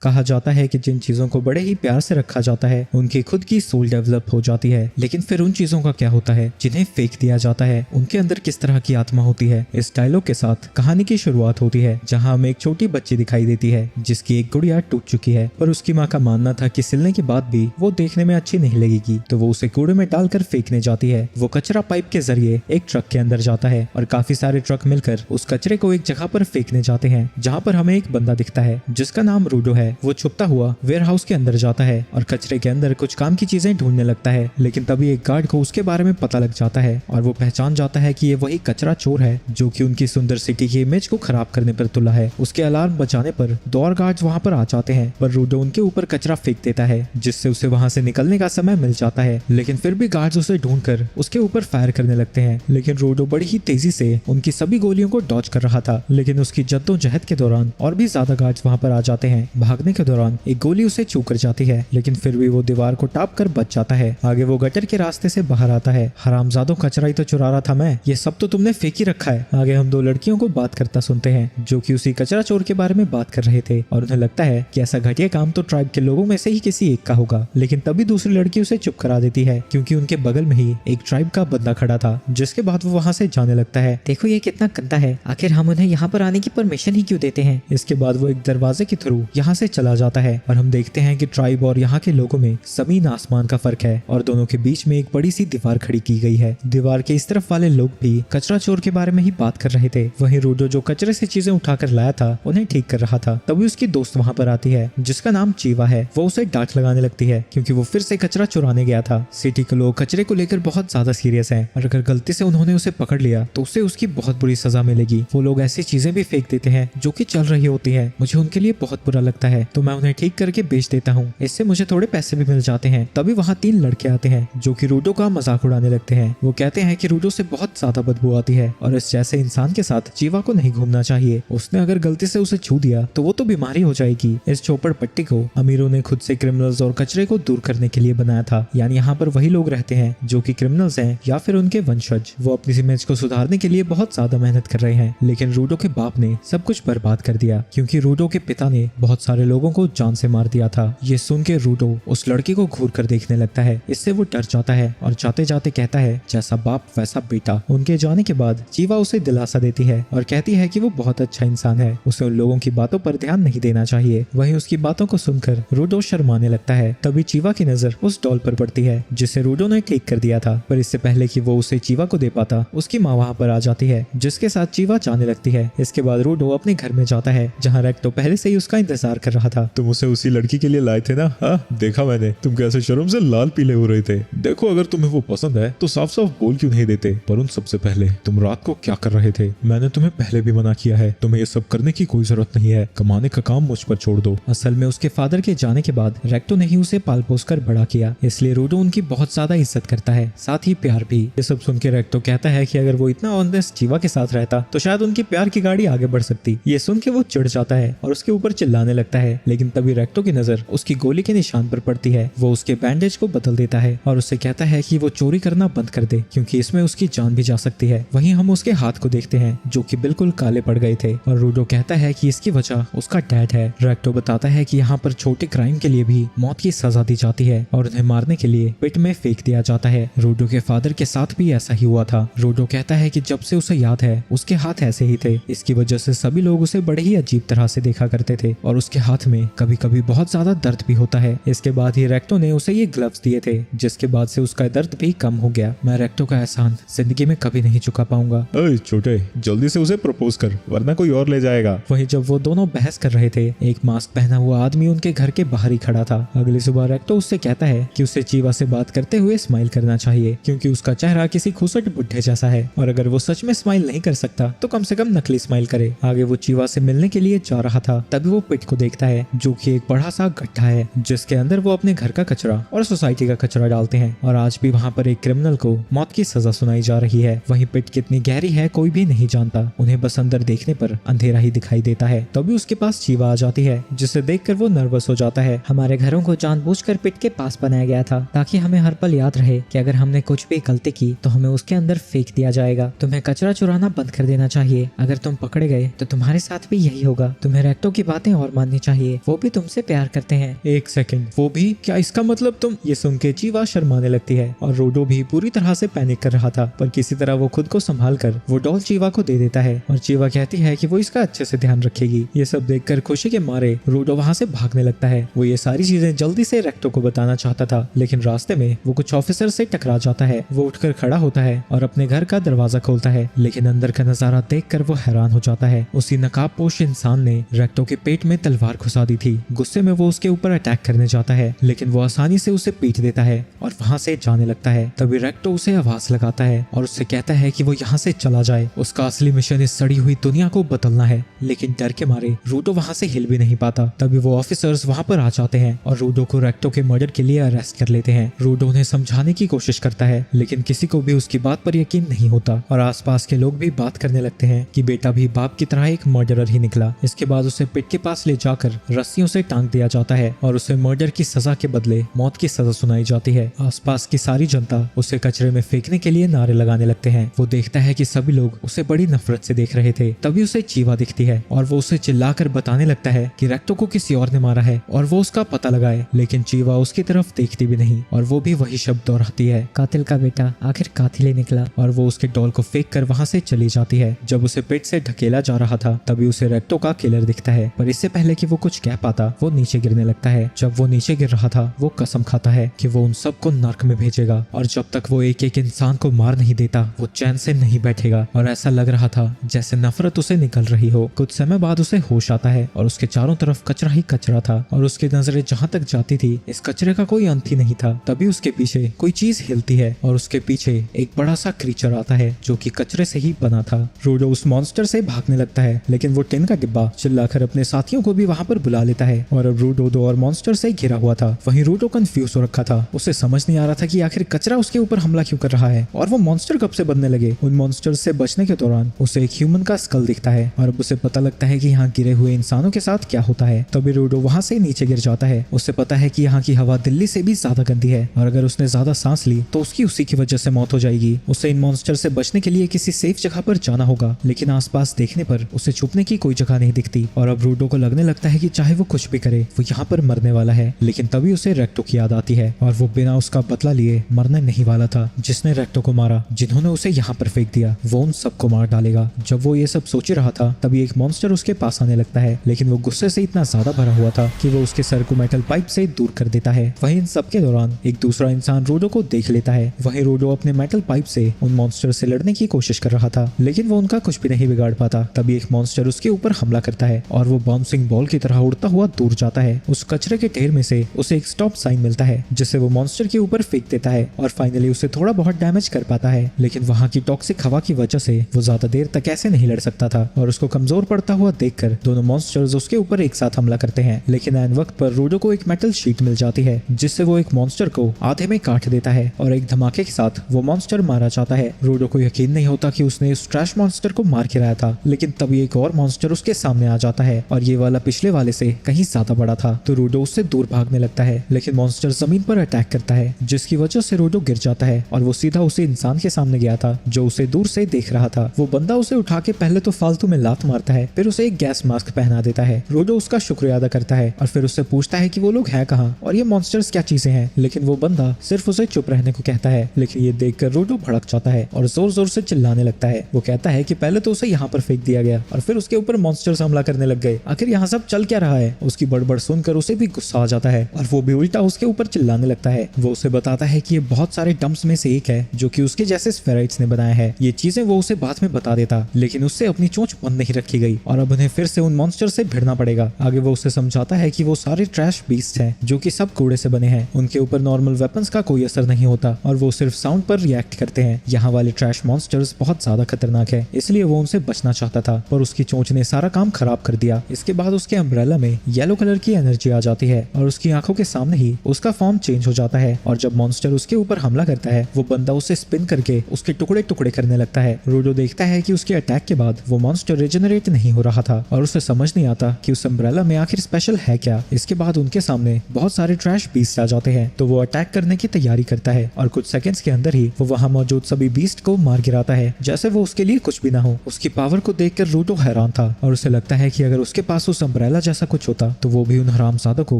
कहा जाता है कि जिन चीजों को बड़े ही प्यार से रखा जाता है उनकी खुद की सोल डेवलप हो जाती है, लेकिन फिर उन चीजों का क्या होता है जिन्हें फेंक दिया जाता है, उनके अंदर किस तरह की आत्मा होती है। इस डायलॉग के साथ कहानी की शुरुआत होती है, जहाँ हमें एक छोटी बच्ची दिखाई देती है जिसकी एक गुड़िया टूट चुकी है, पर उसकी माँ का मानना था कि सिलने के बाद भी वो देखने में अच्छी नहीं लगेगी, तो वो उसे कूड़े में डालकर फेंकने जाती है। वो कचरा पाइप के जरिए एक ट्रक के अंदर जाता है और काफी सारे ट्रक मिलकर उस कचरे को एक जगह पर फेंकने जाते हैं, जहाँ पर हमें एक बंदा दिखता है जिसका नाम रूडो है। वो छुपता हुआ वेयर हाउस के अंदर जाता है और कचरे के अंदर कुछ काम की चीजें ढूंढने लगता है, लेकिन तभी एक गार्ड को उसके बारे में पता लग जाता है और वो पहचान जाता है कि ये वही कचरा चोर है जो कि उनकी सुंदर सिटी की इमेज को खराब करने पर तुला है। उसके अलार्म बजाने पर 2 और गार्ड्स वहाँ पर आ जाते हैं, पर रूडो उनके ऊपर कचरा फेंक देता है जिससे उसे वहाँ से निकलने का समय मिल जाता है, लेकिन फिर भी गार्ड्स उसे ढूंढकर उसके ऊपर फायर करने लगते हैं। लेकिन रूडो बड़ी ही तेजी से उनकी सभी गोलियों को डॉज कर रहा था, लेकिन उसकी जद्दोजहद के दौरान और भी ज्यादा गार्ड्स वहाँ पर आ जाते हैं। भागने के दौरान एक गोली उसे छू कर जाती है, लेकिन फिर भी वो दीवार को टाप कर बच जाता है। आगे वो गटर के रास्ते से बाहर आता है। हरामजादों, कचरा ही तो चुरा रहा था मैं, ये सब तो तुमने फेंक ही रखा है। आगे हम 2 लड़कियों को बात करता सुनते हैं जो कि उसी कचरा चोर के बारे में बात कर रहे थे और उन्हें लगता है कि ऐसा घटिया काम तो ट्राइब के लोगों में से ही किसी एक का होगा, लेकिन तभी दूसरी लड़की उसे चुप करा देती है क्योंकि उनके बगल में ही एक ट्राइब का बंदा खड़ा था, जिसके बाद वो वहाँ से जाने लगता है। देखो ये कितना गंदा है, आखिर हम उन्हें यहाँ पर आने की परमिशन ही क्यों देते हैं। इसके बाद वो एक दरवाजे के थ्रू यहाँ से चला जाता है और हम देखते हैं कि ट्राइब और यहाँ के लोगों में जमीन आसमान का फर्क है और दोनों के बीच में एक बड़ी सी दीवार खड़ी की गई है। दीवार के इस तरफ वाले लोग भी कचरा चोर के बारे में ही बात कर रहे थे। वहीं रूडो जो कचरे से चीजें उठाकर लाया था उन्हें ठीक कर रहा था, तभी उसकी दोस्त वहाँ पर आती है जिसका नाम चीवा है। वो उसे डांट लगाने लगती है क्योंकि वो फिर से कचरा चुराने गया था। सिटी के लोग कचरे को लेकर बहुत ज्यादा सीरियस हैं और अगर गलती से उन्होंने उसे पकड़ लिया तो उसे उसकी बहुत बुरी सजा मिलेगी। वो लोग ऐसी चीजें भी फेंक देते हैं जो कि चल रही होती है, मुझे उनके लिए बहुत बुरा लगता है, तो मैं उन्हें ठीक करके बेच देता हूँ, इससे मुझे थोड़े पैसे भी मिल जाते हैं। तभी वहाँ 3 लड़के आते हैं जो कि रूडो का मजाक उड़ाने लगते हैं। वो कहते हैं कि रूडो से बहुत ज्यादा बदबू आती है और इस जैसे इंसान के साथ चीवा को नहीं घूमना चाहिए, उसने अगर गलती से उसे छू दिया तो वो तो बीमारी हो जाएगी। इस चौपड़ पट्टी को अमीरों ने खुद से क्रिमिनल्स और कचरे को दूर करने के लिए बनाया था, यानी यहाँ पर वही लोग रहते हैं जो कि क्रिमिनल्स हैं या फिर उनके वंशज। वो अपनी इमेज को सुधारने के लिए बहुत ज्यादा मेहनत कर रहे हैं, लेकिन रूडो के बाप ने सब कुछ बर्बाद कर दिया क्योंकि रूडो के पिता ने बहुत सारे लोगों को जान से मार दिया था। ये सुन के रूडो उस लड़की को घूर कर देखने लगता है। इससे वो डर जाता है और जाते जाते कहता है जैसा बाप वैसा बेटा। उनके जाने के बाद चीवा उसे दिलासा देती है और कहती है कि वो बहुत अच्छा इंसान है, उसे उन लोगों की बातों पर ध्यान नहीं देना चाहिए। वहीं उसकी बातों को सुनकर रूडो शर्माने लगता है। तभी चीवा की नजर उस डॉल पर पड़ती है जिसे रूडो ने ठीक कर दिया था, पर इससे पहले कि वो उसे चीवा को दे पाता उसकी माँ वहाँ पर आ जाती है जिसके साथ चीवा जाने लगती है। इसके बाद रूडो अपने घर में जाता है जहाँ रेक्टो पहले से ही उसका इंतजार कर रहा था। तुम उसे उसी लड़की के लिए लाए थे ना? हाँ, देखा मैंने, तुम कैसे शर्म से लाल पीले हो रहे थे। देखो अगर तुम्हें वो पसंद है तो साफ साफ बोल क्यों नहीं देते? पर उन सबसे पहले तुम रात को क्या कर रहे थे? मैंने तुम्हें पहले भी मना किया है, तुम्हें ये सब करने की कोई जरूरत नहीं है, कमाने का काम मुझ पर छोड़ दो। असल में उसके फादर के जाने के बाद रेक्टो ने ही उसे पाल पोस कर बड़ा किया, इसलिए रूडो उनकी बहुत ज्यादा इज्जत करता है, साथ ही प्यार भी। ये सब सुन के रेक्टो कहता है कि अगर वो इतना ऑनेस्ट चीवा के साथ रहता तो शायद उनकी प्यार की गाड़ी आगे बढ़ सकती। ये सुन के वो चिढ़ जाता है और उसके ऊपर चिल्लाने लगता है, लेकिन तभी रेक्टो की नजर उसकी गोली के निशान पर पड़ती है। वो उसके बैंडेज को बदल देता है और उससे कहता है कि वो चोरी करना बंद कर दे क्योंकि इसमें उसकी जान भी जा सकती है। वहीं हम उसके हाथ को देखते हैं जो कि बिल्कुल काले पड़ गए थे और रूडो कहता है कि इसकी वजह उसका डैड है। रेक्टो बताता है कि यहाँ पर छोटे क्राइम के लिए भी मौत की सजा दी जाती है और उन्हें मारने के लिए पिट में फेंक दिया जाता है। रूडो के फादर के साथ भी ऐसा ही हुआ था। रूडो कहता है कि जब से उसे याद है उसके हाथ ऐसे ही थे, इसकी वजह से सभी लोग उसे बड़े ही अजीब तरह से देखा करते थे और उसके हाथ में कभी कभी बहुत ज्यादा दर्द भी होता है। इसके बाद ही रेक्टो ने उसे ये ग्लव्स दिए थे जिसके बाद से उसका दर्द भी कम हो गया। मैं रेक्टो का एहसान जिंदगी में कभी नहीं चुका पाऊंगा। ओए छोटे, जल्दी से उसे प्रपोज कर वरना कोई और ले जाएगा। वहीं जब वो दोनों बहस कर रहे थे, एक मास्क पहना हुआ आदमी उनके घर के बाहर ही खड़ा था। अगली सुबह रेक्टो उससे कहता है कि उसे चीवा से बात करते हुए स्माइल करना चाहिए क्योंकि उसका चेहरा किसी खूसट बुढ़े जैसा है और अगर वो सच में स्माइल नहीं कर सकता तो कम से कम नकली स्माइल करे। आगे वो चीवा से मिलने के लिए जा रहा था, तभी वो पिट को देखता है जो कि एक बड़ा सा गड्ढा है जिसके अंदर वो अपने घर का कचरा और सोसाइटी का कचरा डालते हैं और आज भी वहाँ पर एक क्रिमिनल को मौत की सजा सुनाई जा रही है। वहीं पिट कितनी गहरी है कोई भी नहीं जानता, उन्हें बस अंदर देखने पर अंधेरा ही दिखाई देता है। तभी उसके पास चीवा आ जाती है जिसे देखकर वो नर्वस हो जाता है। हमारे घरों को जानबूझकर पिट के पास बनाया गया था ताकि हमें हर पल याद रहे कि अगर हमने कुछ भी गलती की तो हमें उसके अंदर फेंक दिया जाएगा। तुम्हें कचरा चुराना बंद कर देना चाहिए, अगर तुम पकड़े गए तो तुम्हारे साथ भी यही होगा। तुम्हें रेक्टो की बातें और माननी चाहिए, वो भी तुमसे प्यार करते हैं। एक सेकंड, वो भी? क्या इसका मतलब तुम? ये सुन के चीवा शर्माने लगती है और रोडो भी पूरी तरह से पैनिक कर रहा था, पर किसी तरह वो खुद को संभाल कर वो डॉल चीवा को दे देता है और चीवा कहती है कि वो इसका अच्छे से ध्यान रखेगी। ये सब देखकर खुशी के मारे रोडो वहाँ से भागने लगता है। वो ये सारी चीजें जल्दी से रेक्टो को बताना चाहता था, लेकिन रास्ते में वो कुछ ऑफिसर से टकरा जाता है। वो उठकर खड़ा होता है और अपने घर का दरवाजा खोलता है, लेकिन अंदर का नजारा देखकर वो हैरान हो जाता है। उसी नकाबपोश इंसान ने रेक्टो के पेट में तलवार घुसा दी थी। गुस्से में वो उसके ऊपर अटैक करने जाता है, लेकिन वो आसानी से उसे पीट देता है और वहाँ से जाने लगता है। तभी रेक्टो उसे आवाज लगाता है और उससे कहता है कि वो यहाँ से चला जाए। उसका असली मिशन इस सड़ी हुई दुनिया को बदलना है, लेकिन डर के मारे रूडो वहाँ से हिल भी नहीं पाता। तभी वो ऑफिसर्स वहाँ पर आ जाते हैं और रूडो को रेक्टो के मर्डर के लिए अरेस्ट कर लेते हैं। रूडो उन्हें समझाने की कोशिश करता है, लेकिन किसी को भी उसकी बात पर यकीन नहीं होता और आसपास के लोग भी बात करने लगते हैं कि बेटा भी बाप की तरह एक मर्डरर ही निकला। इसके बाद उसे पिट के पास ले जाकर रस्सियों से टांग दिया जाता है और उसे मर्डर की सजा के बदले मौत की सजा सुनाई जाती है। आसपास की सारी जनता उसे कचरे में फेंकने के लिए नारे लगाने लगते हैं। वो देखता है कि सभी लोग उसे बड़ी नफरत से देख रहे थे। तभी उसे चीवा दिखती है और वो उसे चिल्लाकर बताने लगता है कि रेक्टो को किसी और ने मारा है और वो उसका पता लगाए, लेकिन चीवा उसकी तरफ देखती भी नहीं और वो भी वही शब्द दोहराती है, कातिल का बेटा आखिर कातिल ही निकला। और वो उसके डॉल को फेंक कर वहाँ से चली जाती है। जब उसे पेट से ढकेला जा रहा था तभी उसे रेक्टो का किलर दिखता है, पर इससे पहले कि वो कुछ कह पाता वो नीचे गिरने लगता है। जब वो नीचे गिर रहा था वो कसम खाता है कि वो उन सबको नर्क में भेजेगा और जब तक वो एक एक इंसान को मार नहीं देता वो चैन से नहीं बैठेगा। और ऐसा लग रहा था जैसे नफरत उसे निकल रही हो। कुछ समय बाद उसे होश आता है और उसके चारों तरफ कचरा ही कचरा था और उसकी नजरें जहाँ तक जाती थी इस कचरे का कोई अंत ही नहीं था। तभी उसके पीछे कोई चीज हिलती है और उसके पीछे एक बड़ा सा क्रीचर आता है जो कि कचरे से ही बना था। रूडो उस मॉन्स्टर से भागने लगता है, लेकिन वो टिन का डिब्बा चिल्लाकर अपने साथियों को भी वहाँ पर बुला लेता है और अब रूडो दो और मॉन्स्टर से घिरा हुआ था। वहीं रूडो कंफ्यूज हो रखा था, उसे समझ नहीं आ रहा था कि आखिर कचरा उसके ऊपर हमला क्यों कर रहा है और वो मॉन्स्टर कब से बनने लगे। उन मॉन्स्टर से बचने के दौरान उसे एक ह्यूमन का स्कल दिखता है और अब उसे पता लगता है कि यहाँ गिरे हुए इंसानों के साथ क्या होता है। तभी रूडो वहाँ से नीचे गिर जाता है। उसे पता है कि यहाँ की हवा दिल्ली से भी ज्यादा गंदी है और अगर उसने ज्यादा सांस ली तो उसकी उसी की वजह से मौत हो जाएगी। उसे इन मॉन्स्टर से बचने के लिए किसी सेफ जगह पर जाना होगा, लेकिन आसपास देखने पर उसे छुपने की कोई जगह नहीं दिखती और अब रूडो को लगने लगता है कि चाहे वो कुछ भी करे वो यहाँ पर मरने वाला है। लेकिन तभी उसे रेक्टो की याद आती है और वो बिना उसका बदला लिए मरने नहीं वाला था। जिसने रेक्टो को मारा, जिन्होंने उसे यहाँ पर फेंक दिया, वो उन सबको मार डालेगा। जब वो ये सब सोच रहा था तभी एक मॉन्स्टर उसके पास आने लगता है, लेकिन वो गुस्से से इतना ज्यादा भरा हुआ था कि वो उसके सर को मेटल पाइप से दूर कर देता है। वहीं इन सब के दौरान एक दूसरा इंसान रोडो को देख लेता है। वहीं रोडो अपने मेटल पाइप से उन मॉन्स्टर से लड़ने की कोशिश कर रहा था, लेकिन वो उनका कुछ भी नहीं बिगाड़ पाता। तभी एक मॉन्स्टर उसके ऊपर हमला करता है और वो बाउंसिंग बॉल की तरह उड़ता हुआ दूर जाता है। उस कचरे के ढेर में से उसे एक स्टॉप साइन मिलता है जिसे वो मॉन्स्टर के ऊपर फेंक देता है और फाइनली उसे थोड़ा बहुत डैमेज कर पाता है, लेकिन वहाँ की टॉक्सिक हवा की वजह से वो ज्यादा देर तक ऐसे नहीं लड़ सकता था और उसको कमजोर पड़ता हुआ देखकर दोनों मॉन्स्टर्स उसके ऊपर एक साथ हमला करते हैं। लेकिन ऐन वक्त पर रूडो को एक मेटल शीट मिल जाती है जिससे वो एक मॉन्स्टर को आधे में काट देता है और एक धमाके के साथ वो मॉन्स्टर मारा जाता है। रूडो को यकीन नहीं होता कि उसने उस ट्रैश मॉन्स्टर को मार गिराया था, लेकिन तभी एक और मॉन्स्टर उसके सामने आ जाता है और ये वाला पिछले वाले से कहीं ज्यादा बड़ा था। तो रूडो उससे दूर भागने लगता है, लेकिन मॉन्स्टर जमीन पर अटैक करता है जिसकी वजह से रूडो गिर जाता है और वो सीधा उसी इंसान के सामने गया था जो उसे दूर से देख रहा था। वो बंदा उसे उठा के पहले तो फालतू में लात मारता है, फिर उसे एक गैस मास्क पहना देता है। रूडो उसका शुक्रिया अदा करता है और फिर उससे पूछता है कि वो लोग हैं कहाँ और ये मॉन्स्टर्स क्या चीजें हैं, लेकिन वो बंदा सिर्फ उसे चुप रहने को कहता है। लेकिन ये देखकर रूडो भड़क जाता है और जोर जोर से चिल्लाने लगता है। वो कहता है कि पहले तो उसे यहाँ पर फेंक दिया गया और फिर उसके ऊपर मॉन्स्टर्स हमला करने लग गए, आखिर यहाँ सब चल क्या रहा है। उसकी बड़बड़ सुनकर उसे भी गुस्सा आ जाता है और वो भी उल्टा उसके ऊपर चिल्लाने लगता है। वो उसे बताता है कि ये बहुत सारे डंप्स में से एक है जो कि उसके जैसे स्फेराइट्स ने बनाया है। ये चीजें वो उसे बाद में बता देता, लेकिन उससे अपनी चोंच बंद नहीं रखी गई और अब उन्हें फिर से उन मॉन्स्टर से भिड़ना पड़ेगा। आगे वो उसे समझाता है कि वो सारे ट्रैश बीस्ट हैं जो कि सब कूड़े से बने हैं, उनके ऊपर नॉर्मल वेपन्स का कोई असर नहीं होता और वो सिर्फ साउंड पर रिएक्ट करते हैं। यहाँ वाले ट्रैश मॉन्स्टर्स बहुत ज्यादा खतरनाक है, इसलिए वो उनसे बचना चाहता था, पर उसकी चोंच ने सारा काम खराब कर दिया। इसके बाद उसके अम्ब्रेला में येलो कलर की एनर्जी आ जाती है और उसकी आंखों के सामने ही उसका फॉर्म चेंज हो जाता है और जब मॉन्स्टर उसके ऊपर हमला करता है वो बंदा उसे स्पिन करके उसके टुकड़े टुकड़े करने लगता है। रूडो देखता है कि उसके अटैक के बाद वो मॉन्स्टर रिजेनरेट नहीं हो रहा था और उसे समझ नहीं आता कि उस अम्ब्रेला में आखिर स्पेशल है क्या। इसके बाद उनके सामने बहुत सारे ट्रैश बीस्ट आ जाते हैं तो वो अटैक करने की तैयारी करता है और कुछ सेकंड्स के अंदर ही वो वहां मौजूद सभी बीस्ट को मार गिराता है जैसे वो उसके लिए कुछ भी ना हो। उसकी पावर को देखकर रूडो हैरान था और उसे लगता है कि अगर उसके पास उस अम्ब्रेला वाला जैसा कुछ होता तो वो भी उन हरामजादों को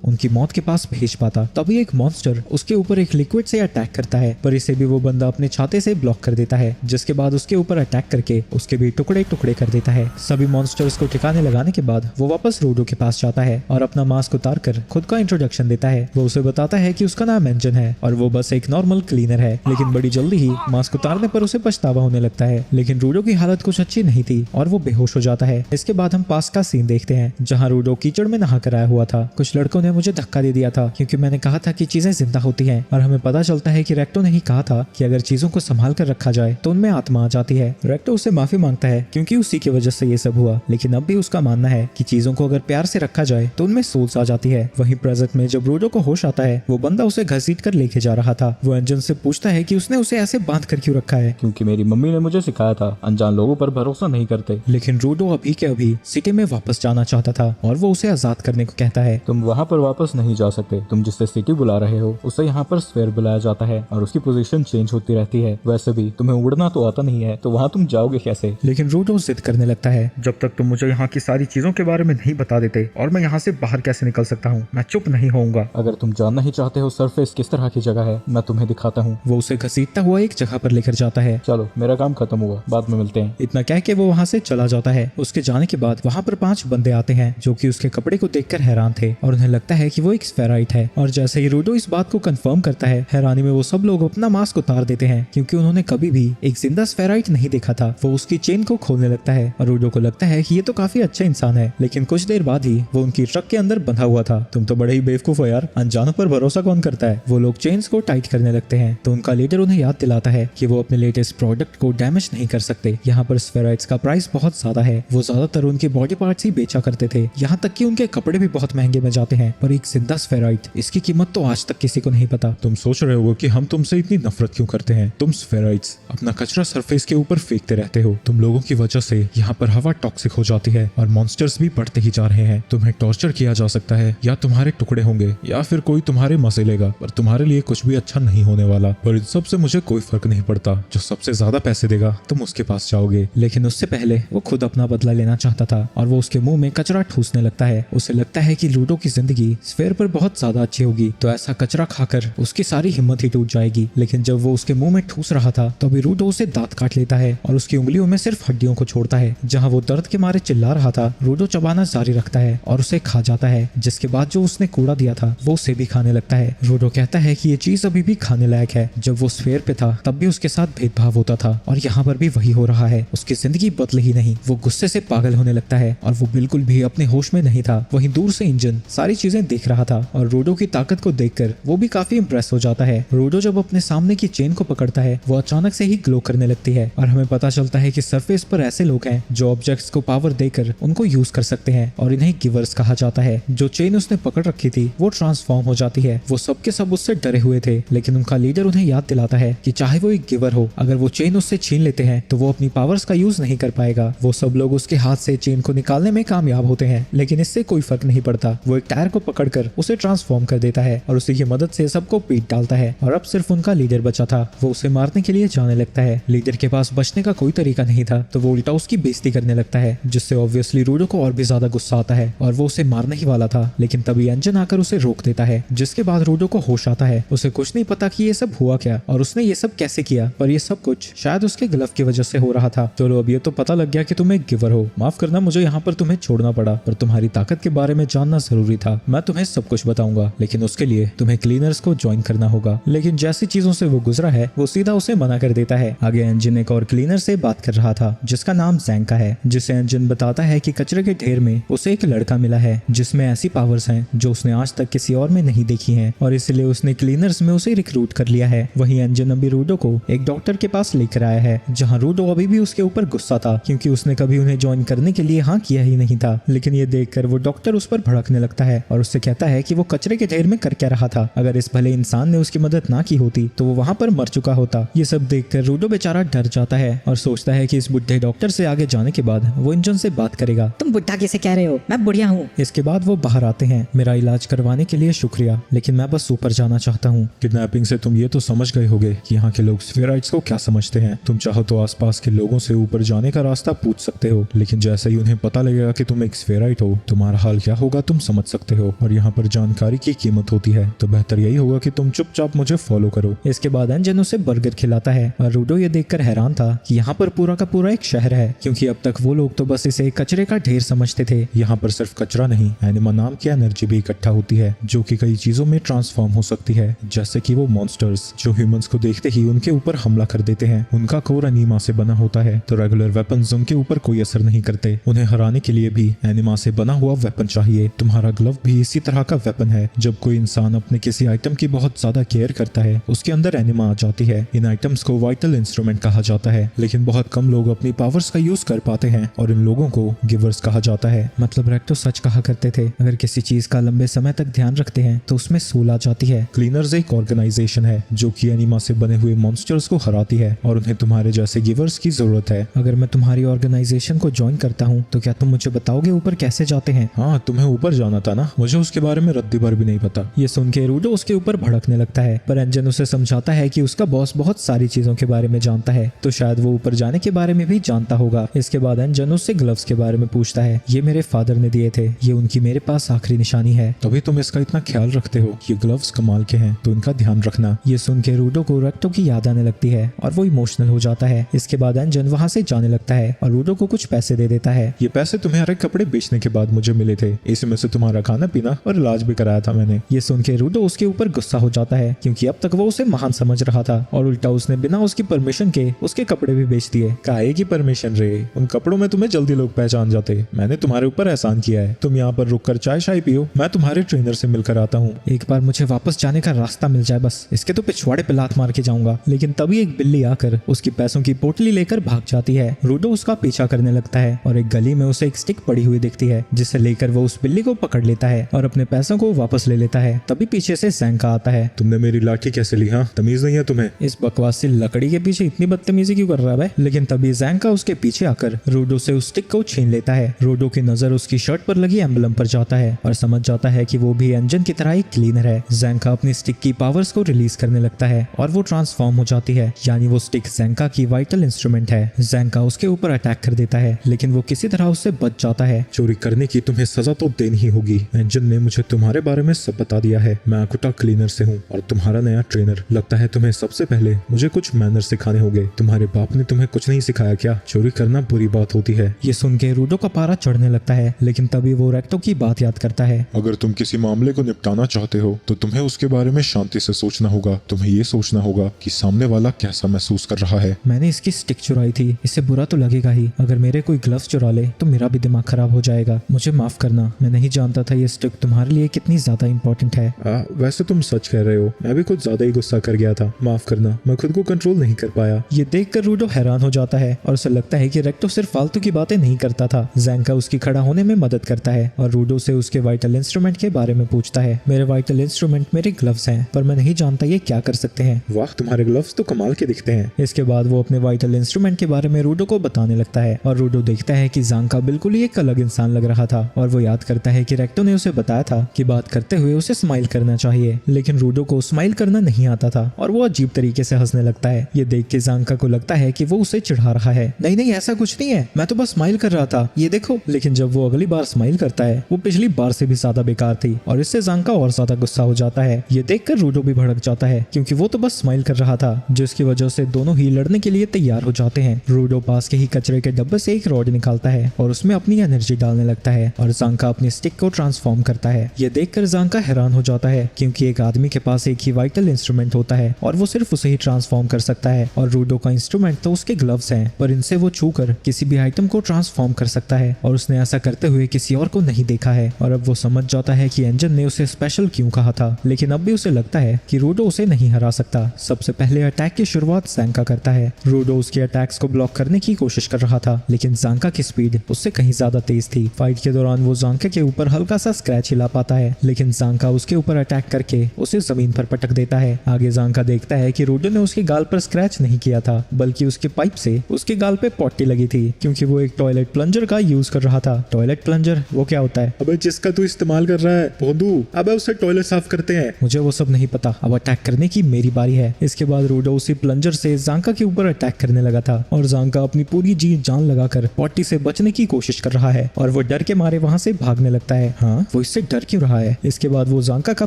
उनकी मौत के पास भेज पाता। तभी एक मॉन्स्टर उसके ऊपर एक लिक्विड से अटैक करता है, पर इसे भी वो बंदा अपने छाते से ब्लॉक कर देता है, जिसके बाद उसके ऊपर अटैक करके उसके भी टुकड़े टुकड़े कर देता है। सभी मॉन्स्टर्स को ठिकाने लगाने के बाद वो वापस रोडो के पास जाता है और अपना मास्क उतार कर खुद का इंट्रोडक्शन देता है। वो उसे बताता है कि उसका नाम एंजन है और वो बस एक नॉर्मल क्लीनर है, लेकिन बड़ी जल्दी ही मास्क उतारने पर उसे पछतावा होने लगता है। लेकिन रूडो की हालत कुछ अच्छी नहीं थी और वो बेहोश हो जाता है। इसके बाद हम पास का सीन देखते हैं जहाँ रूडो कीचड़ में नहा कर आया हुआ था। कुछ लड़कों ने मुझे धक्का दे दिया था क्योंकि मैंने कहा था कि चीजें जिंदा होती हैं, और हमें पता चलता है कि रेक्टो ने ही कहा था कि अगर चीजों को संभाल कर रखा जाए तो उनमें आत्मा आ जाती है। रेक्टो उससे माफी मांगता है क्योंकि उसी की वजह से ये सब हुआ, लेकिन अब भी उसका मानना है कि चीजों को अगर प्यार से रखा जाए तो उनमें सोल्स आ जाती है। वहीं प्रेजेंट में जब रूडो को होश आता है, वो बंदा उसे घसीट कर लेके जा रहा था। वो एंजन से पूछता है कि उसने उसे ऐसे बांध कर क्यों रखा है। क्योंकि मेरी मम्मी ने मुझे सिखाया था अनजान लोगों पर भरोसा नहीं करते। लेकिन रूडो अभी के अभी सिटी में वापस जाना चाहता था और वो उसे आजाद करने को कहता है। तुम वहाँ पर वापस नहीं जा सकते। तुम जिससे सिटी बुला रहे हो उसे यहाँ पर स्फेयर बुलाया जाता है और उसकी पोजीशन चेंज होती रहती है। वैसे भी तुम्हें उड़ना तो आता नहीं है, तो वहाँ तुम जाओगे कैसे? लेकिन रूडो जिद करने लगता है, जब तक तुम मुझे यहाँ की सारी चीजों के बारे में नहीं बता देते और मैं यहाँ से बाहर कैसे निकल सकता हूँ, मैं चुप नहीं होऊंगा। अगर तुम जानना ही चाहते हो सरफेस किस तरह की जगह है, मैं तुम्हें दिखाता हूँ। वो उसे घसीटता हुआ एक जगह पर लेकर जाता है। चलो मेरा काम खत्म हुआ, बाद में मिलते हैं। इतना कह के वो वहाँ से चला जाता है। उसके जाने के बाद वहाँ पर 5 बंदे आते हैं जो कि उसके कपड़े को देखकर हैरान थे और उन्हें लगता है कि वो एक स्फेराइट है। और जैसे ही रूडो इस बात को कंफर्म करता है, हैरानी में वो सब लोग अपना मास्क उतार देते हैं क्योंकि उन्होंने कभी भी एक जिंदा स्फेराइट नहीं देखा था। वो उसकी चेन को खोलने लगता है और रूडो को लगता है कि ये तो काफी अच्छा इंसान है, लेकिन कुछ देर बाद ही वो उनकी ट्रक के अंदर बंधा हुआ था। तुम तो बड़े ही बेवकूफ हो यार, अनजानों पर भरोसा कौन करता है। वो लोग चेन्स को टाइट करने लगते हैं तो उनका लीडर उन्हें याद दिलाता है कि वो अपने लेटेस्ट प्रोडक्ट को डैमेज नहीं कर सकते। यहाँ पर स्फेराइट्स का प्राइस बहुत ज्यादा है। वो ज्यादातर उनके बॉडी पार्ट्स ही बेचा करते थे, यहाँ तक कि उनके कपड़े भी बहुत महंगे में जाते हैं, पर एक जिंदा स्फेराइट, इसकी कीमत तो आज तक किसी को नहीं पता। तुम सोच रहे होगे कि हम तुमसे इतनी नफरत क्यों करते हैं। तुम स्फेराइट्स अपना कचरा सरफेस के ऊपर फेंकते रहते हो। तुम लोगों की वजह से यहाँ पर हवा टॉक्सिक हो जाती है और मॉन्स्टर्स भी बढ़ते ही जा रहे हैं। तुम्हें टॉर्चर किया जा सकता है, या तुम्हारे टुकड़े होंगे, या फिर कोई तुम्हारे मजे लेगा, पर तुम्हारे लिए कुछ भी अच्छा नहीं होने वाला। पर इन सब से मुझे कोई फर्क नहीं पड़ता। जो सबसे ज्यादा पैसे देगा तुम उसके पास जाओगे। लेकिन उससे पहले वो खुद अपना बदला लेना चाहता था और वो उसके मुंह में कचरा ठूसने लगता है। उसे लगता है कि रूडो की जिंदगी स्फेयर पर बहुत ज्यादा अच्छी होगी, तो ऐसा कचरा खाकर उसकी सारी हिम्मत ही टूट जाएगी। लेकिन जब वो उसके मुंह में ठूस रहा था तो अभी रूडो उसे दांत काट लेता है और उसकी उंगलियों में सिर्फ हड्डियों को छोड़ता है। जहाँ वो दर्द के मारे चिल्ला रहा था, रूडो चबाना जारी रखता है और उसे खा जाता है, जिसके बाद जो उसने कूड़ा दिया था वो उसे भी खाने लगता है। रूडो कहता है कि ये चीज अभी भी खाने लायक है। जब वो स्फेयर पे था तब भी उसके साथ भेदभाव होता था और यहाँ पर भी वही हो रहा है। उसकी जिंदगी बदले ही नहीं। वो गुस्से से पागल होने लगता है और वो बिल्कुल भी अपने होश में नहीं था। वहीं दूर से इंजन सारी चीजें देख रहा था और रूडो की ताकत को देखकर वो भी काफी इंप्रेस हो जाता है। रूडो जब अपने सामने की चेन को पकड़ता है, वो अचानक से ही ग्लो करने लगती है और हमें पता चलता है कि सरफेस पर ऐसे लोग हैं जो ऑब्जेक्ट्स को पावर देकर उनको यूज कर सकते हैं और इन्हें गिवर्स कहा जाता है। जो चेन उसने पकड़ रखी थी वो ट्रांसफॉर्म हो जाती है। वो सबके सब उससे डरे हुए थे, लेकिन उनका लीडर उन्हें याद दिलाता है कि चाहे वो एक गिवर हो, अगर वो चेन उससे छीन लेते हैं तो वो अपनी पावर्स का यूज नहीं कर पाएगा। वो सब लोग उसके हाथ से चेन को निकालने में कामयाब होते हैं, लेकिन इससे कोई फर्क नहीं पड़ता। वो एक टायर को पकड़कर उसे ट्रांसफॉर्म कर देता है और उसी की मदद से सबको पीट डालता है और अब सिर्फ उनका लीडर बचा था। वो उसे मारने के लिए जाने लगता है। लीडर के पास बचने का कोई तरीका नहीं था, तो वो उल्टा उसकी बेइज्जती करने लगता है, जिससे ऑब्वियसली रूडो को और भी ज्यादा गुस्सा आता है और वो उसे मारने ही वाला था। लेकिन तभी एंजन आकर उसे रोक देता है, जिसके बाद रूडो को होश आता है। उसे कुछ नहीं पता कि ये सब हुआ क्या और उसने ये सब कैसे किया, पर ये सब कुछ शायद उसके ग्लव की वजह से हो रहा था। चलो अब ये तो पता लग गया कि तुम एक गिवर हो। माफ करना मुझे यहाँ पर तुम्हें छोड़ना पड़ा, पर तुम्हारी ताकत के बारे में जानना जरूरी था। मैं तुम्हें सब कुछ बताऊंगा, लेकिन उसके लिए तुम्हें क्लीनर्स को ज्वाइन करना होगा। लेकिन जैसी चीजों से वो गुजरा है, वो सीधा उसे मना कर देता है। आगे एंजन एक और क्लीनर से बात कर रहा था जिसका नाम जैंका है, जिसे एंजन बताता है कि कचरे के ढेर में उसे एक लड़का मिला है जिसमें ऐसी पावर्स हैं जो उसने आज तक किसी और में नहीं देखी हैं और इसलिए उसने क्लीनर्स में उसे रिक्रूट कर लिया है। वहीं एंजन अभी रूडो को एक डॉक्टर के पास लेकर आया है, जहाँ रूडो अभी भी उसके ऊपर गुस्सा था क्योंकि उसने कभी उन्हें ज्वाइन करने के लिए हाँ किया ही नहीं था। लेकिन ये देखकर वो डॉक्टर उस पर भड़कने लगता है और उससे कहता है कि वो कचरे के ढेर में कर क्या रहा था। अगर इस भले इंसान ने उसकी मदद ना की होती तो वो वहाँ पर मर चुका होता। ये सब देखकर रूडो बेचारा डर जाता है और सोचता है कि इस बुढ़े डॉक्टर से आगे जाने के बाद वो इंजन से बात करेगा। तुम बुढ़ा कैसे कह रहे हो, मैं बुढ़िया हूँ। इसके बाद वो बाहर आते हैं। मेरा इलाज करवाने के लिए शुक्रिया, लेकिन मैं बस ऊपर जाना चाहता हूँ। किडनैपिंग से तुम ये तो समझ गए होगे कि यहाँ के लोग स्फेराइट्स को क्या समझते हैं। तुम चाहो तो आसपास के लोगों से ऊपर जाने का रास्ता पूछ सकते हो, लेकिन जैसे ही उन्हें पता लगेगा कि तुम एक स्फेराइट फाइट हो, तुम्हारा हाल क्या होगा तुम समझ सकते हो, और यहाँ पर जानकारी की कीमत होती है, तो बेहतर यही होगा कि तुम चुपचाप मुझे फॉलो करो। इसके बाद एंजन उसे बर्गर खिलाता है और रूडो ये देखकर हैरान था कि यहाँ पर पूरा का पूरा एक शहर है, क्योंकि अब तक वो लोग तो बस इसे कचरे का ढेर समझते थे। यहाँ पर सिर्फ कचरा नहीं, एनिमा नाम की एनर्जी भी इकट्ठा होती है जो कि कई चीजों में ट्रांसफॉर्म हो सकती है, जैसे कि वो मॉन्स्टर्स जो ह्यूमंस को देखते ही उनके ऊपर हमला कर देते हैं। उनका कोर एनिमा से बना होता है, तो रेगुलर वेपन्स उनके ऊपर कोई असर नहीं करते। उन्हें हराने के लिए भी एनिमा से बना हुआ वेपन चाहिए। तुम्हारा ग्लव भी इसी तरह का वेपन है। जब कोई इंसान अपने किसी आइटम की बहुत ज्यादा केयर करता है, उसके अंदर एनिमा आ जाती है। इन आइटम्स को वाइटल इंस्ट्रूमेंट कहा जाता है, लेकिन बहुत कम लोग अपनी पावर्स का यूज कर पाते हैं, और इन लोगों को गिवर्स कहा जाता है। मतलब रेक्टो सच कहा करते थे, अगर किसी चीज का लंबे समय तक ध्यान रखते हैं तो उसमें सूल आ जाती है। क्लीनर्स एक ऑर्गेनाइजेशन है जो कि एनिमा से बने हुए मॉन्स्टर्स को हराती है, और उन्हें तुम्हारे जैसे गिवर्स की जरूरत है। अगर मैं तुम्हारी ऑर्गेनाइजेशन को ज्वाइन करता हूँ तो क्या तुम मुझे बताओगे ऊपर कैसे जाते हैं? हाँ, तुम्हें ऊपर जाना था ना, मुझे उसके बारे में रद्दी भर भी नहीं पता। ये सुन के रूडो उसके ऊपर भड़कने लगता है, पर एंजन उसे समझाता है कि उसका बॉस बहुत सारी चीजों के बारे में जानता है, तो शायद वो ऊपर जाने के बारे में भी जानता होगा। इसके बाद एंजन उससे ग्लव्स के बारे में पूछता है। ये मेरे फादर ने दिए थे, ये उनकी मेरे पास आखिरी निशानी है। तभी तुम इसका इतना ख्याल रखते हो। ये ग्लव्स कमाल के हैं, तो इनका ध्यान रखना। ये सुन के रूडो को रेक्टो की याद आने लगती है और वो इमोशनल हो जाता है। इसके बाद एंजन वहाँ से जाने लगता है और रूडो को कुछ पैसे दे देता है। ये पैसे तुम्हारे कपड़े बेचने के बाद मुझे मिले थे, इसमें से तुम्हारा खाना पीना और इलाज भी कराया था मैंने। ये सुन के रूडो उसके ऊपर गुस्सा हो जाता है, क्योंकि अब तक वो उसे महान समझ रहा था और उल्टा उसने बिना उसकी परमिशन के उसके कपड़े भी बेच दिए। काहे की परमिशन रे? उन कपड़ों में तुम्हें जल्दी लोग पहचान जाते। मैंने तुम्हारे ऊपर एहसान किया है। तुम यहाँ पर रुककर चाय शाय पियो, मैं तुम्हारे ट्रेनर से मिलकर आता हूँ। एक बार मुझे वापस जाने का रास्ता मिल जाए बस, इसके तो पिछवाड़े पे लात मार के जाऊंगा। लेकिन तभी एक बिल्ली आकर उसकी पैसों की पोटली लेकर भाग जाती है। रूडो उसका पीछा करने लगता है और एक गली में उसे एक स्टिक पड़ी हुई दिखती है, जिसे लेकर वो उस बिल्ली को पकड़ लेता है और अपने पैसों को वापस ले लेता है। तभी पीछे से ज़ैंका आता है। तुमने मेरी लाठी कैसे ली? हाँ, तमीज नहीं है तुम्हें? इस बकवास से लकड़ी के पीछे इतनी बदतमीजी क्यों कर रहा है? लेकिन तभी ज़ैंका उसके पीछे आकर रूडो से उस स्टिक को छीन लेता है। रूडो की नजर उसकी शर्ट पर लगी एम्बलम पर जाता है और समझ जाता है कि वो भी एंजन की तरह एक क्लीनर है। ज़ैंका अपनी स्टिक की पावर्स को रिलीज करने लगता है और वो ट्रांसफॉर्म हो जाती है, यानी वो स्टिक ज़ैंका की वाइटल इंस्ट्रूमेंट है। ज़ैंका उसके ऊपर अटैक कर देता है, लेकिन वो किसी तरह उससे बच जाता है। चोरी करने की तुम्हें सजा तो देनी ही होगी। एंजन ने मुझे तुम्हारे बारे में सब बता दिया है। मैं अकुटा क्लीनर से हूँ और तुम्हारा नया ट्रेनर। लगता है तुम्हें सबसे पहले मुझे कुछ मैनर सिखाने होंगे। तुम्हारे बाप ने तुम्हें कुछ नहीं सिखाया क्या? चोरी करना बुरी बात होती है। ये सुन के रूडो का पारा चढ़ने लगता है, लेकिन तभी वो रेक्टो की बात याद करता है। अगर तुम किसी मामले को निपटाना चाहते हो तो तुम्हें उसके बारे में शांति से सोचना होगा। तुम्हें ये सोचना होगा कि सामने वाला कैसा महसूस कर रहा है। मैंने इसकी स्टिक चुराई थी, इससे बुरा तो लगेगा ही। अगर मेरे कोई ग्लव्स चुरा ले तो मेरा भी दिमाग खराब हो जाएगा। मुझे माफ करना, मैं नहीं जानता था ये स्टिक तुम्हारे लिए कितनी ज्यादा इम्पोर्टेंट है। वैसे तुम सच कह रहे हो, मैं भी कुछ ज्यादा ही गुस्सा कर गया था। माफ करना, मैं खुद को कंट्रोल नहीं कर पाया। ये देखकर रूडो हैरान हो जाता है और उसे लगता है कि रेक्टो सिर्फ फालतू की बातें नहीं करता था। ज़ैंका उसकी खड़ा होने में मदद करता है और रूडो से उसके वाइटल इंस्ट्रूमेंट के बारे में पूछता है। मेरे वाइटल इंस्ट्रूमेंट मेरे ग्लव्स हैं, पर मैं नहीं जानता ये क्या कर सकते हैं। वाह, तुम्हारे ग्लव्स तो कमाल के दिखते हैं। इसके बाद वो अपने वाइटल इंस्ट्रूमेंट के बारे में रूडो को बताने लगता है और रूडो देखता है कि ज़ैंका बिल्कुल ही एक अलग इंसान लग रहा था और वो याद करता है कि रेक्टो ने उसे बताया था कि बात करते हुए उसे स्माइल करना चाहिए, लेकिन रूडो को स्माइल करना नहीं आता था और वो अजीब तरीके से हंसने लगता है। ये देख के ज़ैंका को लगता है कि वो उसे चिढ़ा रहा है। नहीं नहीं, ऐसा कुछ नहीं है, मैं तो बस स्माइल कर रहा था, ये देखो। लेकिन जब वो अगली बार स्माइल करता है वो पिछली बार से भी ज्यादा बेकार थी और इससे ज़ैंका और ज्यादा गुस्सा हो जाता है। ये देखकर रूडो भी भड़क जाता है, क्योंकि वो तो बस स्माइल कर रहा था, जिसकी वजह से दोनों ही लड़ने के लिए तैयार हो जाते हैं। रूडो पास के ही कचरे के डब्बे से एक रॉड निकालता है और उसमें अपनी एनर्जी डालने लगता है और ज़ैंका अपनी स्टिक को ट्रांसफॉर्म करता है। ये देखकर ज़ैंका हैरान हो जाता है, क्योंकि एक आदमी के पास एक ही वाइटल इंस्ट्रूमेंट होता है और वो सिर्फ उसे ही ट्रांसफॉर्म कर सकता है। और रूडो का इंस्ट्रूमेंट तो उसके ग्लव्स हैं, पर इनसे वो छूकर किसी भी आइटम को ट्रांसफॉर्म कर सकता है और उसने ऐसा करते हुए किसी और को नहीं देखा है। और अब वो समझ जाता है कि एंजन ने उसे स्पेशल क्यों कहा था, लेकिन अब भी उसे लगता है कि रूडो उसे नहीं हरा सकता। सबसे पहले अटैक की शुरुआत ज़ैंका करता है। रूडो उसके अटैक्स को ब्लॉक करने की कोशिश कर रहा था, लेकिन ज़ैंका की स्पीड उससे कहीं ज्यादा तेज थी। फाइट के दौरान वो ज़ैंका के ऊपर हल्का सा स्क्रैच हिला पाता है, लेकिन ज़ैंका उसके ऊपर अटैक करके उसे जमीन पर पटक देता है। आगे ज़ैंका देखता है कि रूडो ने उसके गाल पर स्क्रैच नहीं किया था, बल्कि उसके पाइप से उसके गाल पे पट्टी लगी थी, क्योंकि वो एक टॉयलेट प्लंजर का यूज कर रहा था। टॉयलेट प्लंजर वो क्या होता है? अबे जिसका तू इस्तेमाल कर रहा है भोंदू, अबे उससे टॉयलेट साफ करते हैं। मुझे वो सब नहीं पता, अब अटैक करने की मेरी बारी है। इसके बाद रूडो उसी प्लंजर से ज़ैंका के ऊपर अटैक करने लगा था और ज़ैंका अपनी पूरी जी जान लगाकर पट्टी से बचने की कोशिश कर रहा है और वो डर के मारे वहाँ से भागने लगता है। हाँ, वो इससे डर क्यों रहा है? इसके बाद वो जांका का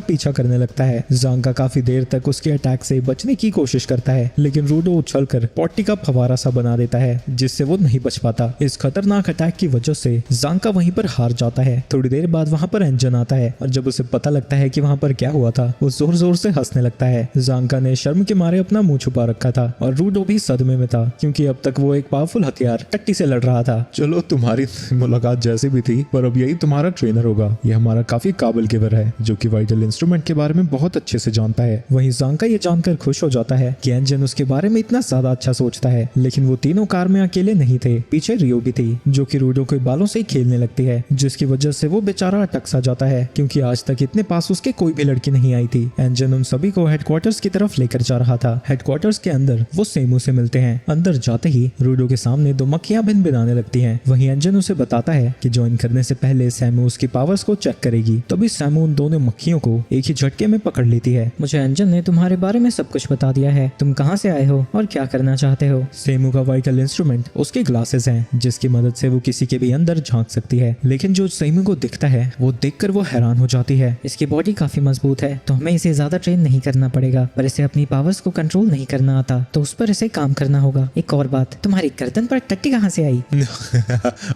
पीछा करने लगता है। जांका काफी देर तक उसके अटैक से बचने की कोशिश करता है, लेकिन रूडो उछलकर पॉटी का फवारा सा बना देता है, जिससे वो नहीं बच पाता। इस खतरनाक अटैक की वजह से जांका वहीं पर हार जाता है। थोड़ी देर बाद वहाँ पर एंजन आता है और जब उसे पता लगता है कि वहाँ पर क्या हुआ था, वो जोर जोर से हंसने लगता है। जांका ने शर्म के मारे अपना मुंह छुपा रखा था और रूडो भी सदमे में था, क्योंकि अब तक वो एक पावरफुल हथियार टट्टी से लड़ रहा था। चलो, तुम्हारी मुलाकात जैसी भी थी, पर अब यही तुम्हारा ट्रेनर होगा। ये हमारा काफी काबिल गिवर है, जो कि वाइटल इंस्ट्रूमेंट के बारे में बहुत अच्छे से जानता है। वहीं जांका ये जानकर खुश हो जाता है कि एंजन उसके बारे में इतना ज्यादा अच्छा सोचता है। लेकिन वो तीनों कार में अकेले नहीं थे, पीछे रियो भी थी, जो कि रूडो के बालों से खेलने लगती है, जिसकी वजह से वो बेचारा अटक सा जाता है, क्योंकि आज तक इतने पास उसके कोई भी लड़की नहीं आई थी। एंजन उन सभी को हेडक्वार्टर्स की तरफ लेकर जा रहा था। हेडक्वार्टर्स के अंदर वो सेमू से मिलते हैं। अंदर जाते ही रूडो के सामने दो मक्खियां भिनभिनाने लगती हैं। वहीं एंजन उसे बताता है कि ज्वाइन करने से पहले सैमू उसकी पावर्स को चेक करेगी। तभी सैमू उन दोनों मक्खियों को एक ही झटके में पकड़ लेती है। मुझे एंजन ने तुम्हारे बारे में सब कुछ बता दिया है। तुम कहाँ से आए हो और क्या करना चाहते हो? सेमू का वाइटल इंस्ट्रूमेंट उसके ग्लासेस हैं, जिसकी मदद से वो किसी के भी अंदर झांक सकती है। लेकिन जो सेमू को दिखता है वो देखकर वो हैरान हो जाती है। इसकी बॉडी काफी मजबूत है, तो हमें इसे ज्यादा ट्रेन नहीं करना पड़ेगा, पर इसे अपनी पावर्स को कंट्रोल नहीं करना आता, तो उस पर इसे काम करना होगा। एक और बात, तुम्हारी गर्दन पर टट्टी कहाँ से आई?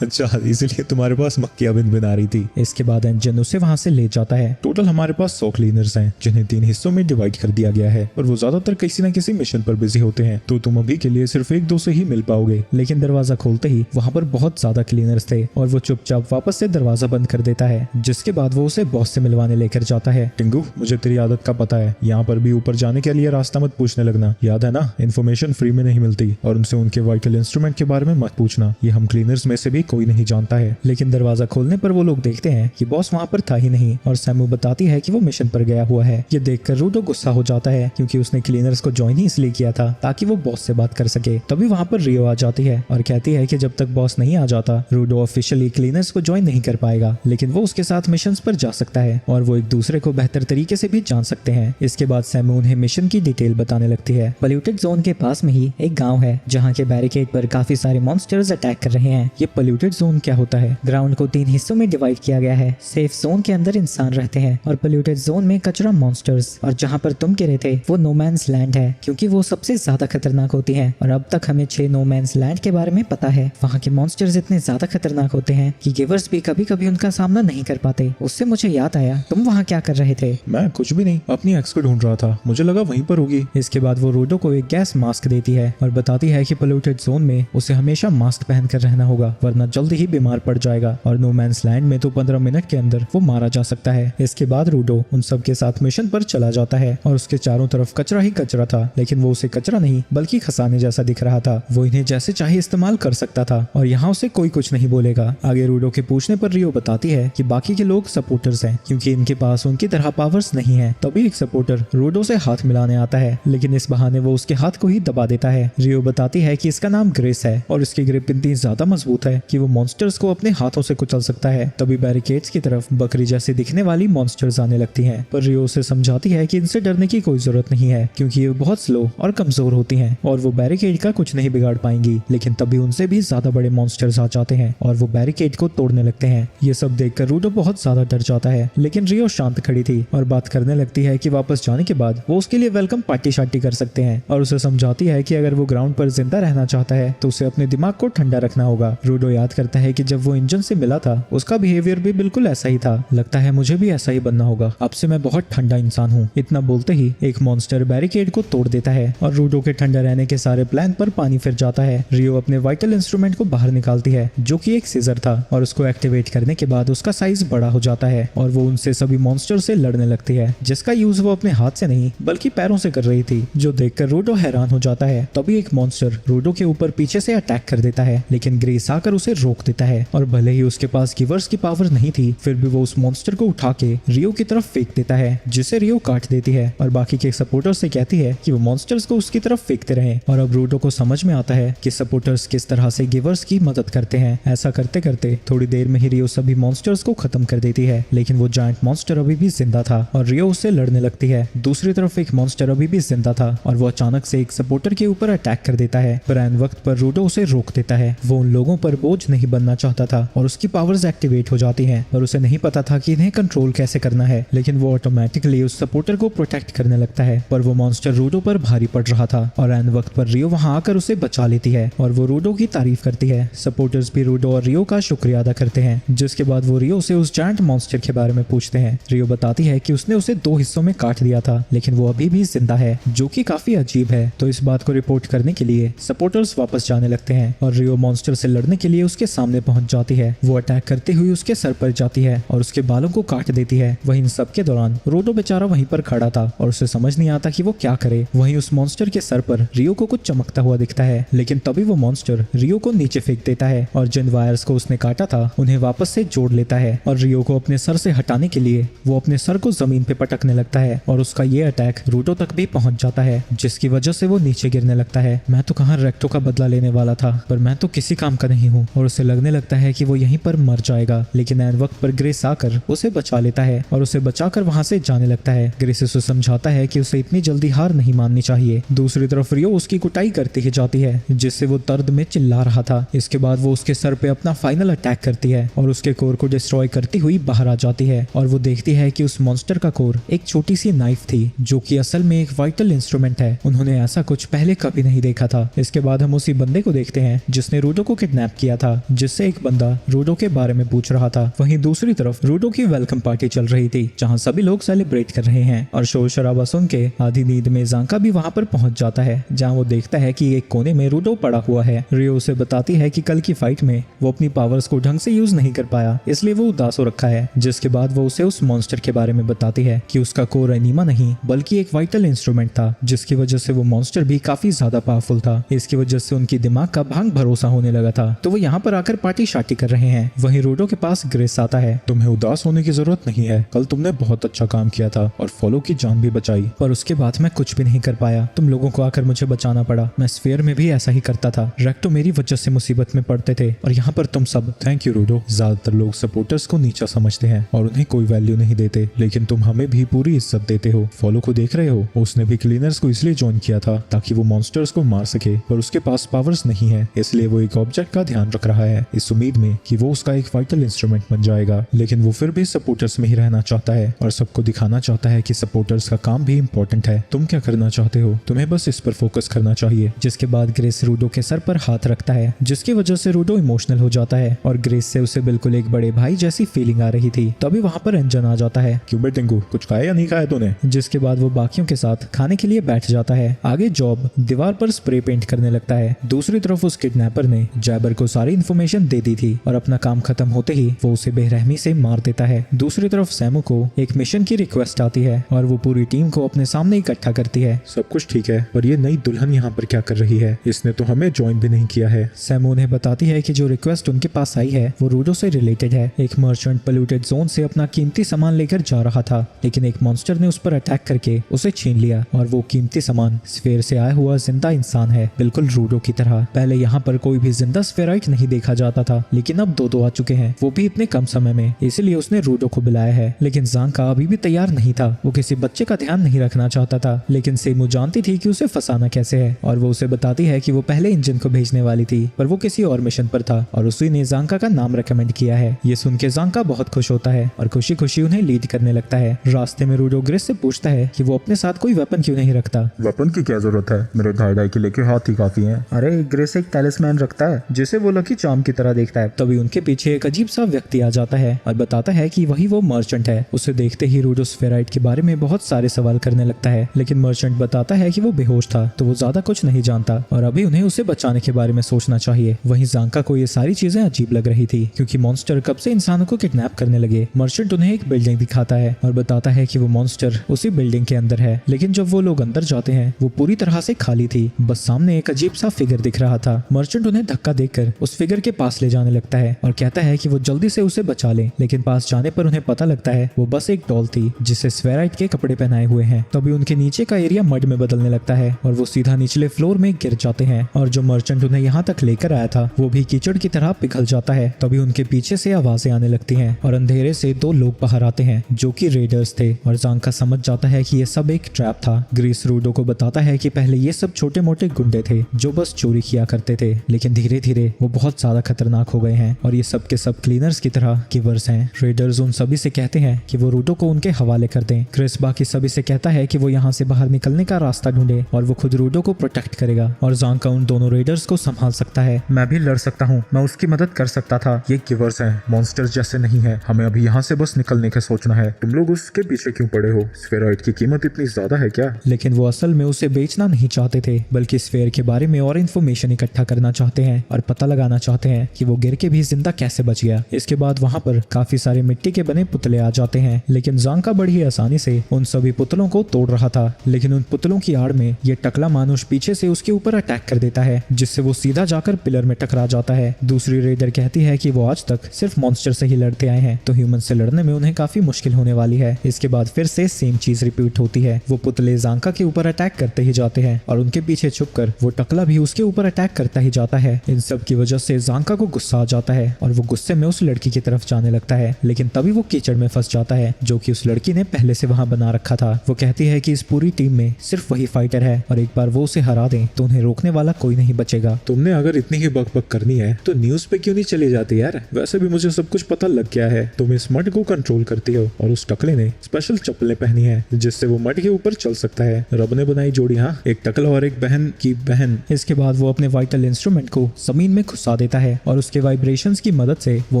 अच्छा, इसलिए तुम्हारे पास मक्खियां भिन आ रही थी। इसके बाद एंजन उसे वहाँ से ले जाता है। टोटल हमारे पास 100 क्लीनर्स हैं, जिन्हें 3 हिस्सों में डिवाइड कर दिया गया है, और वो ज्यादातर किसी न किसी मिशन पर बिजी होते हैं, तो तुम अभी के लिए सिर्फ 1-2 से ही मिल पाओगे। लेकिन दरवाजा खोलते ही वहाँ पर बहुत ज्यादा क्लीनर्स थे और वो चुपचाप वापस से दरवाजा बंद कर देता है, जिसके बाद वो उसे बॉस से मिलवाने लेकर जाता है। टिंगू, मुझे तेरी आदत का पता है। यहाँ पर भी ऊपर जाने के लिए रास्ता मत पूछने लगना, याद है ना? इन्फॉर्मेशन फ्री में नहीं मिलती, और उनसे उनके वाइटल इंस्ट्रूमेंट के बारे में मत पूछना। ये हम क्लीनर्स में से भी कोई नहीं जानता है। लेकिन दरवाजा खोलने पर वो लोग देखते हैं कि बॉस वहाँ पर था ही नहीं, और सैमू बताती है कि वो मिशन पर गया हुआ है। ये देखकर रूडो गुस्सा हो जाता है, क्योंकि उसने क्लीनर्स को ज्वाइन ही इसलिए किया था ताकि वो बॉस से बात कर सके। तभी वहाँ पर रियो आ जाती है और कहती है कि जब तक बॉस नहीं आ जाता, रूडो ऑफिशियली क्लीनर्स को ज्वाइन नहीं कर पाएगा, लेकिन वो उसके साथ मिशंस पर जा सकता है और वो एक दूसरे को बेहतर तरीके से भी जान सकते हैं। इसके बाद सैमू उन्हें मिशन की डिटेल बताने लगती है। पॉल्यूटेड जोन के पास में ही एक गांव है, जहां के बैरिकेड पर काफी सारे मॉन्स्टर्स अटैक कर रहे हैं। ये पॉल्यूटेड जोन क्या होता है? ग्राउंड को 3 हिस्सों में डिवाइड किया गया है। सेफ जोन के अंदर इंसान रहते हैं और पॉल्यूटेड जोन में कचरा मॉन्स्टर्स, और जहां पर तुम गिरे थे वो नो मैंस लैंड है, क्योंकि वो सबसे ज्यादा खतरनाक होती है। और अब तक हमें 6 नो मैंस लैंड के बारे में पता है। वहाँ के मॉन्स्टर्स इतने ज्यादा खतरनाक होते हैं कि गिवर्स भी कभी कभी उनका सामना नहीं कर पाते। उससे मुझे याद आया, तुम वहाँ क्या कर रहे थे? मैं कुछ भी नहीं, अपनी एक्स को ढूंढ रहा था, मुझे लगा वहीं पर होगी। इसके बाद वो रूडो को एक गैस मास्क देती है और बताती है कि पॉल्यूटेड जोन में उसे हमेशा मास्क पहनकर रहना होगा, वरना जल्द ही बीमार पड़ जाएगा, और नो मैंस लैंड में तो 15 मिनट के अंदर वो मारा जा सकता है। इसके बाद रूडो उन सब के साथ मिशन पर चला जाता है और उसके चारों तरफ कचरा ही कचरा था, लेकिन वो उसे कचरा नहीं बल्कि खसाने जैसा दिख रहा था। वो इन्हें जैसे चाहे इस्तेमाल कर सकता था और यहाँ उसे कोई कुछ नहीं बोलेगा। आगे रूडो के पूछने पर रियो बताती है कि बाकी के लोग सपोर्टर्स हैं, क्योंकि इनके पास उनकी तरह पावर्स नहीं है। तभी एक सपोर्टर रूडो से हाथ मिलाने आता है, लेकिन इस बहाने वो उसके हाथ को ही दबा देता है। रियो बताती है कि इसका नाम ग्रेस है और इसकी ग्रिप इतनी ज्यादा मजबूत है कि वो मॉन्स्टर्स को अपने हाथों से कुचल सकता है। तभी बैरिकेड्स की तरफ बकरी जैसी दिखने वाली मॉन्स्टर्स आने लगती हैं, पर रियो उसे समझाती है कि इनसे डरने की कोई जरूरत नहीं है, क्योंकि ये बहुत स्लो और कमजोर होती हैं और वो बैरिकेड का कुछ नहीं बिगाड़ पाएंगी। लेकिन तभी उनसे भी ज्यादा बड़े मॉन्स्टर्स आ जाते हैं और वो बैरिकेड को तोड़ने लगते हैं। ये सब देखकर रूडो बहुत ज्यादा डर जाता है, लेकिन रियो शांत खड़ी थी और बात करने लगती है कि वापस जाने के बाद वो उसके लिए वेलकम पार्टी शार्टी कर सकते हैं, और उसे समझाती है कि अगर वो ग्राउंड पर जिंदा रहना चाहता है तो उसे अपने दिमाग को ठंडा रखना होगा। रूडो याद करता है कि जब वो इंजन से मिला था उसका बिहेवियर भी बिल्कुल ऐसा ही था। लगता है मुझे भी ऐसा ही बनना होगा, अब से मैं बहुत ठंडा इंसान हूँ। इतना बोलते ही एक मॉन्स्टर बैरिकेड को तोड़ देता है और रूडो के ठंडा रहने के सारे प्लान पर पानी फिर जाता है। रियो अपने वाइटल इंस्ट्रूमेंट को बाहर निकालती है, जो कि एक सीजर था, और उसको एक्टिवेट करने के बाद उसका साइज बड़ा हो जाता है और वो उनसे सभी मॉन्स्टर से लड़ने लगती है, जिसका यूज वो अपने हाथ से नहीं बल्कि पैरों से कर रही थी, जो देखकर रूडो हैरान हो जाता है। तभी एक मॉन्स्टर रूडो के ऊपर पीछे से अटैक कर देता है, लेकिन ग्रेस आकर उसे रोक देता है, और भले ही उसके पास गिवर्स की पावर नहीं थी, फिर भी वो उस मॉन्स्टर को उठा के रियो की तरफ फेंक देता है, जिसे रियो काट देती है और बाकी के सपोर्टर्स से कहती है कि वो मॉन्स्टर्स को उसकी तरफ फेंकते रहें। और अब रूडो को समझ में आता है कि सपोर्टर्स किस तरह से गिवर्स की मदद करते हैं। ऐसा करते करते थोड़ी देर में ही रियो सभी मॉन्स्टर्स को खत्म कर देती है, लेकिन वो जायंट मॉन्स्टर अभी भी जिंदा था और रियो उससे लड़ने लगती है। दूसरी तरफ एक मॉन्स्टर अभी भी जिंदा था और वो अचानक से एक सपोर्टर के ऊपर अटैक कर देता है, पर ऐन वक्त पर रूडो उसे रोक देता है। वो उन लोगों पर बोझ नहीं बनना चाहता था था और उसकी पावर्स एक्टिवेट हो जाती हैं और उसे नहीं पता था कि इन्हें कंट्रोल कैसे करना है, लेकिन वो ऑटोमेटिकली उस सपोर्टर को प्रोटेक्ट करने लगता है। पर वो मॉन्स्टर रूडो पर भारी पड़ रहा था और एन वक्त पर रियो वहां आकर उसे बचा लेती है और वो रूडो की तारीफ करती है। सपोर्टर्स भी रूडो और रियो का शुक्रिया अदा करते हैं, जिसके बाद वो रियो से उस जायंट मॉन्स्टर के बारे में पूछते हैं। रियो बताती है कि उसने उसे 2 हिस्सों में काट दिया था, लेकिन वो अभी भी जिंदा है, जो कि काफी अजीब है। तो इस बात को रिपोर्ट करने के लिए सपोर्टर्स वापस जाने लगते हैं और रियो मॉन्स्टर से लड़ने के लिए उसके सामने पहुंच जाती है। वो अटैक करते हुए उसके सर पर जाती है और उसके बालों को काट देती है। वहीं इन सब के दौरान रूडो बेचारा वहीं पर खड़ा था और उसे समझ नहीं आता कि वो क्या करे। वहीं उस मॉन्स्टर के सर पर रियो को कुछ चमकता हुआ दिखता है, लेकिन तभी वो मॉन्स्टर रियो को नीचे फेंक देता है और जिन वायर्स को उसने काटा था उन्हें वापस से जोड़ लेता है और रियो को अपने सर से हटाने के लिए वो अपने सर को जमीन पे पटकने लगता है और उसका ये अटैक रूडो तक भी पहुंच जाता है, जिसकी वजह से वो नीचे गिरने लगता है। मैं तो कहाँ रेक्टो का बदला लेने वाला था, पर मैं तो किसी काम का नहीं हूँ और उसे लगने लगता है कि वो यहीं पर मर जाएगा, लेकिन ऐन वक्त पर ग्रेस आकर उसे बचा लेता है और उसे बचाकर वहां से जाने लगता है। ग्रेस उसे समझाता है कि उसे इतनी जल्दी हार नहीं माननी चाहिए। दूसरी तरफ रियो उसकी कुटाई करती ही जाती है, जिससे वो दर्द में चिल्ला रहा था। इसके बाद वो उसके सर पे अपना फाइनल अटैक करती है और उसके कोर को डिस्ट्रॉय करती हुई बाहर आ जाती है और वो देखती है कि उस मॉन्स्टर का कोर एक छोटी सी नाइफ थी, जो कि असल में एक वाइटल इंस्ट्रूमेंट है। उन्होंने ऐसा कुछ पहले कभी नहीं देखा था। इसके बाद हम उसी बंदे को देखते हैं जिसने रूडो को किडनैप किया था, जिससे एक बंदा रूडो के बारे में पूछ रहा था। वहीं दूसरी तरफ रूडो की वेलकम पार्टी चल रही थी, जहां सभी लोग सेलिब्रेट कर रहे हैं और शोर शराबा सुन के आधी नींद में जांका भी वहां पर पहुंच जाता है, जहां वो देखता है कि एक कोने में रूडो पड़ा हुआ है। रियो उसे बताती है कि कल की फाइट में वो अपनी पावर्स को ढंग से यूज नहीं कर पाया, इसलिए वो उदास हो रखा है। जिसके बाद वो उसे उस मॉन्स्टर के बारे में बताती है कि उसका कोर एनीमा नहीं बल्कि एक वाइटल इंस्ट्रूमेंट था, जिसकी वजह से वो मॉन्स्टर भी काफी ज्यादा पावरफुल था। इसकी वजह से उनकी दिमाग का भांग भरोसा होने लगा था। तो वो यहाँ पर आकर पार्टी शार्टी कर रहे हैं। वहीं रूडो के पास ग्रेस आता है। तुम्हें उदास होने की जरूरत नहीं है, कल तुमने बहुत अच्छा काम किया था और फॉलो की जान भी बचाई, पर उसके बाद मैं कुछ भी नहीं कर पाया। तुम लोगों को आकर मुझे बचाना पड़ा। मैं स्फीयर में भी ऐसा ही करता था। रेक्टो मेरी वजह से मुसीबत में पड़ते थे और यहाँ पर तुम सब। Thank you Trudeau. ज्यादातर लोग सपोर्टर्स को नीचा समझते हैं और उन्हें कोई वैल्यू नहीं देते, लेकिन तुम हमें भी पूरी इज्जत देते हो। फॉलो को देख रहे हो, उसने भी क्लीनर्स को इसलिए ज्वाइन किया था ताकि वो मॉन्स्टर्स को मार सके, पर उसके पास पावर्स नहीं है, इसलिए वो एक ऑब्जेक्ट का ध्यान रख रहा है इस उम्मीद में कि वो उसका एक वाइटल इंस्ट्रूमेंट बन जाएगा। लेकिन वो फिर भी सपोर्टर्स में ही रहना चाहता है और सबको दिखाना चाहता है कि सपोर्टर्स का काम भी इम्पोर्टेंट है। तुम क्या करना चाहते हो? तुम्हें बस इस पर फोकस करना चाहिए। जिसके बाद ग्रेस रूडो के सर पर हाथ रखता है, जिसकी वजह से रूडो इमोशनल हो जाता है और ग्रेस से उसे बिल्कुल एक बड़े भाई जैसी फीलिंग आ रही थी। तभी वहाँ पर अंजन आ जाता है। क्यों बे टिंकू, कुछ खाया या नहीं खाया तूने? जिसके बाद वो बाकियों के साथ खाने के लिए बैठ जाता है। आगे जॉब दीवार पर स्प्रे पेंट करने लगता है। दूसरी तरफ उस किडनैपर ने जैबर को सारी इन्फॉर्मेशन दे दी थी और अपना काम खत्म होते ही वो उसे बेरहमी से मार देता है। दूसरी तरफ सैमू को एक मिशन की रिक्वेस्ट आती है और वो पूरी टीम को अपने सामने इकट्ठा करती है। सब कुछ ठीक है, पर ये नई दुल्हन यहाँ पर क्या कर रही है? इसने तो हमें ज्वाइन भी नहीं किया है। सैमू उन्हें बताती है कि जो रिक्वेस्ट उनके पास आई है वो रूडो से रिलेटेड है। एक मर्चेंट पोल्यूटेड जोन से अपना कीमती सामान लेकर जा रहा था, लेकिन एक मॉन्स्टर ने उस पर अटैक करके उसे छीन लिया और वो कीमती सामान स्फीयर से आया हुआ जिंदा इंसान है, बिल्कुल रूडो की तरह। पहले यहाँ पर कोई भी जिंदा स्फेराइट नहीं देखा जाता था, लेकिन अब दो आ चुके हैं, वो भी इतने कम समय में। इसलिए उसने रूडो को बुलाया है, लेकिन जांका अभी भी तैयार नहीं था। वो किसी बच्चे का ध्यान नहीं रखना चाहता था, लेकिन सेमू जानती थी कि उसे फंसाना कैसे है और वो उसे बताती है कि वो पहले इंजन को भेजने वाली थी, पर वो किसी और मिशन पर था और उसी ने जांका का नाम रेकमेंड किया है। ये सुन के जांका बहुत खुश होता है और खुशी खुशी उन्हें लीड करने लगता है। रास्ते में रूडो ग्रेस से पूछता है कि वो अपने साथ कोई वेपन क्यों नहीं रखता। वेपन की क्या जरूरत है, मेरे ढाई किले के हाथ ही काफी हैं। अरे ग्रेस एक टैलिस्मैन रखता है जिसे वो लकी चार्म की तरह देखता है। तभी उनके पीछे एक अजीब सा व्यक्ति आ जाता है और बताता है कि वही वो मर्चेंट है। उसे देखते ही रूडो स्फेराइट के बारे में बहुत सारे सवाल करने लगता है, लेकिन मर्चेंट बताता है कि वो बेहोश था, तो वो ज्यादा कुछ नहीं जानता और अभी उन्हें उसे बचाने के बारे में सोचना चाहिए। वहीं जांका को ये सारी चीजें अजीब लग रही थी, क्योंकि मॉन्स्टर कब से इंसानों को किडनैप करने लगे। मर्चेंट उन्हें एक बिल्डिंग दिखाता है और बताता है कि वो मॉन्स्टर उसी बिल्डिंग के अंदर है, लेकिन जब वो लोग अंदर जाते हैं वो पूरी तरह से खाली थी। बस सामने एक अजीब सा फिगर दिख रहा था। मर्चेंट उन्हें धक्का देकर उस फिगर के पास ले जाने लगता है और कहता है कि वो जल्दी से उसे बचा ले, लेकिन पास जाने पर उन्हें पता लगता है वो बस एक डॉल थी जिसे स्फेराइट के कपड़े पहनाए हुए हैं। तभी उनके नीचे का एरिया मड में बदलने लगता है और वो सीधा निचले फ्लोर में गिर जाते हैं और जो मर्चेंट उन्हें यहाँ तक लेकर आया था वो भी कीचड़ की तरह पिघल जाता है। तभी उनके पीछे से आवाजें आने लगती हैं और अंधेरे से 2 लोग बाहर आते हैं जो कि रेडर्स थे और जांका समझ जाता है कि ये सब एक ट्रैप था। ग्रीस रूडो को बताता है कि पहले ये सब छोटे मोटे गुंडे थे जो बस चोरी किया करते थे, लेकिन धीरे धीरे वो बहुत ज्यादा खतरनाक हो गए गए हैं और ये सब के सब क्लीनर्स की तरह गिवर्स हैं। रेडर्स उन सभी से कहते हैं कि वो रूडो को उनके हवाले कर दें। क्रिस बाकी सभी से कहता है कि वो यहाँ से बाहर निकलने का रास्ता ढूंढे और वो खुद रूडो को प्रोटेक्ट करेगा और ज़ांका उन दोनों रेडर्स को संभाल सकता है। मैं भी लड़ सकता हूँ, मैं उसकी मदद कर सकता था। ये गिवर्स हैं, मॉन्स्टर्स जैसे नहीं है। हमें अभी यहाँ से बस निकलने का सोचना है। तुम लोग उसके पीछे क्यों पड़े हो? स्फेरॉइड की कीमत इतनी ज्यादा है क्या? लेकिन वो असल में उसे बेचना नहीं चाहते थे, बल्कि स्फेयर के बारे में और इन्फॉर्मेशन इकट्ठा करना चाहते हैं और पता लगाना चाहते हैं कि वो गिर के भी जिंदा कैसे बच गया। इसके बाद वहाँ पर काफी सारे मिट्टी के बने पुतले आ जाते हैं, लेकिन ज़ांका बड़ी ही आसानी से उन सभी पुतलों को तोड़ रहा था। लेकिन उन पुतलों की आड़ में ये टकला मानुष पीछे से उसके ऊपर अटैक कर देता है, जिससे वो सीधा जाकर पिलर में टकरा जाता है। दूसरी रेडर कहती है कि वो आज तक सिर्फ मॉन्स्टर से ही लड़ते आए हैं, तो ह्यूमन से लड़ने में उन्हें काफी मुश्किल होने वाली है। इसके बाद फिर से सेम चीज रिपीट होती है। वो पुतले ज़ांका के ऊपर अटैक करते ही जाते हैं और उनके पीछे छुपकर वो टकला भी उसके ऊपर अटैक करता ही जाता है। इन सब की वजह से ज़ांका को गुस्सा आ जाता है और वो गुस्से में उस लड़की की तरफ जाने लगता है, लेकिन तभी वो कीचड़ में फंस जाता है जो कि उस लड़की ने पहले से वहां बना रखा था। वो कहती है कि इस पूरी टीम में सिर्फ वही फाइटर है और एक बार वो उसे हरा दें तो उन्हें रोकने वाला कोई नहीं बचेगा। तुमने अगर इतनी ही बकबक करनी है तो न्यूज पे क्यों नहीं चली जाती यार? वैसे भी मुझे सब कुछ पता लग गया है। तुम इस मड को कंट्रोल करती हो और उस टकले ने स्पेशल चप्पलें पहनी है जिससे वो मड के ऊपर चल सकता है। रब ने बनाई जोड़ी, हाँ, एक टकला और एक बहन की बहन। इसके बाद वो अपने वाइटल इंस्ट्रूमेंट को जमीन में घुसा देता है और उसके वाइब्रेशंस की मदद से वो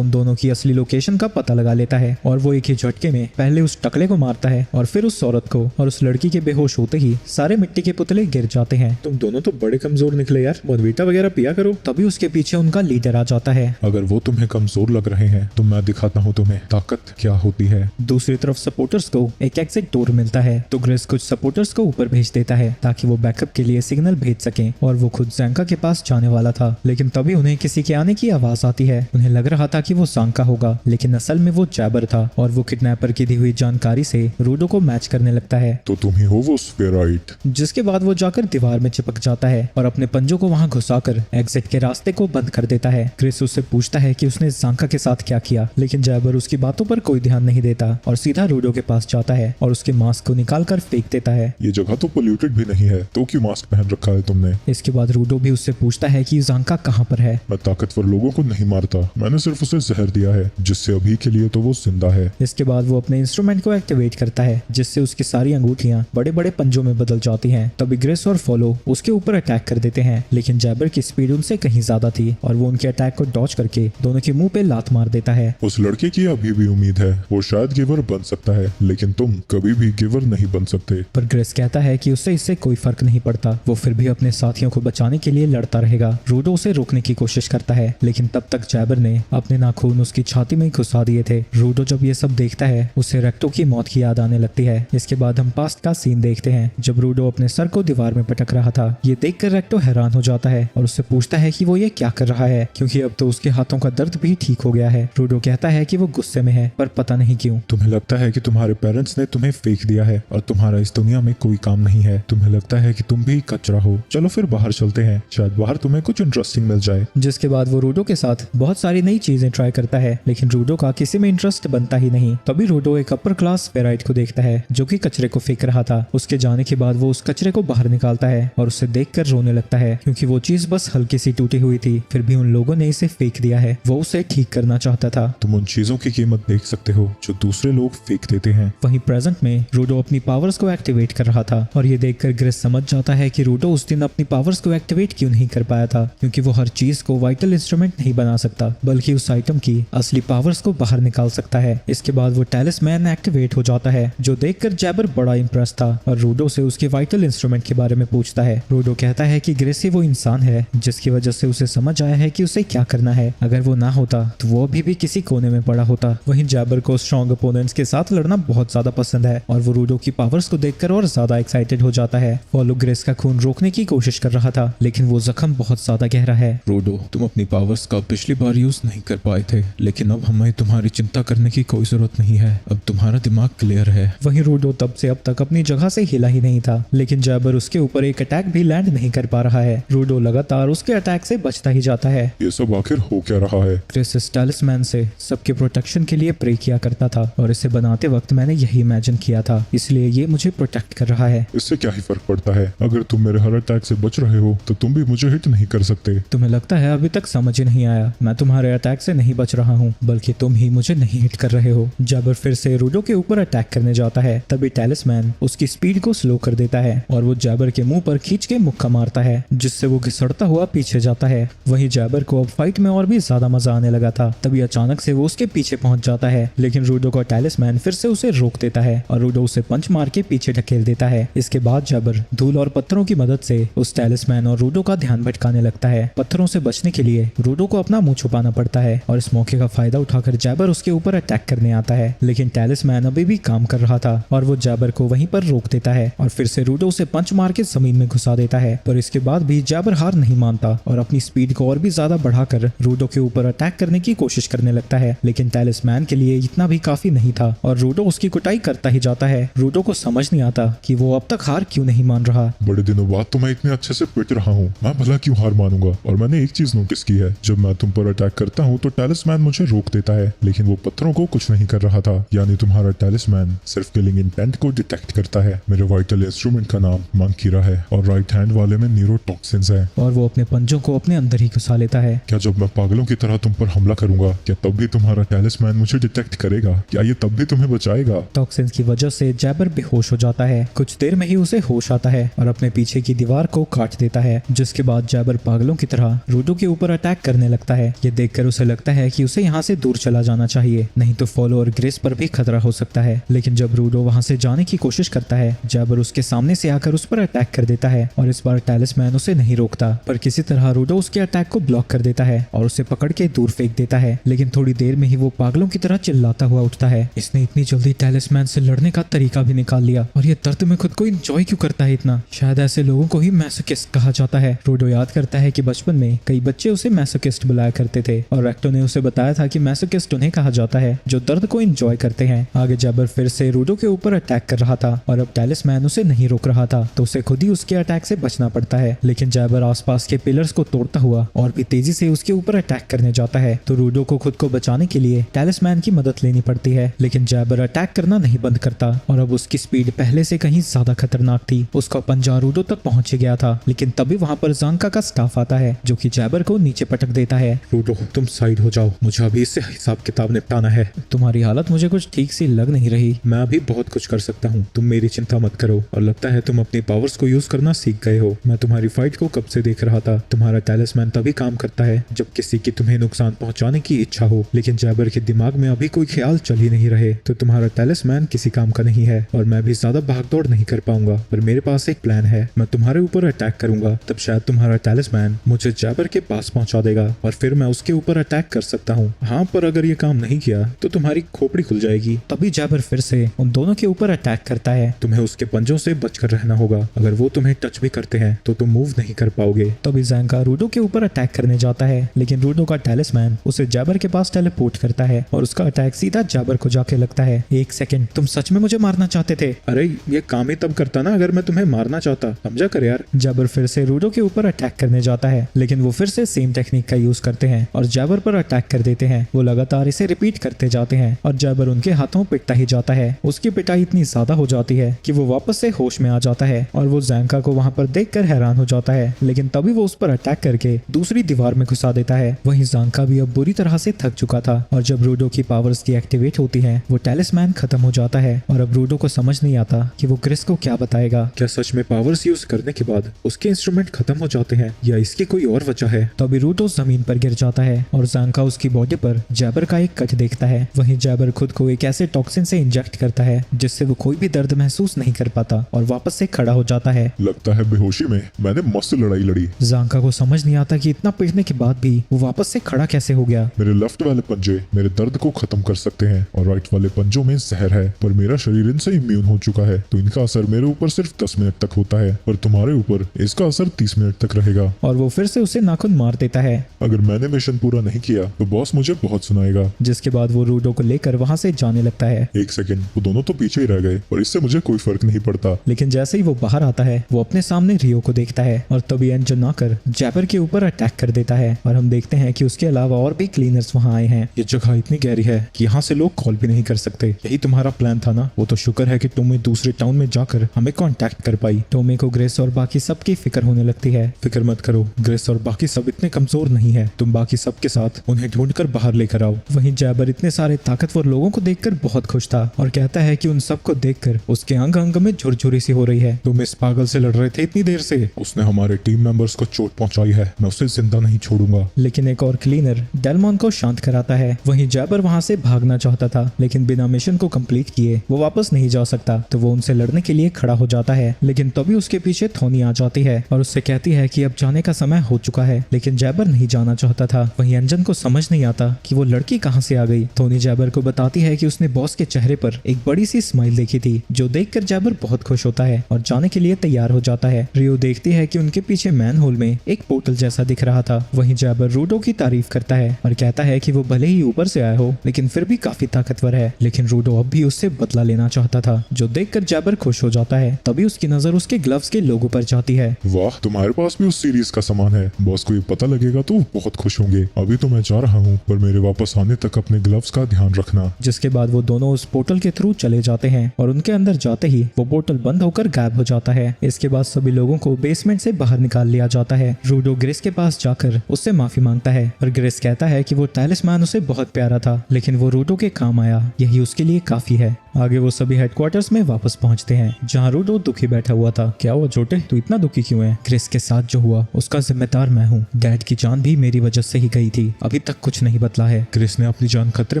उन दोनों की असली लोकेशन का पता लगा लेता है और वो एक ही झटके में पहले उस टकले को मारता है और फिर उस औरत को, और उस लड़की के बेहोश होते ही सारे मिट्टी के पुतले गिर जाते हैं। तुम दोनों तो बड़े कमजोर निकले यार, बॉनवीटा वगैरह पिया करो। तभी उसके पीछे उनका लीडर आ जाता है। अगर वो तुम्हें कमजोर लग रहे हैं तो मैं दिखाता हूँ तुम्हें ताकत क्या होती है। दूसरी तरफ सपोर्टर्स को एक एग्जिट डोर मिलता है तो ग्रेस कुछ सपोर्टर्स को ऊपर भेज देता है ताकि वो बैकअप के लिए सिग्नल भेज सकें और वो खुद ज़ांका के पास जाने वाला था, लेकिन तभी उन्हें किसी के आने की आवाज आती है। उन्हें लग रहा था कि वो ज़ांका होगा, लेकिन असल में वो जैबर था और वो किडनैपर की दी हुई जानकारी से रूडो को मैच करने लगता है। तो तुम ही हो वो स्फेराइट? जिसके बाद वो जाकर दीवार में चिपक जाता है और अपने पंजों को वहां घुसाकर एग्जिट के रास्ते को बंद कर देता है। क्रिस उससे पूछता है कि उसने ज़ांका के साथ क्या किया, लेकिन जैबर उसकी बातों पर कोई ध्यान नहीं देता और सीधा रूडो के पास जाता है और उसके मास्क को निकाल कर फेंक देता है। ये जगह तो पोल्यूटेड भी नहीं है, तो क्यों मास्क पहन रखा है तुमने? इसके बाद रूडो भी उससे पूछता है कि ज़ांका कहाँ पर है। मैं ताकतवर लोगों को नहीं मारता, मैंने सिर्फ उसे जहर दिया है जिससे अभी के लिए तो वो जिंदा है। इसके बाद वो अपने इंस्ट्रूमेंट को एक्टिवेट करता है जिससे उसकी सारी अंगूठियां बड़े बड़े पंजों में बदल जाती हैं। तभी ग्रेस और फॉलो उसके ऊपर अटैक कर देते हैं, लेकिन जैबर की स्पीड उनसे कहीं ज्यादा थी और वो उनके अटैक को डॉज करके दोनों के मुंह पे लात मार देता है। उस लड़के की अभी भी उम्मीद है, वो शायद गिवर बन सकता है, लेकिन तुम कभी भी गिवर नहीं बन सकते। पर ग्रेस कहता है कि उससे इससे कोई फर्क नहीं पड़ता, वो फिर भी अपने साथियों को बचाने के लिए लड़ता रहेगा। रूडो उसे रोकने की कोशिश करता है, लेकिन तब तक जैबर ने अपने नाखून उसकी छाती में घुसा दिए थे। रूडो जब ये सब देखता है उसे रेक्टो की मौत की याद आने लगती है। इसके बाद हम पास्ट का सीन देखते हैं जब रूडो अपने सर को दीवार में पटक रहा था। ये देखकर रेक्टो हैरान हो जाता है और उससे पूछता है कि वो ये क्या कर रहा है, क्योंकि अब तो उसके हाथों का दर्द भी ठीक हो गया है। रूडो कहता है कि वो गुस्से में है, पर पता नहीं क्यों। तुम्हें लगता है कि तुम्हारे पेरेंट्स ने तुम्हें फेंक दिया है और तुम्हारा इस दुनिया में कोई काम नहीं है। तुम्हें लगता है कि तुम भी कचरा हो। चलो फिर बाहर चलते हैं, शायद बाहर तुम्हें कुछ इंटरेस्टिंग मिल जाए। जिसके बाद वो रूडो के साथ बहुत सारी नई चीजें ट्राई करता है, लेकिन रूडो का किसी में इंटरेस्ट बनता ही नहीं। तभी रूडो एक अपर क्लास स्फेराइट को देखता है जो कि कचरे को फेंक रहा था। उसके जाने के बाद वो उस कचरे को बाहर निकालता है और उसे देखकर रोने लगता है, क्योंकि वो चीज बस हल्की सी टूटी हुई थी, फिर भी उन लोगों ने इसे फेंक दिया है। वो उसे ठीक करना चाहता था। तुम उन चीजों की कीमत देख सकते हो जो दूसरे लोग फेंक देते हैं। वहीं प्रेजेंट में रूडो अपनी पावर्स को एक्टिवेट कर रहा था और ये देखकर ग्रेस समझ जाता है कि रूडो उस दिन अपनी पावर्स को एक्टिवेट क्यों नहीं कर पाया था, क्योंकि वो हर चीज को वाइटल इंस्ट्रूमेंट नहीं बना सकता, बल्कि उस आइटम की असली पावर्स को बाहर निकाल सकता है। इसके बाद वो टैलिस्मैन एक्टिवेट हो जाता है, जो देखकर जैबर बड़ा इंप्रेस था और रूडो से उसके वाइटल इंस्ट्रूमेंट के बारे में पूछता है। रूडो कहता है कि ग्रेस ही वो इंसान है जिसकी वजह से उसे समझ आया है कि उसे क्या करना है। अगर वो ना होता तो वो अभी भी किसी कोने में पड़ा होता। वहीं जैबर को स्ट्रॉन्ग अपोनेंट्स के साथ लड़ना बहुत ज्यादा पसंद है और वो रूडो की पावर्स को देखकर और ज्यादा एक्साइटेड हो जाता है। फॉलो ग्रेस का खून रोकने की कोशिश कर रहा था, लेकिन वो जख्म बहुत ज्यादा गहरा है। रूडो, तुम अपनी पावर्स का पिछली बार यूज नहीं कर पाए थे, लेकिन अब हमें तुम्हारी चिंता करने की कोई जरूरत नहीं है। अब तुम्हारा दिमाग क्लियर है। वहीं रूडो तब से अब तक अपनी जगह से हिला ही नहीं था, लेकिन जैबर उसके ऊपर एक अटैक भी लैंड नहीं कर पा रहा है। रूडो लगातार उसके अटैक से बचता ही जाता है। ये सब आखिर हो क्या रहा है? क्रिस इस टैलिस्मैन से सबके प्रोटेक्शन के लिए प्रे किया करता था और इसे बनाते वक्त मैंने यही इमेजिन किया था, इसलिए ये मुझे प्रोटेक्ट कर रहा है। इससे क्या ही फर्क पड़ता है? अगर तुम मेरे हर अटैक से बच रहे हो तो तुम भी मुझे हिट नहीं कर सकते। तुम्हें लगता है अभी तक समझ ही नहीं आया? बताया, मैं तुम्हारे अटैक से नहीं बच रहा हूँ, बल्कि तुम ही मुझे नहीं हिट कर रहे हो। जैबर फिर से रूडो के ऊपर अटैक करने जाता है, तभी टैलिस्मैन उसकी स्पीड को स्लो कर देता है और वो जैबर के मुंह पर खींच के मुक्का मारता है, जिससे वो घिसड़ता हुआ पीछे जाता है। वहीं जैबर को अब फाइट में और भी ज्यादा मजा आने लगा था। तभी अचानक से वो उसके पीछे पहुंच जाता है, लेकिन रूडो का टैलिस्मैन फिर से उसे रोक देता है और रूडो उसे पंच मार के पीछे ढकेल देता है। इसके बाद जैबर धूल और पत्थरों की मदद से उस टैलिस्मैन और रूडो का ध्यान भटकाने लगता है। पत्थरों से बचने के लिए रूडो को अपना मुंह छुपाना पड़ता है और इस मौके का फायदा उठाकर जैबर उसके ऊपर अटैक करने आता है, लेकिन टैलिस्मैन अभी भी काम कर रहा था और वो जैबर को वहीं पर रोक देता है और फिर से रूडो उसे पंच मार के जमीन में घुसा देता है। पर इसके बाद भी जैबर हार नहीं मानता और अपनी स्पीड को और भी ज्यादा बढ़ाकर रूडो के ऊपर अटैक करने की कोशिश करने लगता है, लेकिन टैलिस्मैन के लिए इतना भी काफी नहीं था और रूडो उसकी कुटाई करता ही जाता है। रूडो को समझ नहीं आता कि वो अब तक हार क्यों नहीं मान रहा। बड़े दिनों बाद तो मैं इतने अच्छे से पिट रहा हूँ, मैं भला क्यों हार मानूंगा। और मैंने एक चीज नोटिस की है, जब मैं तुम पर अटैक करता हूँ तो टैलिस्मैन मुझे रोक देता है, लेकिन वो पत्थरों को कुछ नहीं कर रहा था। यानी तुम्हारा टैलिस्मैन सिर्फ किलिंग इंटेंट को डिटेक्ट करता है। मेरे वाइटल इंस्ट्रूमेंट का नाम मंकीरा है और राइट हैंड वाले में न्यूरोटॉक्सिन्स है। और वो अपने पंजों को अपने अंदर ही घुसा लेता है। क्या जब मैं पागलों की तरह तुम पर हमला करूंगा, क्या तब भी तुम्हारा टैलिस्मैन मुझे डिटेक्ट करेगा? क्या ये तब भी तुम्हें बचाएगा? टॉक्सिन्स की वजह से जैबर बेहोश हो जाता है। कुछ देर में ही उसे होश आता है और अपने पीछे की दीवार को काट देता है, जिसके बाद जैबर पागलों की तरह रूडो के ऊपर अटैक करने लगता है। ये देखकर उसे लगता है कि उसे यहाँ से दूर चला जाना चाहिए, नहीं तो फॉलो और ग्रेस पर भी खतरा हो सकता है। लेकिन जब रूडो वहाँ से जाने की कोशिश करता है, जैबर उसके सामने से आकर उस पर अटैक कर देता है और इस बार टैलिस्मैन उसे नहीं रोकता, पर किसी तरह रूडो उसके अटैक को ब्लॉक कर देता है और उसे पकड़ के दूर फेंक देता है। लेकिन थोड़ी देर में ही वो पागलों की तरह चिल्लाता हुआ उठता है। इसने इतनी जल्दी टैलिस्मैन से लड़ने का तरीका भी निकाल लिया और ये दर्द में खुद को इंजॉय क्यों करता है इतना? शायद ऐसे लोगों को ही मैसोकिस्ट कहा जाता है। रूडो याद करता है कि बचपन में कई बच्चे उसे मैसोकिस्ट बुलाया करते थे और रेक्टो ने उसे बताया था कि मैसोकिस्ट उन्हें कहा जाता है जो दर्द को एंजॉय करते हैं। आगे जैबर फिर से रूडो के ऊपर अटैक कर रहा था और अब टैलिस्मैन उसे नहीं रोक रहा था, तो उसे खुद ही उसके अटैक से बचना पड़ता है। लेकिन जैबर आसपास के पिलर्स को तोड़ता हुआ और भी तेजी से उसके ऊपर अटैक करने जाता है, तो रूडो को खुद को बचाने के लिए टैलिस्मैन की मदद लेनी पड़ती है। लेकिन जैबर अटैक करना नहीं बंद करता और अब उसकी स्पीड पहले से कहीं ज्यादा खतरनाक थी। उसका पंजा रूडो तक पहुंच गया था, लेकिन तभी वहां पर जांका का स्टाफ आता है जो कि जैबर को नीचे पटक देता है। रूडो तुम साइड हो जाओ, मुझे अभी इससे हिसाब किताब निपटाना है। तुम्हारी हालत मुझे कुछ ठीक सी लग नहीं रही। मैं अभी बहुत कुछ कर सकता हूँ, तुम मेरी चिंता मत करो। और लगता है तुम अपनी पावर्स को यूज करना सीख गए हो। मैं तुम्हारी फाइट को कब से देख रहा था। तुम्हारा टैलिस्मैन तभी काम करता है जब किसी की तुम्हें नुकसान पहुंचाने की इच्छा हो, लेकिन जैबर के दिमाग में अभी कोई ख्याल चल ही नहीं रहे, तो तुम्हारा टैलिस्मैन किसी काम का नहीं है और मैं भी ज्यादा भागदौड़ नहीं कर पाऊंगा। पर मेरे पास एक प्लान है, मैं तुम्हारे ऊपर अटैक करूंगा, तब शायद तुम्हारा टैलिस्मैन मुझे जैबर के पास पहुंचा देगा और फिर मैं उसके ऊपर अटैक कर सकता हूँ। हाँ, पर अगर ये काम नहीं किया तो तुम्हारी खोपड़ी खुल जाएगी। तभी जैबर फिर से उन दोनों के ऊपर अटैक करता है। तुम्हें उसके पंजों से बचकर रहना होगा, अगर वो तुम्हें टच भी करते हैं तो तुम मूव नहीं कर पाओगे। तभी जैंका रूडो के ऊपर अटैक करने जाता है, लेकिन रूडो का टैलिस्मैन उसे जैबर के पास टेलीपोर्ट करता है और उसका अटैक सीधा जैबर को जाके लगता है। एक सेकंड, तुम सच में मुझे मारना चाहते थे? अरे ये काम ही तब करता ना अगर मैं तुम्हें मारना चाहता, समझा कर यार। जैबर फिर से रूडो के ऊपर अटैक करने जाता है, लेकिन वो फिर से सेम टेक्निक का यूज करते हैं और जैबर पर अटैक कर देते हैं। वो लगातार इसे रिपीट करते जाते हैं और जैबर उनके हाथों पिटता ही जाता है। उसकी पिटाई इतनी ज्यादा हो जाती है कि वो वापस से होश में आ जाता है और वो जैंका को वहां पर देखकर हैरान हो जाता है, लेकिन तभी वो उस पर अटैक करके दूसरी दीवार में घुसा देता है। वहीं जैंका भी अब बुरी तरह से थक चुका था और जब रूडो की पावर्स की एक्टिवेट होती है, वो टैलिस्मैन खत्म हो जाता है और अब रूडो को समझ नहीं आता कि वो ग्रेस को क्या बताएगा। क्या सच में पावर्स यूज करने के बाद उसके इंस्ट्रूमेंट खत्म हो जाते हैं या इसकी कोई और वजह है? तभी रूडो जमीन पर गिर जाता है और जैंका उसकी बॉडी पर जैबर का एक कट देखता है। वहीं जैबर खुद को एक ऐसे टॉक्सिन से इंजेक्ट करता है जिससे वो कोई भी दर्द महसूस नहीं कर पाता और वापस से खड़ा हो जाता है। लगता है बेहोशी में मैंने मस्त लड़ाई लड़ी। जैंका को समझ नहीं आता कि इतना पिटने के बाद भी वो वापस से खड़ा कैसे हो गया। मेरे लेफ्ट वाले पंजे मेरे दर्द को खत्म कर सकते हैं और राइट वाले पंजों में जहर है, पर मेरा शरीर इनसे इम्यून हो चुका है, तो इनका असर मेरे ऊपर सिर्फ 10 मिनट तक होता है, पर तुम्हारे ऊपर इसका असर 30 मिनट तक रहेगा। और वो फिर से उसे नाखून मार देता है। अगर मैंने मिशन पूरा नहीं किया तो बॉस मुझे बहुत सुनाएगा। जिसके बाद वो रूडो को लेकर वहाँ से जाने लगता है। एक सेकंड, वो दोनों तो पीछे ही रह गए और इससे मुझे कोई फर्क नहीं पड़ता। लेकिन जैसे ही वो बाहर आता है, वो अपने सामने रियो को देखता है और तभी एंजन आकर जैबर के ऊपर अटैक कर देता है और हम देखते हैं कि उसके अलावा और भी क्लीनर्स वहाँ आए हैं। ये जगह इतनी गहरी है कि यहाँ से लोग कॉल भी नहीं कर सकते। यही तुम्हारा प्लान था ना? वो तो शुक्र है कि तुम दूसरे टाउन में जाकर हमें कांटेक्ट कर पाई। टोमे को ग्रेस और बाकी सबकी फिक्र होने लगती है। फिक्र मत करो, ग्रेस और बाकी सब इतने कमजोर नहीं है। तुम बाकी सबके साथ उन्हें ढूंढकर बाहर लेकर आओ। वहीं जैबर इतने सारे ताकतवर लोगों को देखकर बहुत खुश था और कहता है कि उन सबको देखकर उसके अंग अंग में झुरझुरी सी हो रही है। तुम इस पागल से लड़ रहे थे इतनी देर से? उसने हमारे टीम मेंबर्स को चोट पहुंचाई है, मैं उसे जिंदा नहीं छोड़ूंगा। लेकिन एक और क्लीनर डेलमॉन को शांत कराता है। वहीं जैबर वहां से भागना चाहता था, लेकिन बिना मिशन को कंप्लीट किए वो वापस नहीं जा सकता, तो वो उनसे लड़ने के लिए खड़ा हो जाता है। लेकिन तभी उसके पीछे थोनी आ जाती है और उससे कहती है कि अब जाने का समय हो चुका है। लेकिन जैबर नहीं जाना चाहता था। वहीं अंजन को समझ नहीं आता कि वो लड़की कहाँ से आ गई। थोनी जैबर को बताती है कि उसने बॉस के चेहरे पर एक बड़ी सी स्माइल देखी थी, जो देखकर जैबर बहुत खुश होता है और जाने के लिए तैयार हो जाता है। रियो देखती है कि उनके पीछे मैन होल में एक पोर्टल जैसा दिख रहा था। वहीं जैबर रूडो की तारीफ करता है और कहता है कि वो भले ही ऊपर से आया हो, लेकिन फिर भी काफी ताकतवर है। लेकिन रूडो अब भी उससे बदला लेना चाहता था, जो देखकर जैबर खुश हो जाता है। तभी उसकी नजर उसके ग्लव्स के लोगो पर जाती है। वाह, तुम्हारे पास भी उस सीरीज का सामान है। बॉस को ये पता लगेगा तो बहुत खुश होंगे। अभी तो मैं जा रहा हूँ, पर मेरे वापस आने तक अपने ग्लव्स का ध्यान रखना। जिसके बाद वो दोनों उस पोर्टल के थ्रू चले जाते हैं और उनके अंदर जाते ही वो पोर्टल बंद होकर गायब हो जाता है। इसके बाद सभी लोगों को बेसमेंट से बाहर निकाल लिया जाता है। रूडो ग्रेस के पास जाकर उससे माफी मांगता है और ग्रेस कहता है कि वो टैलिस्मैन उसे बहुत प्यारा था, लेकिन वो रूडो के काम आया, यही उसके लिए काफी है। आगे वो सभी हेडक्वार्टर्स में वापस पहुंचते हैं, जहां रूडो दुखी बैठा हुआ था। क्या हुआ छोटे, तू इतना दुखी क्यों है? ग्रेस के साथ जो हुआ उसका जिम्मेदार मैं हूँ। डैड की जान भी मेरी वजह से ही गई थी, अभी तक कुछ नहीं बदला है। ग्रेस ने अपनी जान खतरे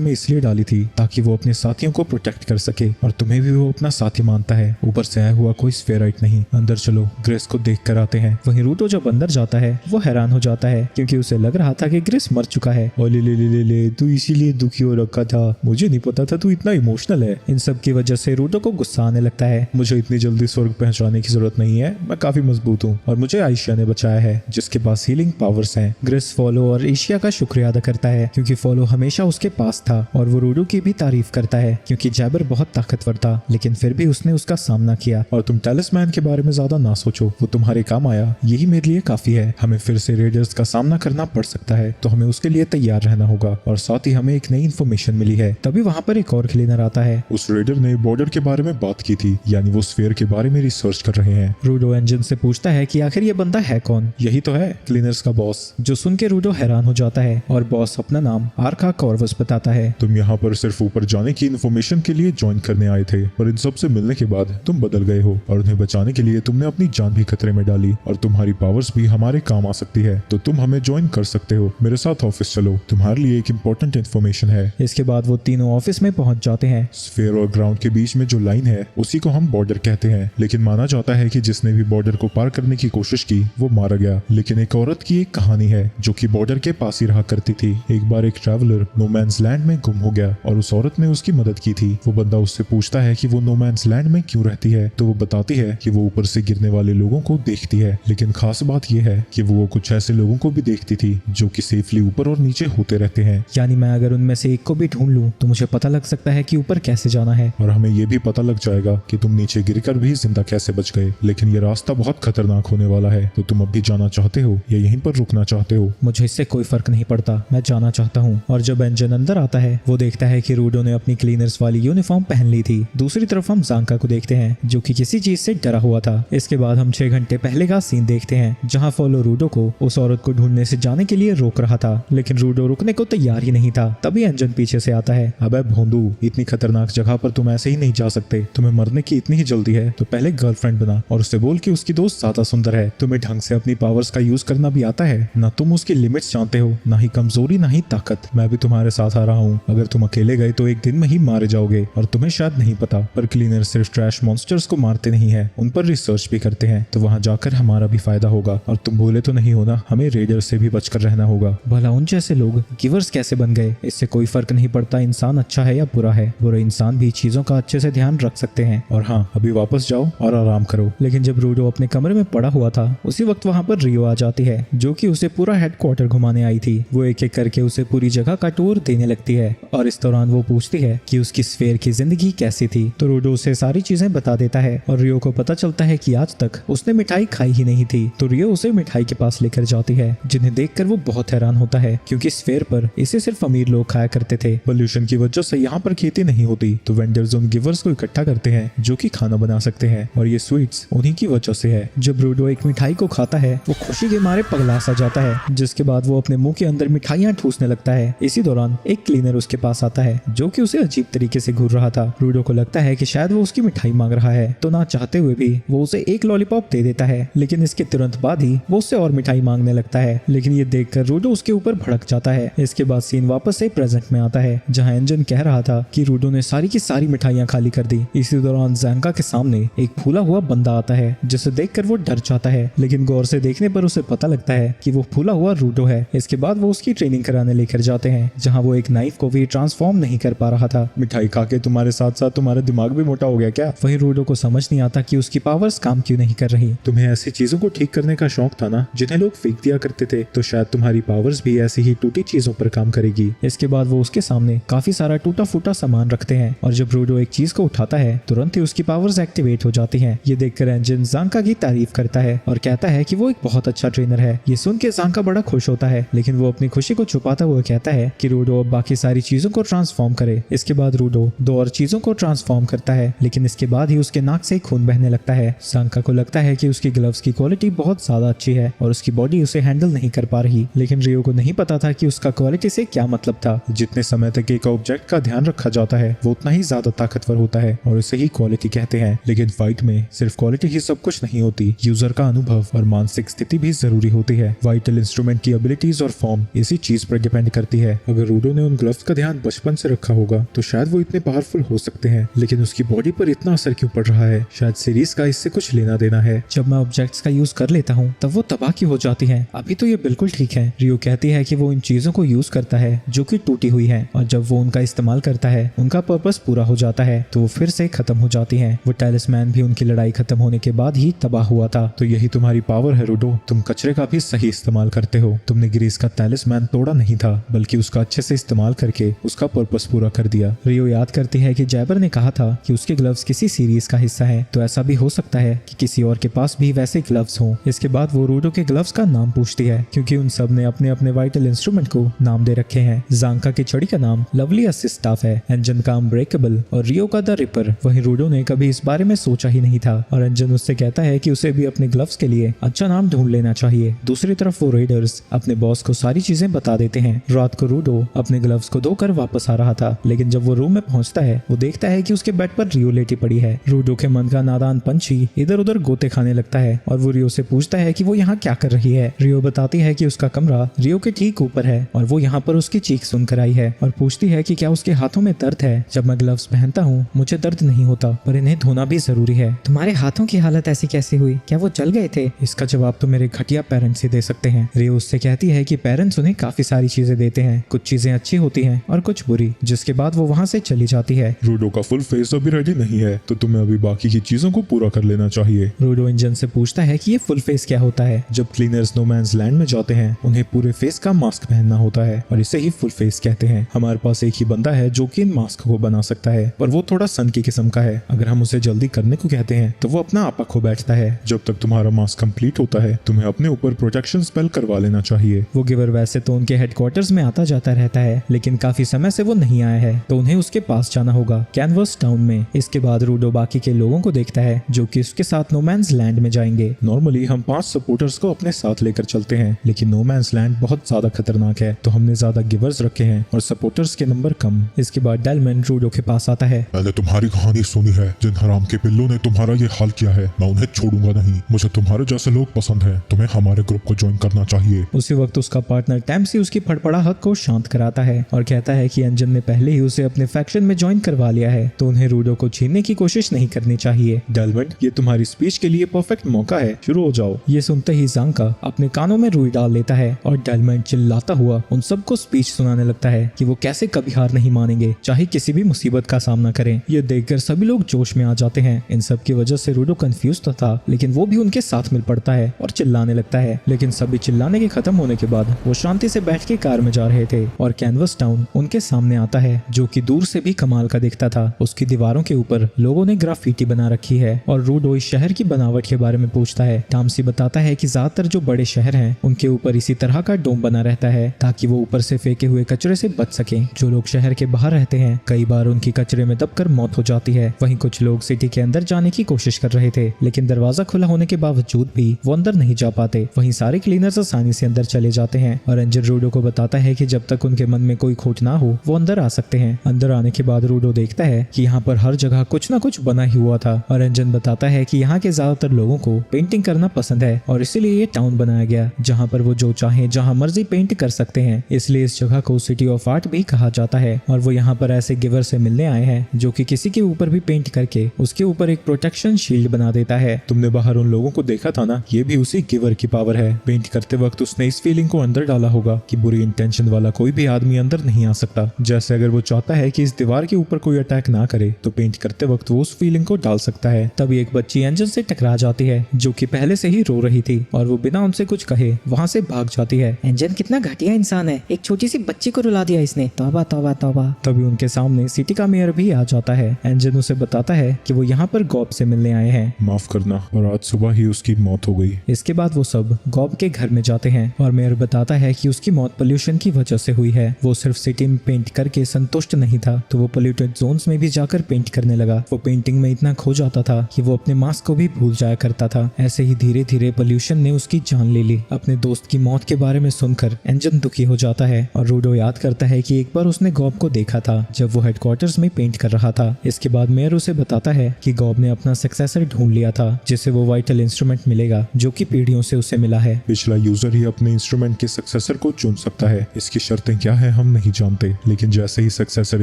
में इसलिए डाली थी ताकि वो अपने साथियों को प्रोटेक्ट कर सके, और तुम्हें भी वो अपना साथी मानता है। ऊपर से आया हुआ कोई स्फेराइट नहीं। अंदर चलो, ग्रेस को देख कर आते हैं। वहीं रूडो जब अंदर जाता है वो हैरान हो जाता है, क्योंकि उसे लग रहा था कि ग्रेस मर चुका है। ओ ले, तू इसीलिए दुखी हो रखा था, मुझे नहीं पता था तू इतना इमोशनल है। इन सब की वजह से रूडो को गुस्सा आने लगता है। मुझे इतनी जल्दी स्वर्ग पहुंचाने की जरूरत नहीं है, मैं काफी मजबूत हूँ और मुझे आयशा ने बचाया है, जिसके पास हीलिंग पावर्स हैं। ग्रेस फॉलो और एशिया का शुक्रिया अदा करता है, क्योंकि फॉलो हमेशा उसके पास था। और वो रूडो की भी तारीफ करता है, क्योंकि जैबर बहुत ताकतवर था, लेकिन फिर भी उसने उसका सामना किया। और तुम टैलिस्मैन के बारे में ज्यादा ना सोचो, वो तुम्हारे काम आया, यही मेरे लिए काफी है। हमें फिर से रेडर्स का सामना करना पड़ सकता है, तो हमें उसके लिए तैयार रहना होगा। और साथ ही हमें एक नई इन्फॉर्मेशन मिली है। तभी वहाँ पर एक और क्लीनर आता है। उस रेडर ने बॉर्डर के बारे में बात की थी, यानी वो स्फीयर के बारे में रिसर्च कर रहे हैं। रूडो इंजन से पूछता है कि आखिर ये बंदा है कौन। यही तो है क्लीनर्स का बॉस। जो सुन के रूडो हैरान हो जाता है और बॉस अपना नाम आर्का कॉर्वस बताता है। तुम यहाँ पर सिर्फ ऊपर जाने की इन्फॉर्मेशन के लिए ज्वाइन करने आए थे, पर इन सब से मिलने के बाद तुम बदल गए हो और उन्हें बचाने के लिए तुमने अपनी जान भी खतरे में डाली, और तुम्हारी पावर्स भी हमारे काम आ सकती है। तो तुम हमें ज्वाइन कर सकते हो, मेरे साथ ऑफिस चलो, तुम्हारे लिए एक इम्पोर्टेंट इन्फॉर्मेशन है। इसके बाद वो तीनों ऑफिस में पहुंच जाते हैं। स्फीयर और ग्राउंड के बीच में जो लाइन है उसी को हम बॉर्डर कहते हैं, लेकिन माना जाता है कि जिसने भी बॉर्डर को पार करने की कोशिश की वो मारा गया। लेकिन एक औरत की एक कहानी है जो कि बॉर्डर के पास ही रहा करती थी। एक बार एक ट्रैवलर नोमैन्स लैंड में गुम हो गया और उस औरत ने उसकी मदद की थी। वो बंदा उससे पूछता है कि वो नोमैन्स लैंड में क्यों रहती है, तो वो बताती है कि वो ऊपर से गिरने वाले लोगों को देखती है। लेकिन खास बात यह है कि वो कुछ ऐसे लोगों को भी देखती थी जो कि सेफली ऊपर और नीचे होते रहते हैं। यानी मैं अगर उनमें से एक को भी ढूंढ लूं तो मुझे पता लग सकता है कि ऊपर कैसे जाना है, और हमें ये भी पता लग जाएगा कि तुम नीचे गिरकर भी जिंदा कैसे बच गए। लेकिन ये रास्ता बहुत खतरनाक होने वाला है, तो तुम अब भी जाना चाहते हो या यहीं पर रुकना चाहते हो? मुझे इससे कोई फर्क नहीं पड़ता, मैं जाना चाहता हूँ। और जब एंजन अंदर आता है वो देखता है कि रूडो ने अपनी क्लीनर्स वाली यूनिफॉर्म पहन ली थी। दूसरी तरफ हम जांका को देखते हैं जो कि किसी चीज से डरा हुआ था। इसके बाद हम 6 घंटे पहले का सीन देखते हैं, जहाँ फॉलो रूडो को उस औरत को ढूंढने से जाने के लिए रोक रहा था, लेकिन रूडो रुकने को तैयार ही नहीं था। तभी एंजन पीछे से आता है। अबे भोंदू, इतनी खतरनाक जगह पर तुम ऐसे ही नहीं जा सकते। तुम्हें मरने की इतनी ही जल्दी है तो पहले गर्लफ्रेंड बना और उससे बोल कि उसकी दोस्त ज्यादा सुंदर है। तुम्हें ढंग से अपनी पावर्स का यूज करना भी आता है ना? तुम उसकी लिमिट्स जानते हो, ना ही कमजोरी ना ही ताकत। मैं भी तुम्हारे साथ आ रहा हूँ। अगर तुम अकेले गए तो एक दिन में ही मारे जाओगे। और तुम्हें शायद नहीं पता, पर क्लीनर सिर्फ ट्रैश मॉन्स्टर्स को मारते नहीं है, उन पर रिसर्च भी करते हैं। तो वहाँ जाकर हमारा भी फायदा होगा। और तुम भूले तो नहीं हो ना, हमें रेडर से भी बचकर रहना होगा। भला उन जैसे लोग गिवर्स कैसे बन गए? इससे कोई फर्क नहीं पड़ता इंसान अच्छा है या बुरा है। बुरे इंसान भी चीजों का अच्छे से ध्यान रख सकते हैं। और हाँ, अभी वापस जाओ और आराम करो। लेकिन जब रूडो अपने कमरे में पड़ा हुआ था उसी वक्त वहाँ पर रियो आ जाती है, जो कि उसे पूरा हेडक्वार्टर घुमाने आई थी। वो एक एक करके उसे पूरी जगह का टूर देने लगती है और इस दौरान वो पूछती है कि उसकी स्फीयर की जिंदगी कैसी थी। तो रूडो उसे सारी चीजें बता देता है और रियो को पता चलता है कि आज तक उसने मिठाई खाई ही नहीं थी। तो रियो उसे मिठाई के पास लेकर जाती है, जिन्हें देखकर वो बहुत हैरान होता है, क्योंकि स्फीयर पर इसे सिर्फ अमीर लोग खाया करते थे। पोल्यूशन की वजह से यहाँ पर खेती नहीं होती, तो वेंडर्स उन गिवर्स को इकट्ठा करते हैं जो कि खाना बना सकते हैं, और ये स्वीट्स उन्हीं की वजह से है। जब रूडो एक मिठाई को खाता है वो खुशी के मारे पगला सा जाता है, जिसके इसके बाद वो अपने मुंह के अंदर मिठाइयाँ ठूसने लगता है। इसी दौरान एक क्लीनर उसके पास आता है जो कि उसे अजीब तरीके से घूर रहा था। रूडो को लगता है कि शायद वो उसकी मिठाई मांग रहा है, तो ना चाहते हुए भी वो उसे एक लॉलीपॉप दे देता है, लेकिन इसके तुरंत बाद ही वो उससे और मिठाई मांगने लगता है। लेकिन ये देखकर रूडो उसके ऊपर भड़क जाता है। इसके बाद सीन वापस से प्रेजेंट में आता है जहाँ एंजन कह रहा था कि रूडो ने सारी की सारी मिठाइयाँ खाली कर दी। इसी दौरान ज़ांका के सामने एक फूला हुआ बंदा आता है जिसे देखकर वो डर जाता है, लेकिन गौर से देखने पर उसे पता लगता है कि वो फूला हुआ रूडो है। इसके बाद वो उसकी ट्रेनिंग कराने लेकर जाते हैं जहाँ वो एक नाइफ को भी ट्रांसफॉर्म नहीं कर पा रहा था। मिठाई खा के तुम्हारे साथ साथ तुम्हारा दिमाग भी मोटा हो गया क्या? वहीं रूडो को समझ नहीं आता कि उसकी पावर्स काम क्यों नहीं कर रही। तुम्हें ऐसी चीजों को ठीक करने का शौक था ना जिन्हें लोग फेंक दिया करते थे, तो शायद तुम्हारी पावर्स भी ऐसी ही टूटी चीजों पर काम करेगी। इसके बाद वो उसके सामने काफी सारा टूटा फूटा सामान रखते हैं और जब रूडो एक चीज को उठाता है तुरंत ही उसकी पावर्स एक्टिवेट हो जाती हैं। ये देखकर एंजन ज़ांका की तारीफ करता है और कहता है कि वो एक बहुत अच्छा ट्रेनर है। ये सुन के ज़ांका बड़ा खुश होता है, लेकिन वो अपनी खुशी को छुपाता हुआ कहता है कि रूडो अब बाकी सारी चीजों को ट्रांसफॉर्म करे। इसके बाद रूडो 2 और चीजों को ट्रांसफॉर्म करता है, लेकिन इसके बाद ही उसके नाक से खून बहने लगता है। ज़ांका को लगता है कि उसकी ग्लव्स की क्वालिटी बहुत ज्यादा अच्छी है और उसकी बॉडी उसे हैंडल नहीं कर पा रही, लेकिन रियो को नहीं पता था कि उसका क्वालिटी से क्या मतलब था। जितने समय तक एक ऑब्जेक्ट का ध्यान रखा जाता है वो उतना ही ज्यादा ताकतवर होता है और इसे ही क्वालिटी कहते हैं। लेकिन फाइट में सिर्फ क्वालिटी ही सब कुछ नहीं होती, यूजर का अनुभव और मानसिक स्थिति भी जरूरी होती है। वाइटल इंस्ट्रूमेंट की एबिलिटीज और फॉर्म इसी चीज पर डिपेंड करती है। अगर रूडो ने उन ग्लव्स का ध्यान बचपन से रखा होगा तो शायद वो इतने पावरफुल हो सकते हैं, लेकिन उसकी बॉडी पर इतना असर क्यों पड़ रहा है? शायद सीरीज का इससे कुछ लेना देना है। जब मैं ऑब्जेक्ट्स का यूज कर लेता हूँ तब वो तबाह की हो जाती हैं। अभी तो ये बिल्कुल ठीक है। रियो कहती है कि वो इन चीजों को यूज करता है जो कि टूटी हुई है, और जब वो उनका इस्तेमाल करता है उनका पर्पस पूरा हो जाता है तो वो फिर से खत्म हो जाती हैं। वो टैलिस्मैन भी उनकी लड़ाई खत्म होने के बाद ही तबाह हुआ था। तो यही तुम्हारी पावर है रूडो, तुम कचरे का भी सही इस्तेमाल करते हो। तुमने ग्रीस का टैलिस्मैन तोड़ा नहीं था, बल्कि उसका अच्छे से इस्तेमाल करके उसका पर्पस पूरा कर दिया। रियो याद करती है कि जैबर ने कहा था कि उसके ग्लव्स किसी सीरीज का हिस्सा है, तो ऐसा भी हो सकता है कि किसी और के पास भी वैसे ग्लव्स हों। इसके बाद वो रूडो के ग्लव्स का नाम पूछती है क्योंकि उन सब ने अपने अपने वाइटल इंस्ट्रूमेंट को नाम दे रखे हैं। ज़ांका की छड़ी का नाम लवली असिस्टाफ है, एंजन का अनब्रेकेबल और रियो का द रिपर। वहीं रूडो ने कभी इस बारे में सोचा ही नहीं था और एंजन उससे कहता है कि उसे भी अपने ग्लव्स के लिए अच्छा नाम ढूंढ लेना चाहिए। दूसरी तरफ वो रेडर्स अपने बॉस को सारी चीजें बता देते हैं। रात को रूडो अपने ग्लव्स को धोकर वापस आ रहा था, लेकिन जब वो रूम में पहुंचता है वो देखता है कि उसके बेड पर रियो लेटी पड़ी है। रूडो के मन का नादान पंछी इधर उधर गोते खाने लगता है और वो रियो से पूछता है कि वो यहाँ क्या कर रही है। रियो बताती है कि उसका कमरा रियो के ठीक ऊपर है और वो यहाँ पर उसकी चीख सुनकर आई है और पूछती है कि क्या उसके हाथों में दर्द है। जब मैं ग्लव्स पहनता हूँ मुझे दर्द नहीं होता, पर इन्हें धोना भी जरूरी है। तुम्हारे हाथों की हालत ऐसी कैसी हुई? क्या वो जल गए थे? इसका जवाब तो मेरे घटिया पेरेंट्स ही दे सकते हैं। रियो उससे कहती है कि पेरेंट्स उन्हें काफी सारी चीजें देते हैं, कुछ चीजें अच्छी होती हैं और कुछ बुरी। जिसके बाद वो वहाँ से चली जाती है। रूडो का फुल फेस अभी रेडी नहीं है, तो तुम्हें अभी बाकी की चीजों को पूरा कर लेना चाहिए। रूडो इंजन से पूछता है कि ये फुल फेस क्या होता है। जब क्लीनर्स नोमैन्स लैंड में जाते हैं उन्हें पूरे फेस का मास्क पहनना होता है और इसे ही फुल फेस कहते हैं। हमारे पास एक ही बंदा है जो कि इन मास्क को बना सकता है, पर वो थोड़ा सन की किस्म का है। अगर हम उसे जल्दी करने को कहते हैं तो वो अपना आपा खो बैठता है। जब तक तुम्हारा मास्क कंप्लीट होता है तुम्हें अपने ऊपर प्रोटेक्शन स्पेल करवा लेना चाहिए। वो गिवर वैसे तो उनके हेडक्वार्टर्स में आता जाता रहता है, लेकिन काफी समय से वो नहीं आया है, तो उन्हें उसके पास जाना होगा, कैनवस टाउन में। इसके बाद रूडो बाकी के लोगों को देखता है जो कि उसके साथ नोमैन्स लैंड में जाएंगे। नॉर्मली हम 5 सपोर्टर्स को अपने साथ लेकर चलते हैं, लेकिन नोमैन्स लैंड बहुत ज्यादा खतरनाक है, तो हमने ज्यादा गिवर्स रखे हैं और सपोर्टर्स के नंबर कम। इसके बाद डेलमैन रूडो के पास आता है। मैंने तुम्हारी कहानी सुनी है, जिन हराम के पिल्लों ने तुम्हारा ये हाल किया है, मैं उन्हें छोड़ूंगा नहीं। मुझे तुम्हारे जैसे लोग पसंद हैं, तुम्हें हमारे ग्रुप को ज्वाइन करना चाहिए। उसी वक्त उसका पार्टनर टैम्सी उसकी फड़फड़ाहट को शांत कराता है और कहता है कि एंजन ने पहले ही उसे अपने फैक्शन में ज्वाइन करवा लिया है, तो उन्हें रूडो को छीनने की कोशिश नहीं करनी चाहिए। डेलमंड, ये तुम्हारी स्पीच के लिए परफेक्ट मौका है, शुरू हो जाओ। ये सुनते ही ज़ांका अपने कानों में रुई डाल लेता है और डेलमंड चिल्लाता हुआ उन सबको स्पीच सुनाने लगता है कि वो कैसे कभी हार नहीं मानेंगे, चाहे किसी भी मुसीबत का सामना करें। ये देखकर सभी लोग जोश में आ जाते हैं। इन सब की वजह से रूडो कंफ्यूज तो था, लेकिन वो भी उनके साथ मिल पड़ता है और चिल्लाने लगता है। लेकिन सभी चिल्लाने के खत्म होने के बाद वो शांति से बैठ के कार में जा रहे थे और कैनवस टाउन उनके सामने आता है, जो कि दूर से भी कमाल का दिखता था। उसकी दीवारों के ऊपर लोगों ने ग्राफिटी बना रखी है और रूडो इस शहर की बनावट के बारे में पूछता है। टामसी बताता है कि ज्यादातर जो बड़े शहर हैं उनके ऊपर इसी तरह का डोम बना रहता है ताकि वो ऊपर से फेंके हुए कचरे से बच सकें। जो लोग शहर के बाहर रहते हैं कई बार उनकी कचरे में दबकर मौत हो जाती है। वहीं कुछ लोग सिटी के अंदर जाने की कोशिश कर रहे थे, लेकिन दरवाजा खुला होने के बावजूद भी वो अंदर नहीं जा पाते। वहीं सारे क्लीनर्स आसानी से अंदर चले जाते हैं और एंजन रूडो को बताता है कि जब तक उनके मन में कोई खोट ना हो वो अंदर आ सकते हैं। अंदर आने के बाद रूडो देखता है कि यहाँ पर हर जगह कुछ ना कुछ बना ही हुआ था और एंजन बताता है कि यहाँ के ज्यादातर लोगों को पेंटिंग करना पसंद है और इसीलिए ये टाउन बनाया गया जहाँ पर वो जो चाहे जहाँ मर्जी पेंट कर सकते हैं। इसलिए इस जगह को सिटी ऑफ आर्ट भी कहा जाता है और वो यहाँ पर ऐसे गिवर से मिलने आए हैं जो कि किसी के ऊपर भी पेंट करके उसके ऊपर एक प्रोटेक्शन शील्ड बना देता है। तुमने बाहर उन लोगों को देखा था ना, ये भी उसी गिवर की पावर है। पेंट करते वक्त उसने इस फीलिंग को अंदर डाला होगा कि बुरी इंटेंशन वाला कोई भी आदमी अंदर नहीं आ सकता। जैसे अगर वो चाहता है कि इस दीवार के ऊपर कोई अटैक ना करे तो पेंट करते वक्त वो उस फीलिंग को डाल सकता है। तभी एक बच्ची एंजन से टकरा जाती है जो कि पहले से ही रो रही थी और वो बिना उनसे कुछ कहे वहाँ से भाग जाती है। एंजन कितना घटिया इंसान है, एक छोटी सी बच्ची को रुला दिया इसने। तौबा तौबा तौबा। तभी उनके सामने सिटी का मेयर भी आ जाता है। एंजन उसे बताता है कि वो यहाँ पर गॉब से मिलने आए हैं। माफ करना, और आज सुबह ही उसकी मौत हो गई। इसके बाद वो सब गॉब के घर में जाते हैं और मेयर बताता है कि उसकी मौत पोल्यूशन की वजह से हुई है। वो सिर्फ सिटी में पेंट करके संतुष्ट नहीं था तो वो पोल्यूटेड जोन्स में भी जाकर पेंट करने लगा। वो पेंटिंग में इतना खो जाता था कि वो अपने मास्क को भी भूल जाया करता था। ऐसे ही धीरे धीरे पोल्यूशन ने उसकी जान ले ली। अपने दोस्त की मौत के बारे में सुनकर एंजन दुखी हो जाता है और रूडो याद करता है कि एक बार उसने गॉब को देखा था जब वो हेडक्वार्टर्स में पेंट कर रहा था। इसके बाद मेयर उसे बताता है कि गॉब ने अपना सक्सेसर ढूंढ लिया था जिससे वो वाइटल इंस्ट्रूमेंट मिलेगा जो कि पीढ़ियों से उसे मिला है। पिछला यूजर ही अपने इंस्ट्रूमेंट के सक्सेसर को चुन सकता है। इसकी शर्तें क्या है हम नहीं जानते, लेकिन जैसे ही सक्सेसर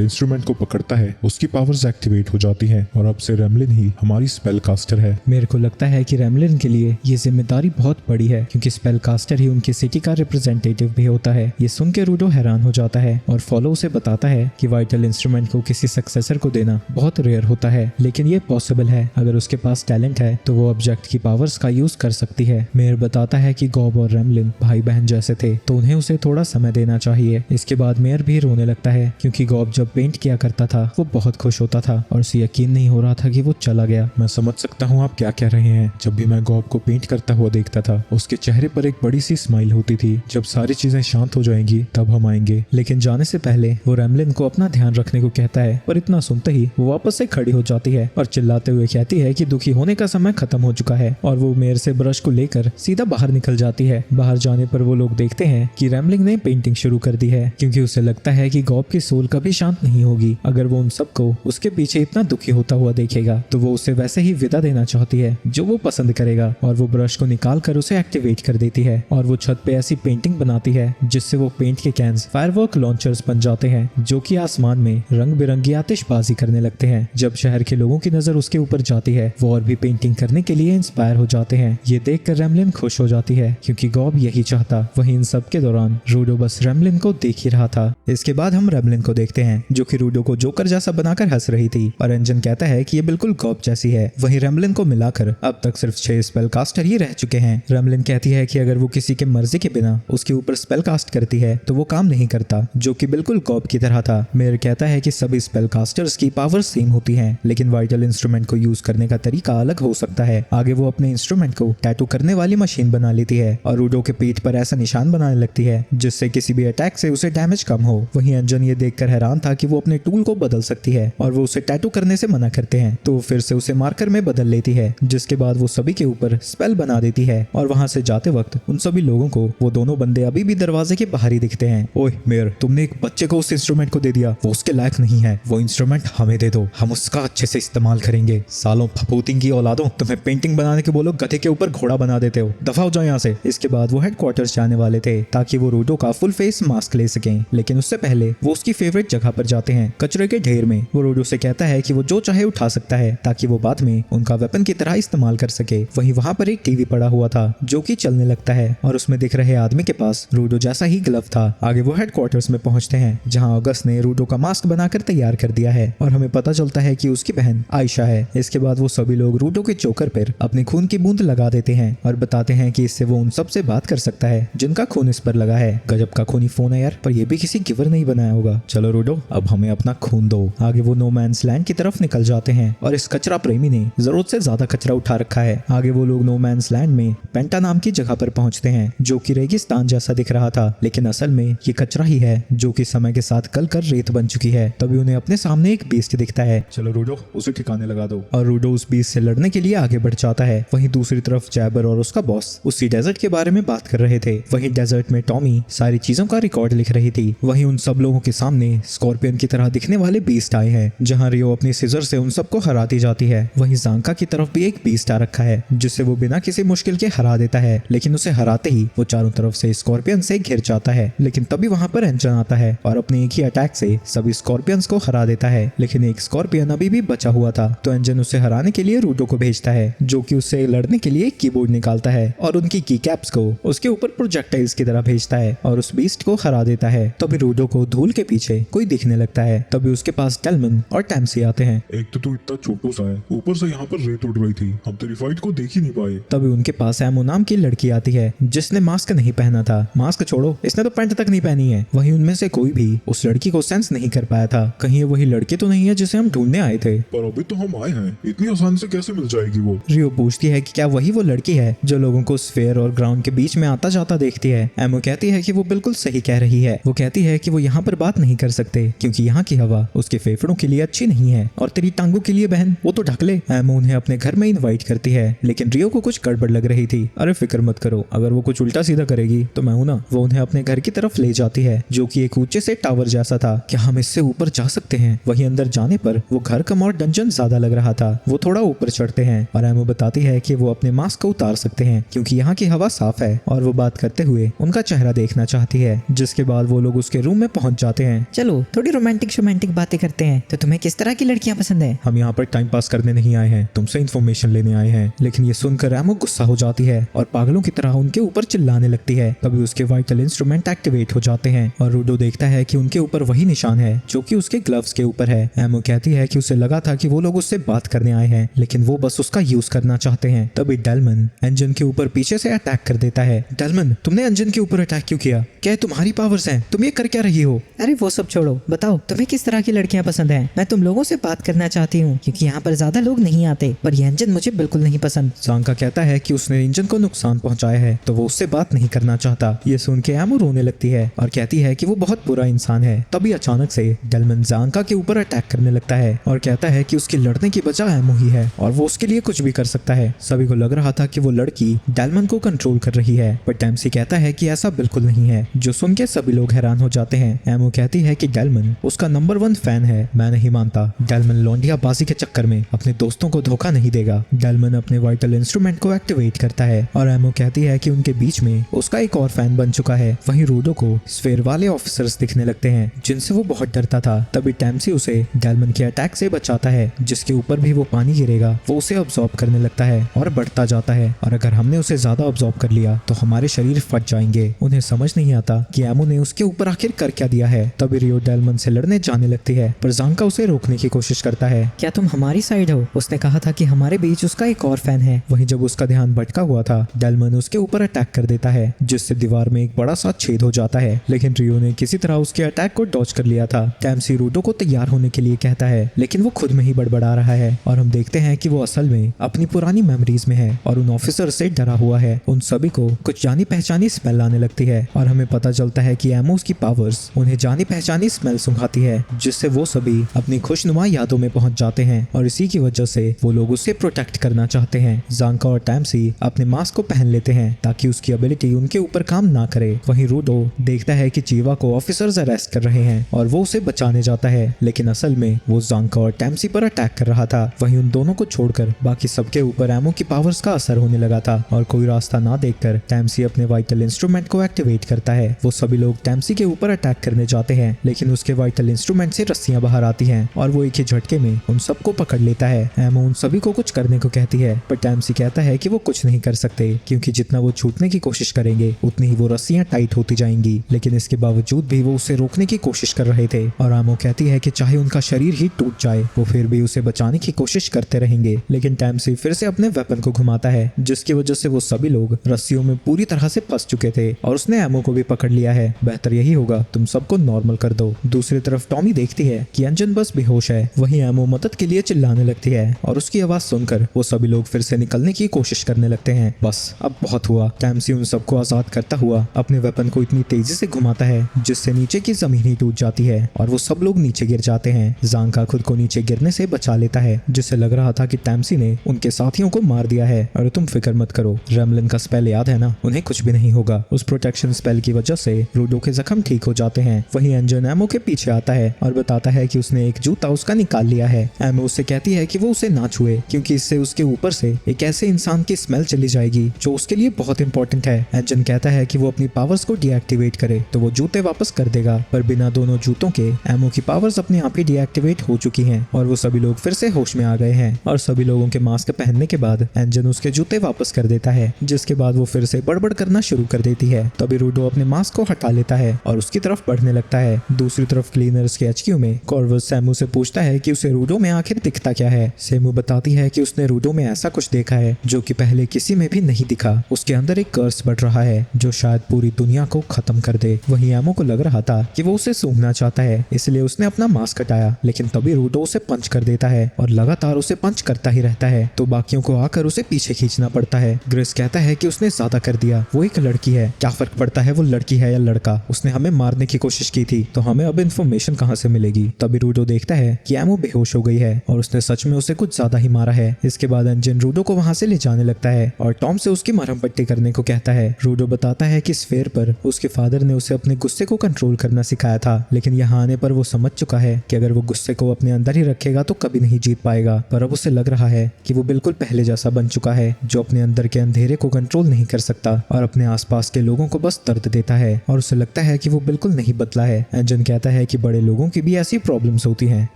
इंस्ट्रूमेंट को पकड़ता है उसकी पावर्स एक्टिवेट हो जाती है और अब से रेमलिन ही हमारी स्पेल कास्टर है। मेरे को लगता है कि रेमलिन के लिए ये जिम्मेदारी बहुत बड़ी है क्योंकि स्पेल कास्टर ही उनकी सिटी का रिप्रेजेंटेटिव भी होता है। ये सुन के रूडो हैरान हो जाता है और फॉलो उसे बताता है कि वाइटल इंस्ट्रूमेंट को किसी सक्सेसर को देना बहुत रेयर होता है, लेकिन ये पॉसिबल है। अगर उसके पास टैलेंट है तो वो ऑब्जेक्ट की पावर्स का यूज कर सकती है। मेयर बताता है कि गॉब और रेमलिन भाई बहन जैसे थे तो उन्हें उसे थोड़ा समय देना चाहिए। इसके बाद मेयर भी रोने लगता है क्योंकि गॉब जब पेंट किया करता था वो बहुत खुश होता था और उसे यकीन नहीं हो रहा था कि वो चला गया। मैं समझ सकता हूँ आप क्या कह रहे हैं। जब भी मैं गॉब को पेंट करता हुआ देखता था उसके चेहरे पर एक बड़ी सी स्माइल होती थी। जब सारी चीजें शांत हो जाएंगी तब हम आएंगे। लेकिन जाने से पहले वो रेमलिन को अपना ध्यान रखने को कहता है, पर इतना सुनते ही वो वापस से खड़ी हो जाती है और चिल्लाते हुए कहती है कि दुखी होने का समय खत्म हो चुका है और वो मेयर से ब्रश को लेकर सीधा बाहर निकल जाती है। बाहर जाने पर वो लोग देखते हैं कि रेमलिन ने पेंटिंग शुरू कर दी है क्योंकि उसे लगता है कि गॉब की सोल कभी शांत नहीं होगी। अगर वो उन सबको उसके पीछे इतना दुखी होता हुआ देखेगा तो वो उसे वैसे ही विदा देना चाहती है जो वो पसंद करेगा और वो ब्रश को निकाल कर उसे एक्टिवेट कर देती है और वो छत पे ऐसी पेंटिंग बनाती है जिससे वो पेंट के कैंस फायरवर्क लॉन्चर्स बन जाते हैं जो कि आसमान में रंग बिरंगी आतिशबाजी करने लगते हैं। जब शहर के लोगों की नजर उसके ऊपर जाती है वो और भी पेंटिंग करने के लिए इंस्पायर हो जाते हैं। ये देखकर रेमलिन खुश हो जाती है क्योंकि गॉब यही चाहता। वहीं इन सब के दौरान रूडो बस रेमलिन को देख ही रहा था। इसके बाद हम रेमलिन को देखते हैं जो कि रूडो को जोकर जैसा बनाकर हंस रही थी और एंजन कहता है कि ये बिल्कुल गॉब जैसी है। वहीं रेमलिन को मिलाकर अब तक सिर्फ 6 स्पेल कास्टर ही रह चुके हैं। रेमलिन कहती है कि अगर वो किसी के मर्जी के बिना उसके ऊपर स्पेल कास्ट करती है तो वो काम नहीं करता, जो कि बिल्कुल गॉब की तरह था। मेयर कहता है कि सभी स्पेल कास्टर्स की पावर सेम होती हैं, लेकिन वाइटल इंस्ट्रूमेंट को यूज करने का तरीका अलग हो सकता है। आगे वो अपने इंस्ट्रूमेंट को टैटू करने वाली मशीन बना लेती है और रूडो के पीठ पर ऐसा निशान बनाने लगती है जिससे किसी भी अटैक से उसे डैमेज कम हो। वहीं एंजन ये देखकर हैरान था कि वो अपने टूल को बदल सकती है और वो उसे टैटू करने से मना करते हैं तो फिर से उसे मार्कर में बदल लेती है, जिसके बाद वो सभी के ऊपर स्पेल बना देती है। और वहां से जाते वक्त उन सभी लोगों को वो दोनों बंदे अभी भी दरवाजे के बाहर ही दिखते हैं। ओए मेयर, तुमने एक बच्चे को उस इंस्ट्रूमेंट को दे दिया, वो उसके लायक नहीं है। वो इंस्ट्रूमेंट हमें दे दो, हम उसका अच्छे से इस्तेमाल करेंगे। सालों फपूतिंग की औलादों, तुम्हें पेंटिंग बनाने के बोलो गधे के ऊपर घोड़ा बना देते हो, दफा हो जाओ यहाँ से। इसके बाद वो हेडक्वार्टर्स जाने वाले थे ताकि वो रूडो का फुल फेस मास्क ले सकें, लेकिन उससे पहले वो उसकी फेवरेट जगह पर जाते हैं, कचरे के ढेर में। वो रूडो से कहता है कि वो जो चाहे उठा सकता है ताकि वो बाद में उनका वेपन की तरह इस्तेमाल कर सके। वहीं वहां पर एक टीवी पड़ा हुआ था जो कि चलने लगता है और उसमें दिख रहे आदमी के पास रूडो जैसा ही ग्लव था। आगे वो हेडक्वार्टर्स में पहुंचते हैं जहां अगस्त ने रूडो का मास्क बनाकर तैयार कर दिया है और हमें पता चलता है कि उसकी बहन आयशा है। इसके बाद वो सभी लोग रूडो के चोकर पर अपनी खून की बूंद लगा देते हैं और बताते हैं कि इससे वो उन सब से बात कर सकता है जिनका खून इस पर लगा है। गजब का खूनी फोन है यार, पर ये भी किसी गिवर नहीं बनाया होगा। चलो रूडो, अब हमें अपना खून दो। आगे वो नो मैंस लैंड की तरफ निकल जाते हैं और इस कचरा प्रेमी ने जरूरत से ज्यादा कचरा उठा रखा है। आगे वो लोग नो मैंस लैंड में पेंटा नाम की जगह पर पहुंचते हैं जो कि रेगिस्तान जैसा दिख रहा था, लेकिन असल में ये कचरा ही है जो कि समय के साथ गल कर रेत बन चुकी है। तभी उन्हें अपने सामने एक बीस्ट दिखता है। चलो रूडो, उसे ठिकाने लगा दो। और रूडो उस बीस्ट से लड़ने के लिए आगे बढ़ जाता है। वहीं दूसरी तरफ जैबर और उसका बॉस उसी डेजर्ट के बारे में बात कर रहे थे। वहीं डेजर्ट में टॉमी सारी चीजों का रिकॉर्ड लिख रही थी। वहीं उन सब लोगों के सामने स्कॉर्पियन की तरह दिखने वाले बीस्ट आए हैं, जहां रियो अपनी सीजर से उन सबको हराती जाती है। वहीं ज़ांका की तरफ भी एक बीस्ट आ रखा है, जिससे वो बिना किसी मुश्किल के हरा देता है, लेकिन उसे हराते ही वो चारों तरफ से स्कॉर्पियन से घिर जाता है। लेकिन तभी वहां पर एंजन आता है और अपने एक ही अटैक से सभी स्कॉर्पियंस को हरा देता है। लेकिन एक स्कॉर्पियन अभी भी बचा हुआ था, तो एंजन उसे हराने के लिए रूडो को भेजता है, जो कि उससे लड़ने के लिए कीबोर्ड निकालता है और उनकी की कैप्स को उसके ऊपर प्रोजेक्टाइल्स की तरह भेजता है और उस बीस्ट को हरा देता है। तभी रूडो को धूल के पीछे कोई दिखने लगता है। तभी उसके पास डेलमन और टैम्सी आते हैं। एक तो तू इतना छोटू सा है, ऊपर से यहाँ पर रेत उड़ रही थी, हम तेरी फाइट को देख ही नहीं पाए। तभी उनके पास एमो नाम की लड़की आती है, जिसने मास्क नहीं पहना था। मास्क छोड़ो, इसने तो पैंट तक नहीं पहनी है। वहीं उनमें से कोई भी उस लड़की को सेंस नहीं कर पाया था, कहीं ये वही लड़की तो नहीं है जिसे हम ढूंढने आए थे। पर अभी तो हम आए हैं, इतनी आसानी से कैसे मिल जाएगी वो? रियो पूछती है कि क्या वही वो लड़की है जो लोगों को स्फेयर और ग्राउंड के बीच में आता जाता देखती है। एमो कहती है कि वो बिल्कुल सही कह रही है। वो कहती है कि वो यहाँ पर बात नहीं कर सकते क्योंकि यहाँ की हवा उसके फेफड़ों के लिए अच्छी नहीं है, और तेरी टांगों के लिए बहन वो तो ढक ले। एमो उन्हें अपने घर में इनवाइट करती है, लेकिन रियो को कुछ गड़बड़ लग रही थी। अरे फिक्र मत करो, अगर वो कुछ उल्टा सीधा करेगी तो मैं हूं ना। वो उन्हें अपने घर की तरफ ले जाती है, जो कि एक ऊंचे से टावर जैसा था। क्या हम इससे ऊपर जा सकते हैं? वहीं अंदर जाने पर वो घर कम और डंजन ज्यादा लग रहा था। वो थोड़ा ऊपर चढ़ते हैं और एमो बताती है कि वो अपने मास्क को उतार सकते हैं क्योंकि यहाँ की हवा साफ है, और वो बात करते हुए उनका चेहरा देखना चाहती है। जिसके बाद वो लोग उसके रूम में पहुंच जाते हैं। चलो थोड़ी रोमांटिक बातें करते हैं। तो तुम्हें किस तरह की लड़कियां पसंद है? हम यहाँ पर टाइम पास करने नहीं आए हैं, तुमसे इन्फॉर्मेशन लेने आए हैं। लेकिन ये सुनकर एमो गुस्सा हो जाती है और पागलों की तरह उनके ऊपर चिल्लाने लगती है। तभी उसके वाइटल इंस्ट्रूमेंट एक्टिवेट हो जाते हैं और रूडो देखता है कि उनके ऊपर वही निशान है जो कि उसके ग्लव्स के ऊपर है। एमो कहती है कि उसे लगा था कि वो लोग उससे बात करने आए हैं, लेकिन वो बस उसका यूज करना चाहते हैं। तभी डेलमन इंजन के ऊपर पीछे से अटैक कर देता है। डेलमन, तुमने इंजन के ऊपर अटैक क्यों किया? क्या तुम्हारी पावर्स हैं? तुम ये कर क्या रही हो? अरे वो सब छोड़ो, बताओ तुम्हें किस तरह की लड़कियां पसंद हैं? मैं तुम लोगों से बात करना चाहती हूँ क्योंकि यहाँ पर ज्यादा लोग नहीं आते, पर ये इंजन मुझे बिल्कुल नहीं पसंद। ज़ांका कहता है कि उसने इंजन को नुकसान पहुंचाया है, तो वो उससे बात नहीं करना चाहता। ये सुन के एमो रोने लगती है और कहती है कि वो बहुत बुरा इंसान है। तभी अचानक से डेलमन ज़ांका के ऊपर अटैक करने लगता है और कहता है कि उसकी लड़ने की वजह एमो ही है और वो उसके लिए कुछ भी कर सकता है। सभी को लग रहा था कि वो लड़की डेलमन को कंट्रोल कर रही है, पर टैम्सी कहता है कि ऐसा बिल्कुल नहीं है, जो सुन के सभी लोग हैरान हो जाते हैं। एमो कहती है कि डेलमन उसका नंबर 1 फैन है। मैं नहीं मानता, डेलमन लौंडिया बाजी के चक्कर में अपने दोस्तों को धोखा नहीं देगा। डेलमन अपने वाइटल इंस्ट्रूमेंट को एक्टिवेट करता है और एमो कहती है कि उनके बीच में उसका एक और फैन बन चुका है। वहीं रूडो को स्फेयर वाले ऑफिसर्स दिखने लगते हैं जिनसे वो बहुत डरता था। तभी टैम्सी उसे डेलमन के अटैक से बचाता है, जिसके ऊपर भी वो पानी गिरेगा वो उसे ऑब्जॉर्ब करने लगता है और बढ़ता जाता है, और अगर हमने उसे ज्यादा ऑब्जॉर्ब कर लिया तो हमारे शरीर फट जाएंगे। उन्हें समझ नहीं आता कि एमो ने उसके ऊपर आखिर कर क्या दिया है। तभी रियो डेलमन से लड़ने जाने लगती है, पर ज़ांका उसे रोकने की कोशिश करता है। क्या तुम हमारी साइड हो? उसने कहा था कि हमारे बीच उसका एक और फैन है। वहीं जब उसका ध्यान भटका हुआ था, डेलमन उसके ऊपर अटैक कर देता है, जिससे दीवार में एक बड़ा सा छेद हो जाता है। लेकिन रियो ने किसी तरह उसके अटैक को डॉज कर लिया था। टैम्सी रूडो को तैयार होने के लिए कहता है, लेकिन वो खुद में ही बड़बड़ा रहा है और हम देखते हैं कि वो असल में अपनी पुरानी मेमोरीज में है और उन ऑफिसर से डरा हुआ है। उन सभी को कुछ जानी पहचानी स्मेल आने लगती है और हमें पता चलता है कि एमो की पावर्स उन्हें जानी पहचानी स्मेल सुंघाती है, जिससे वो सभी अपनी खुशनुमा यादों में पहुंच जाते हैं और इसी की वजह से वो लोग उससे प्रोटेक्ट करना चाहते हैं। ज़ांका और टैम्सी अपने मास्क को पहन लेते हैं ताकि उसकी एबिलिटी उनके ऊपर काम ना करे। वहीं रूडो देखता है कि चीवा को ऑफिसर्स अरेस्ट कर रहे हैं और वो उसे बचाने जाता है, लेकिन असल में वो ज़ांका और टैम्सी पर अटैक कर रहा था। वहीं उन दोनों को छोड़कर बाकी सबके ऊपर एमो की पावर्स का असर होने लगा था और कोई रास्ता ना देखकर टैम्सी अपने वाइटल इंस्ट्रूमेंट को एक्टिवेट करता है। वो सभी लोग टैम्सी के ऊपर अटैक करने जाते हैं, लेकिन उसके वाइटल इंस्ट्रूमेंट से रस्सियां बाहर आती हैं और वो एक ही झटके में उन सबको पकड़ लेता है। एमो उन सभी को कुछ करने को कहती है, पर टैम्सी कहता है कि वो कुछ नहीं कर सकते क्योंकि जितना वो छूटने की कोशिश करेंगे उतनी ही वो रस्सियां टाइट होती जाएंगी। लेकिन इसके बावजूद भी वो उसे रोकने की कोशिश कर रहे थे और एमो कहती है कि चाहे उनका शरीर ही टूट जाए वो फिर भी उसे बचाने की कोशिश करते रहेंगे। लेकिन टैम्सी फिर से अपने वेपन को घुमाता है, जिसकी वजह से वो सभी लोग रस्सियों में पूरी तरह से फंस चुके थे और उसने एमो को भी पकड़ लिया है। बेहतर यही होगा तुम सबको नॉर्मल कर दो। दूसरी तरफ टॉमी देखती है कि अंजन बस बेहोश है। वहीं एमो मदद के लिए चिल्लाने लगती है और उसकी आवाज सुनकर वो सभी लोग फिर से निकलने की कोशिश करने लगते हैं। बस अब बहुत हुआ। टैम्सी उन सबको आजाद करता हुआ अपने वेपन को इतनी तेजी से घुमाता है जिससे नीचे की जमीन ही टूट जाती है और वो सब लोग नीचे गिर जाते हैं। ज़ांका खुद को नीचे गिरने से बचा लेता है, जिससे लग रहा था कि टैम्सी ने उनके साथियों को मार दिया है। और तुम फिक्र मत करो, रेमलिन का स्पेल याद है ना? उन्हें कुछ भी नहीं होगा। उस प्रोटेक्शन स्पेल की वजह से रूडो के जख्म ठीक हो जाते हैं। वहीं एंजन एमो के पीछे आता है और बताता है कि उसने एक जूता उसका निकाल लिया है। एमो उससे कहती है कि वो उसे ना छुए क्योंकि इससे उसके ऊपर से एक ऐसे इंसान की स्मेल चली जाएगी जो उसके लिए बहुत इंपॉर्टेंट है। एंजन कहता है कि वो अपनी पावर्स को डीएक्टिवेट करे तो वो जूते वापस कर देगा, पर बिना दोनों जूतों के एमो की पावर्स अपने आप ही डीएक्टिवेट हो चुकी हैं और वो सभी लोग फिर से होश में आ गए हैं। और सभी लोगों के मास्क पहनने के बाद एंजन उसके जूते वापस कर देता है, जिसके बाद वो फिर से बड़बड़ करना शुरू कर देती है। तभी रूडो अपने मास्क को हटा लेता है और उसकी तरफ बढ़ने लगता है। दूसरी तरफ क्लीनर्स के एचक्यू में कॉर्वस सैमू से पूछता है कि उसे रूडो में आखिर दिखता क्या है। सैमू बताती है कि उसने रूडो में ऐसा कुछ देखा है जो कि पहले किसी में भी नहीं दिखा। उसके अंदर एक कर्स बढ़ रहा है जो शायद पूरी दुनिया को खत्म कर दे। वहीं एमो को लग रहा था कि वो उसे सूंघना चाहता है, इसलिए उसने अपना मास्क हटाया, लेकिन तभी रूडो उसे पंच कर देता है और लगातार उसे पंच करता ही रहता है। तो बाकियों को आकर उसे पीछे खींचना पड़ता है। ग्रेस कहता है कि उसने ज्यादा कर दिया, वो एक लड़की है, क्या फर्क पड़ता है वो लड़की है या लड़का, उसने हमें मारने की कोशिश की थी तो हमें अब इन्फॉर्मेशन कहाँ से मिलेगी। तभी रूडो देखता है कि एमो बेहोश हो गई है और उसने सच में उसे कुछ ज्यादा ही मारा है। इसके बाद एंजन रूडो को वहां से ले जाने लगता है और टॉम से उसकी मरहम पट्टी करने को कहता है। रूडो बताता है कि स्फेयर पर उसके फादर ने उसे अपने गुस्से को कंट्रोल करना सिखाया था, लेकिन यहाँ आने पर वो समझ चुका है कि अगर वो गुस्से को अपने अंदर ही रखेगा तो कभी नहीं जीत पाएगा। पर अब उसे लग रहा है कि वो बिल्कुल पहले जैसा बन चुका है, जो अपने अंदर के अंधेरे को कंट्रोल नहीं कर सकता और अपने आसपास के लोगों को बस दर्द देता है, और उसे लगता है कि वो बिल्कुल नहीं बदला है। एंजन कहता है कि बड़े लोगों की भी ऐसी प्रॉब्लम्स होती हैं,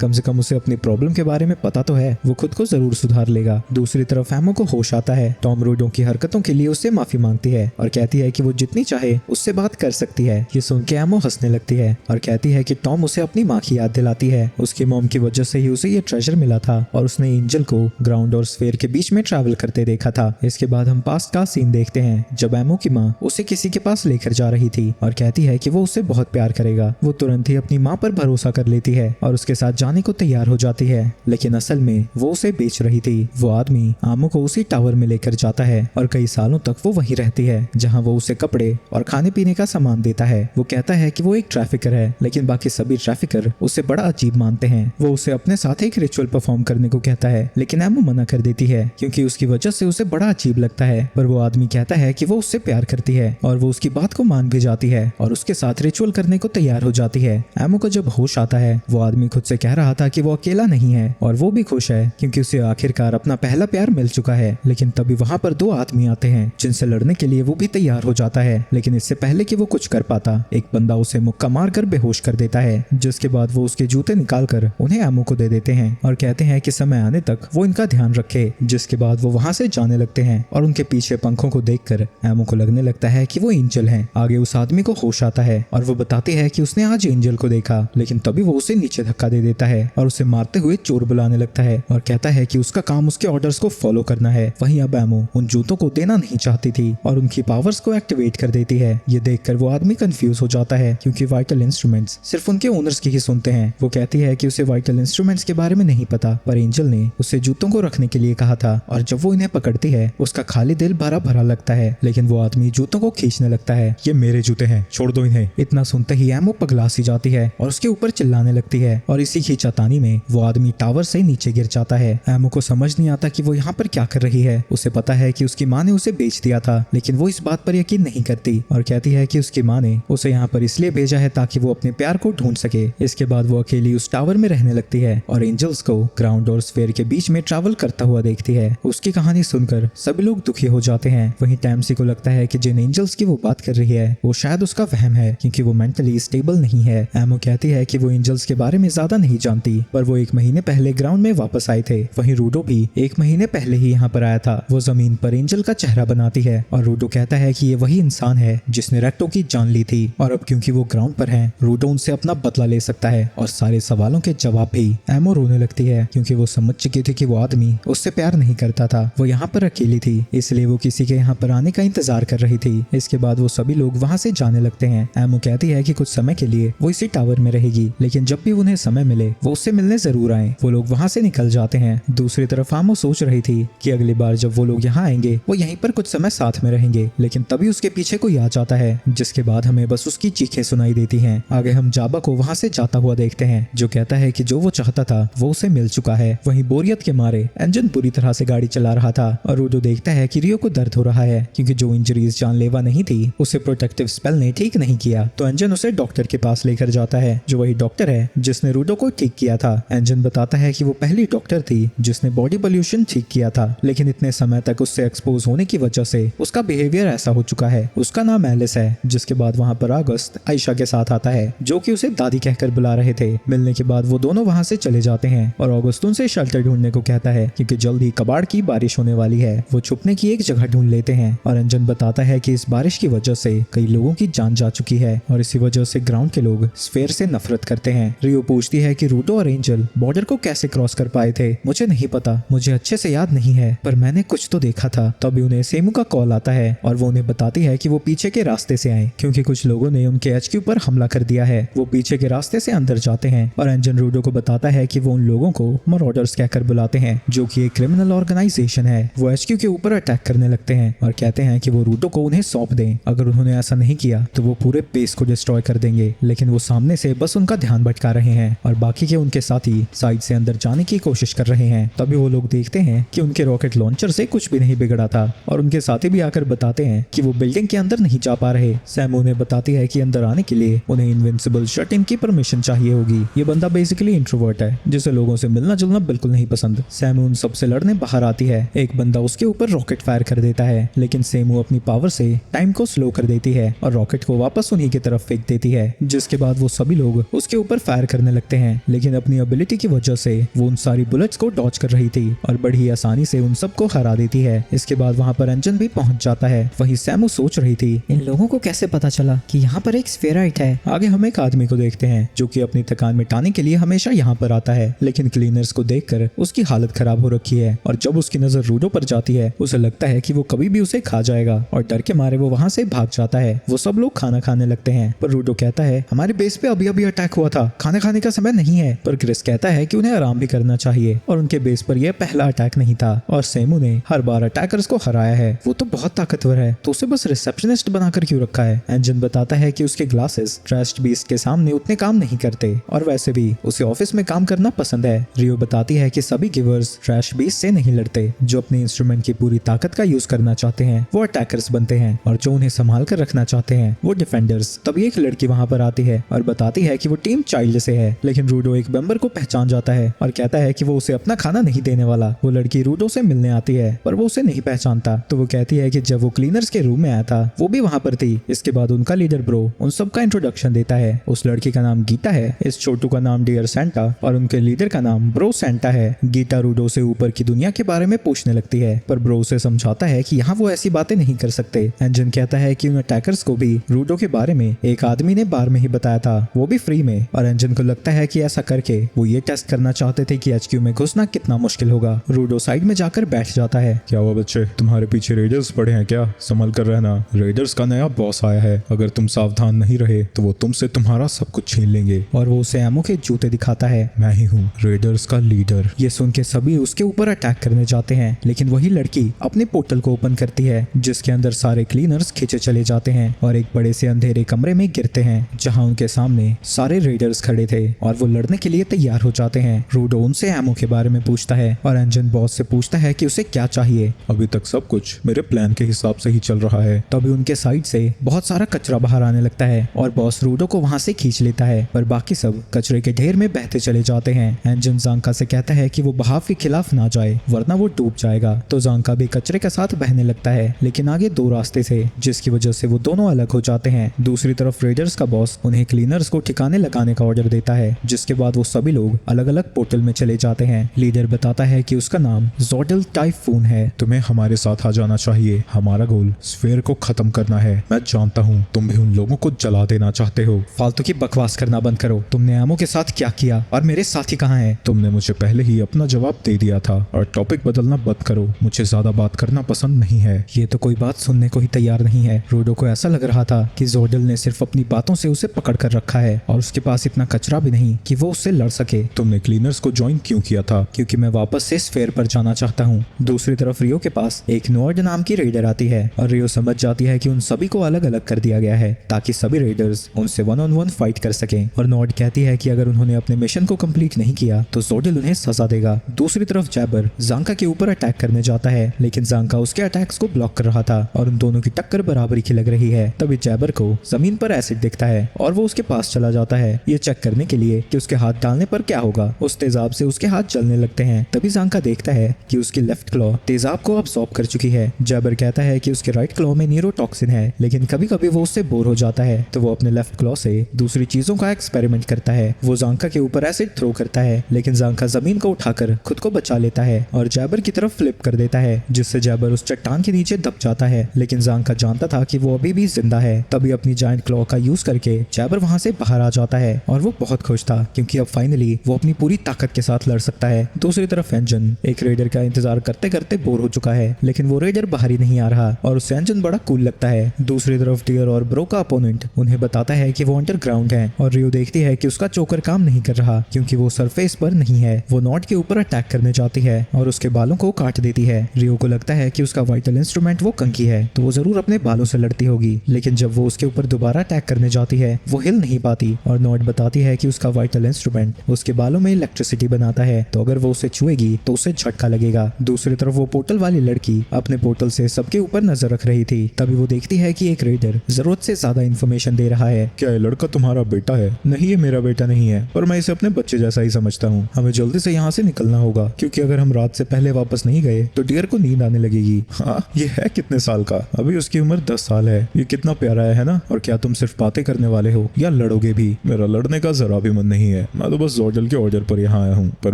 कम से कम उसे अपनी प्रॉब्लम के बारे में पता तो है, वो खुद को जरूर सुधार लेगा। दूसरी तरफ एमो को होश आता है। टॉम रूडो की हरकतों के लिए उससे माफी मांगती है और कहती है कि वो जितनी चाहे उससे बात कर सकती है। ये सुन के एमो हंसने लगती है और कहती है कि टॉम उसे अपनी माँ की याद दिलाती है। उसकी मॉम की वजह से ही उसे ये ट्रेजर मिला था और उसने एंजल को ग्राउंड और स्फेयर के बीच में ट्रैवल करते देखा था। इसके बाद हम पास्ट का सीन देखते हैं जब एमो की माँ उसे किसी के पास लेकर जा रही थी और कहती है कि वो उससे बहुत प्यार करेगा। वो तुरंत ही अपनी माँ पर भरोसा कर लेती है और उसके साथ जाने को तैयार हो जाती है, लेकिन असल में वो उसे बेच रही थी। वो आदमी आमो को उसी टावर में लेकर जाता है और कई सालों तक वो वहीं रहती है, जहाँ वो उसे कपड़े और खाने पीने का सामान देता है। वो कहता है कि वो एक ट्रैफिकर है, लेकिन बाकी सभी ट्रैफिकर उसे बड़ा अजीब मानते हैं। वो उसे अपने साथ एक रिचुअल परफॉर्म करने को कहता है, लेकिन एमो मना कर देती है क्योंकि उसकी वजह से उसे बड़ा अजीब लगता है। पर वो आदमी कहता है कि वो उससे प्यार करती है और वो उसकी बात को मान भी जाती है और उसके साथ रिचुअल करने को तैयार हो जाती है। एमो को जब होश आता है, वो आदमी खुद से कह रहा था कि वो अकेला नहीं है और वो भी खुश है क्योंकि उसे आखिरकार अपना पहला प्यार मिल चुका है। लेकिन तभी वहाँ पर दो आदमी आते हैं जिनसे लड़ने के लिए वो भी तैयार हो जाता है, लेकिन इससे पहले कि वो कुछ कर पाता, एक बंदा उसे मुक्का मार कर बेहोश कर देता है, जिसके बाद वो उसके जूते निकाल कर उन्हें एमो को दे देते हैं और कहते हैं कि समय आने तक वो इनका ध्यान रखे। जिसके बाद वो वहाँ से जाने लगते हैं और उनके पीछे पंखों को देखकर एमो को लगने लगता है कि वो एंजल है। आगे उस आदमी को होश आता है और वो बताती है कि उसने आज एंजल को देखा, लेकिन तभी वो उसे नीचे धक्का दे देता है और उसे मारते हुए चोर बुलाने लगता है और कहता है कि उसका काम उसके ऑर्डर्स को फॉलो करना है। वहीं अब एमो उन जूतों को देना नहीं चाहती थी और उनकी पावर्स को एक्टिवेट कर देती है। ये देखकर वो आदमी कंफ्यूज हो जाता है क्योंकि वाइटल इंस्ट्रूमेंट्स सिर्फ उनके ओनर्स की ही सुनते हैं। वो कहती है कि उसे वाइटल इंस्ट्रूमेंट्स के बारे में नहीं पता, पर एंजल ने उसे जूतों को रखने के लिए कहा था और जब वो इन्हें पकड़ती है उसका खाली दिल भरा भरा लगता है, लेकिन वो आदमी जूतों को खींचने लगता है। ये मेरे जूते हैं, छोड़ दो इन्हें। इतना सुनते ही एमो पगला सी जाती है और उसके ऊपर चिल्लाने लगती है और इसी खींचातानी में वो आदमी टावर से नीचे गिर जाता है। एमो को समझ नहीं आता कि वो यहाँ पर क्या कर रही है। उसे पता है कि उसकी माँ ने उसे बेच दिया था, लेकिन वो इस बात पर यकीन नहीं करती और कहती है कि उसकी माँ ने उसे यहाँ पर इसलिए भेजा है ताकि वो अपने प्यार को ढूंढ सके। इसके बाद वो अकेली उस टावर में रहने लगती है और एंजल्स को ग्राउंड और स्फेयर के बीच में ट्रैवल करता हुआ देखती है। उसकी कहानी सुनकर सभी लोग दुखी हो जाते हैं। वहीं टैम्सी को लगता है कि जिन एंजल्स की वो बात कर रही है वो शायद उसका वहम है क्योंकि वो मेंटली स्टेबल नहीं है। एमो कहती है कि वो एंजल्स के बारे में ज्यादा नहीं जानती, पर वो 1 महीने पहले ग्राउंड में वापस आए थे। वहीं रूडो भी 1 महीने पहले ही यहाँ पर आया था। वो जमीन पर एंजल का चेहरा बनाती है और रूडो कहता है कि ये वही इंसान है जिसने रेक्टो की जान ली थी और अब क्योंकि वो ग्राउंड पर है, रूडो उनसे अपना बदला ले सकता है और सारे सवालों के जवाब भी। एमो रोने लगती है क्योंकि वो समझ चुकी थी कि वो आदमी उससे प्यार नहीं करता था। वो यहाँ पर अकेली थी, इसलिए वो किसी के यहाँ पर आने का इंतजार कर रही थी। इसके बाद वो सभी लोग वहाँ से जाने लगते हैं। एमो कहती है कि कुछ समय के लिए वो इसी टावर में रहेगी, लेकिन जब भी उन्हें समय मिले वो उससे मिलने जरूर आए। वो लोग वहाँ से निकल जाते हैं। दूसरी तरफ एमो सोच रही थी कि अगली बार जब वो लोग यहाँ आएंगे वो यहीं पर कुछ समय साथ में रहेंगे, लेकिन तभी उसके पीछे कोई आ जाता है, जिसके बाद हमें बस उसकी चीखें सुनाई देती हैं। आगे हम जाबा को वहाँ से जाता हुआ देखते हैं, जो कहता है कि जो वो चाहता था वो उसे मिल चुका है। वहीं बोरियत के मारे एंजन बुरी तरह से गाड़ी चला रहा था और रूडो देखता है कि रियो को दर्द हो रहा है क्योंकि की जो इंजरीज जानलेवा नहीं थी उसे प्रोटेक्टिव स्पेल ने ठीक नहीं किया। तो एंजन उसे डॉक्टर के पास लेकर जाता है, जो वही डॉक्टर है जिसने रूडो को ठीक किया था। एंजन बताता है कि वो पहली डॉक्टर थी जिसने बॉडी पोल्यूशन ठीक किया था, लेकिन इतने समय तक उससे एक्सपोज होने की वजह से उसका बिहेवियर ऐसा हो चुका है। उसका नाम एलिस है। जिसके बाद वहाँ पर अगस्त आयशा के साथ आता है, जो कि उसे दादी कहकर बुला रहे थे। मिलने के बाद वो दोनों वहाँ से चले जाते हैं और अगस्त उनसे शेल्टर ढूंढने को कहता है क्योंकि जल्द ही कबाड़ की बारिश होने वाली है। वो छुपने की एक जगह ढूंढ लेते हैं और एंजन बताता है कि इस बारिश की वजह से कई लोगों की जान जा चुकी है और इसी वजह से ग्राउंड के लोग स्फेयर से नफरत करते हैं। रियो पूछती है कि रूडो और एंजल बॉर्डर को कैसे क्रॉस कर पाए थे। मुझे नहीं पता, मुझे अच्छे से याद नहीं है, पर मैंने कुछ तो देखा था। तभी उन्हें सेमू का कॉल आता है और वो उन्हें बताती है कि वो पीछे के रास्ते से आए क्योंकि कुछ लोगों ने उनके एचक्यू पर हमला कर दिया है। वो पीछे के रास्ते से अंदर जाते हैं और एंजन रूडो को बताता है कि वो उन लोगों को मराडर्स कहकर बुलाते हैं, जो कि एक क्रिमिनल ऑर्गेनाइजेशन है। वो एचक्यू के ऊपर अटैक करने लगते हैं और कहते हैं कि वो रूडो को उन्हें सौंप दें। अगर उन्होंने ऐसा नहीं किया तो वो पूरे बेस को डिस्ट्रॉय कर देंगे, लेकिन वो सामने से बस उनका ध्यान भटका रहे हैं और बाकी के उनके साथी साइड से अंदर जाने की कोशिश कर रहे हैं। तभी वो लोग देखते हैं कि उनके रॉकेट लॉन्चर से कुछ भी नहीं बिगड़ा था और उनके साथी भी आकर बताते हैं कि वो बिल्डिंग के अंदर नहीं जा पा रहे। सैम उन्हें बताती है कि अंदर आने के लिए उन्हें इनविंसिबल शट इन की परमिशन चाहिए होगी। ये बंदा बेसिकली इंट्रोवर्ट है जिसे लोगों से मिलना जुलना बिल्कुल नहीं पसंद। सैमू उन सबसे लड़ने बाहर आती है। एक बंदा उसके ऊपर रॉकेट फायर कर देता है, लेकिन सैमू अपनी पावर से टाइम को स्लो कर देती है और रॉकेट को वापस उन्हीं की तरफ फेंक देती है। जिसके बाद वो सभी लोग उसके ऊपर फायर करने लगते हैं, लेकिन अपनी एबिलिटी की वजह से वो उन सारी बुलेट्स को डॉज कर रही थी और बड़ी आसानी से उन सबको हरा देती है। इसके बाद वहाँ पर एंजन भी पहुंच जाता है। वहीं सैमू सोच रही थी, इन लोगों को कैसे पता चला कि यहाँ पर एक स्फेराइट है। आगे हम एक आदमी को देखते हैं जो कि अपनी थकान मिटाने के लिए हमेशा यहाँ पर आता है, लेकिन क्लीनर्स को देखकर उसकी हालत खराब हो रखी है और जब उसकी नजर रूडो पर जाती है उसे लगता है कि वो कभी भी उसे खा जाएगा और डर के मारे वो वहाँ से भाग जाता है। वो सब लोग खाना खाने लगते हैं, पर रूडो कहता है हमारे बेस पे अभी अभी अटैक हुआ था, खाना खाने का समय नहीं है। पर क्रिस कहता है कि उन्हें आराम भी करना चाहिए और उनके बेस पर यह पहला अटैक नहीं था और सैमू ने हर बार अटैकर्स को हराया है। वो तो बहुत ताकतवर है, तो उसे बस रिसेप्शनिस्ट बनाकर क्यों रखा है। एंजन बताता है कि उसके ग्लासेस ट्रैश बीस्ट के सामने उतने काम नहीं करते और वैसे भी उसे ऑफिस में काम करना पसंद है। रियो बताती है कि सभी गिवर्स ट्रैश बीस्ट से नहीं लड़ते। जो अपने इंस्ट्रूमेंट की पूरी ताकत का यूज करना चाहते हैं वो अटैकर्स बनते हैं और जो उन्हें संभाल कर रखना चाहते हैं वो डिफेंडर्स। तभी एक लड़की वहाँ पर आती है और बताती है कि वो टीम चाइल्ड से है, लेकिन रूडो एक मेंबर को पहचान जाता है और कहता है कि वो उसे अपना खाना नहीं देने वाला। वो लड़की रूडो से मिलने आती है पर वो उसे नहीं पहचानता, तो वो कहती है कि जब वो क्लीनर्स के रूम में आया था वो भी वहाँ पर थी। इसके बाद उनका लीडर ब्रो उन सबका इंट्रोडक्शन देता है। उस लड़की का नाम गीता है, इस छोटू का नाम डियर सेंटा और उनके लीडर का नाम ब्रो सेंटा है। गीता रूडो से ऊपर की दुनिया के बारे में पूछने लगती है, पर ब्रो उसे समझाता है कि यहाँ वो ऐसी बातें नहीं कर सकते। एंजन कहता है कि उन अटैकर्स को भी रूडो के बारे में एक आदमी ने बार में ही बताया था, वो भी फ्री में, और एंजन को लगता है कि ऐसा करके वो ये टेस्ट करना चाहते थे कि एचक्यू में घुसना कितना मुश्किल होगा। रूडो साइड में जाकर बैठ जाता है। क्या हुआ बच्चे, तुम्हारे पीछे रेडर्स पड़े हैं क्या? संभल कर रहना, रेडर्स का नया बॉस आया है, अगर तुम सावधान नहीं रहे तो वो तुमसे तुम्हारा सब कुछ छीन लेंगे। और वो उसे एमो के जूते दिखाता है। मैं ही हूँ रेडर्स का लीडर। ये सुन के सभी उसके ऊपर अटैक करने जाते हैं, लेकिन वही लड़की अपने पोर्टल को ओपन करती है जिसके अंदर सारे क्लीनर्स खींचे चले जाते हैं और एक बड़े से अंधेरे कमरे में गिरते हैं जहां उनके सामने सारे रेडर्स खड़े थे और वो लड़ने के लिए तैयार हो जाते हैं। रूडो उनसे एमो के बारे में पूछता है और एंजन बॉस से पूछता है कि उसे क्या चाहिए। अभी तक सब कुछ मेरे प्लान के हिसाब से ही चल रहा है। तभी उनके साइड से बहुत सारा कचरा बाहर आने लगता है और बॉस रूडो को वहां से खींच लेता है, पर बाकी सब कचरे के ढेर में बहते चले जाते हैं। एंजन जांका से कहता है कि वो बहाव के खिलाफ ना जाए वरना वो डूब जाएगा, तो जांका भी कचरे के साथ बहने लगता है, लेकिन आगे दो रास्ते से, जिसकी वजह से वो दोनों अलग हो जाते हैं। दूसरी तरफ रेडर्स का बॉस उन्हें क्लीनर्स को ठिकाने लगाने का ऑर्डर देता है, जिसके बाद वो सभी लोग अलग अलग पोर्टल में चले जाते हैं। लीडर बताता है कि उसका नाम जोडल टाइफून है। तुम्हें हमारे साथ आ जाना चाहिए, हमारा गोल स्फेयर को खत्म करना है। मैं जानता हूँ तुम भी उन लोगों को जला देना चाहते हो। फालतू की बकवास करना बंद करो। तुमने एमो के साथ क्या किया और मेरे साथी कहाँ हैं? तुमने मुझे पहले ही अपना जवाब दे दिया था और टॉपिक बदलना बंद करो, मुझे ज्यादा बात करना पसंद नहीं है। ये तो कोई बात सुनने को ही तैयार नहीं है। रूडो को ऐसा लग रहा था कि जोडल ने सिर्फ अपनी बातों से उसे पकड़ कर रखा है और उसके पास इतना कचरा भी नहीं कि वो उससे लड़ सके। तुमने क्लीनर्स को ज्वाइन क्यों किया था? क्योंकि मैं वापस से स्फेयर पर जाना चाहता हूँ। दूसरी तरफ रियो के पास एक नोर्ड नाम की रेडर आती है और रियो समझ जाती है कि उन सभी को अलग अलग कर दिया गया है ताकि सभी रेडर्स उनसे 1-on-1 फाइट कर सकें। और नोर्ड कहती है कि अगर उन्होंने अपने मिशन को कंप्लीट नहीं किया तो जोडल उन्हें सजा देगा। दूसरी तरफ जैबर जांका के ऊपर अटैक करने जाता है, लेकिन जांका उसके अटैक्स को ब्लॉक कर कर रहा था और उन दोनों की टक्कर बराबरी की लग रही है। तभी जैबर को जमीन पर एसिड दिखता है और वो उसके पास चला जाता है ये चेक करने के लिए कि उसके हाथ डालने पर क्या होगा। उस तेजाब से उसके हाथ जलने लगते हैं। तभी ज़ांका देखता है कि उसकी लेफ्ट क्लॉ तेजाब को अब्सॉर्ब कर चुकी है। जैबर कहता है कि उसके राइट क्लॉ में न्यूरोटॉक्सिन है, लेकिन कभी कभी वो उससे बोर हो जाता है तो वो अपने लेफ्ट क्लॉ से दूसरी चीजों का एक्सपेरिमेंट करता है। वो ज़ांका के ऊपर एसिड थ्रो करता है, लेकिन ज़ांका जमीन को उठाकर खुद को बचा लेता है और जैबर की तरफ फ्लिप कर देता है, जिससे जैबर उस चट्टान के नीचे दब जाता है। लेकिन ज़ांका जानता था कि वो अभी भी जिंदा है। तभी अपनी जायंट क्लॉ का यूज करके जैबर वहां से बाहर आ जाता है और वो बहुत खुश था क्योंकि अब फाइनली वो अपनी पूरी ताकत के साथ लड़ सकता है। दूसरी तरफ एंजन एक रेडर का इंतजार करते करते बोर हो चुका है, लेकिन वो रेडर बाहर ही नहीं आ रहा और उससे एंजन बड़ा कूल लगता है। दूसरी तरफ डियर और ब्रो का अपोनेंट उन्हें बताता है कि वो अंडरग्राउंड है और रियो देखती है कि उसका चोकर काम नहीं कर रहा क्योंकि वो सरफेस पर नहीं है। वो नॉट के ऊपर अटैक करने जाती है और उसके बालों को काट देती है। रियो को लगता है कि उसका वाइटल इंस्ट्रूमेंट वो कंकी है तो वो जरूर अपने बालों से लड़ती होगी, लेकिन जब वो उसके ऊपर दोबारा अटैक करने जाती है वो हिल नहीं पाती और नॉट बताती है कि उसका वाइटल इंस्ट्रूमेंट उसके बालों में इलेक्ट्रिसिटी बनाता है तो अगर वो उसे छुएगी तो उसे झटका लगेगा। दूसरी तरफ वो पोर्टल वाली लड़की अपने पोर्टल से सबके ऊपर नजर रख रही थी। तभी वो देखती है कि एक रेडर जरूरत से ज्यादा इंफॉर्मेशन दे रहा है। क्या ये लड़का तुम्हारा बेटा है? नहीं, ये मेरा बेटा नहीं है, पर मैं इसे अपने बच्चे जैसा ही समझता हूँ। हमें जल्दी से यहाँ से निकलना होगा क्योंकि अगर हम रात से पहले वापस नहीं गए तो डियर को नींद आने लगेगी। हाँ, ये है कितने साल का? अभी उसकी उम्र 10 साल है। ये कितना प्यारा है ना? और क्या तुम सिर्फ बातें करने वाले हो या लड़ोगे भी? मेरा लड़ने का जरा भी मन नहीं है। मैं तो बस जॉर्डल के ऑर्डर पर यहाँ आया हूँ, पर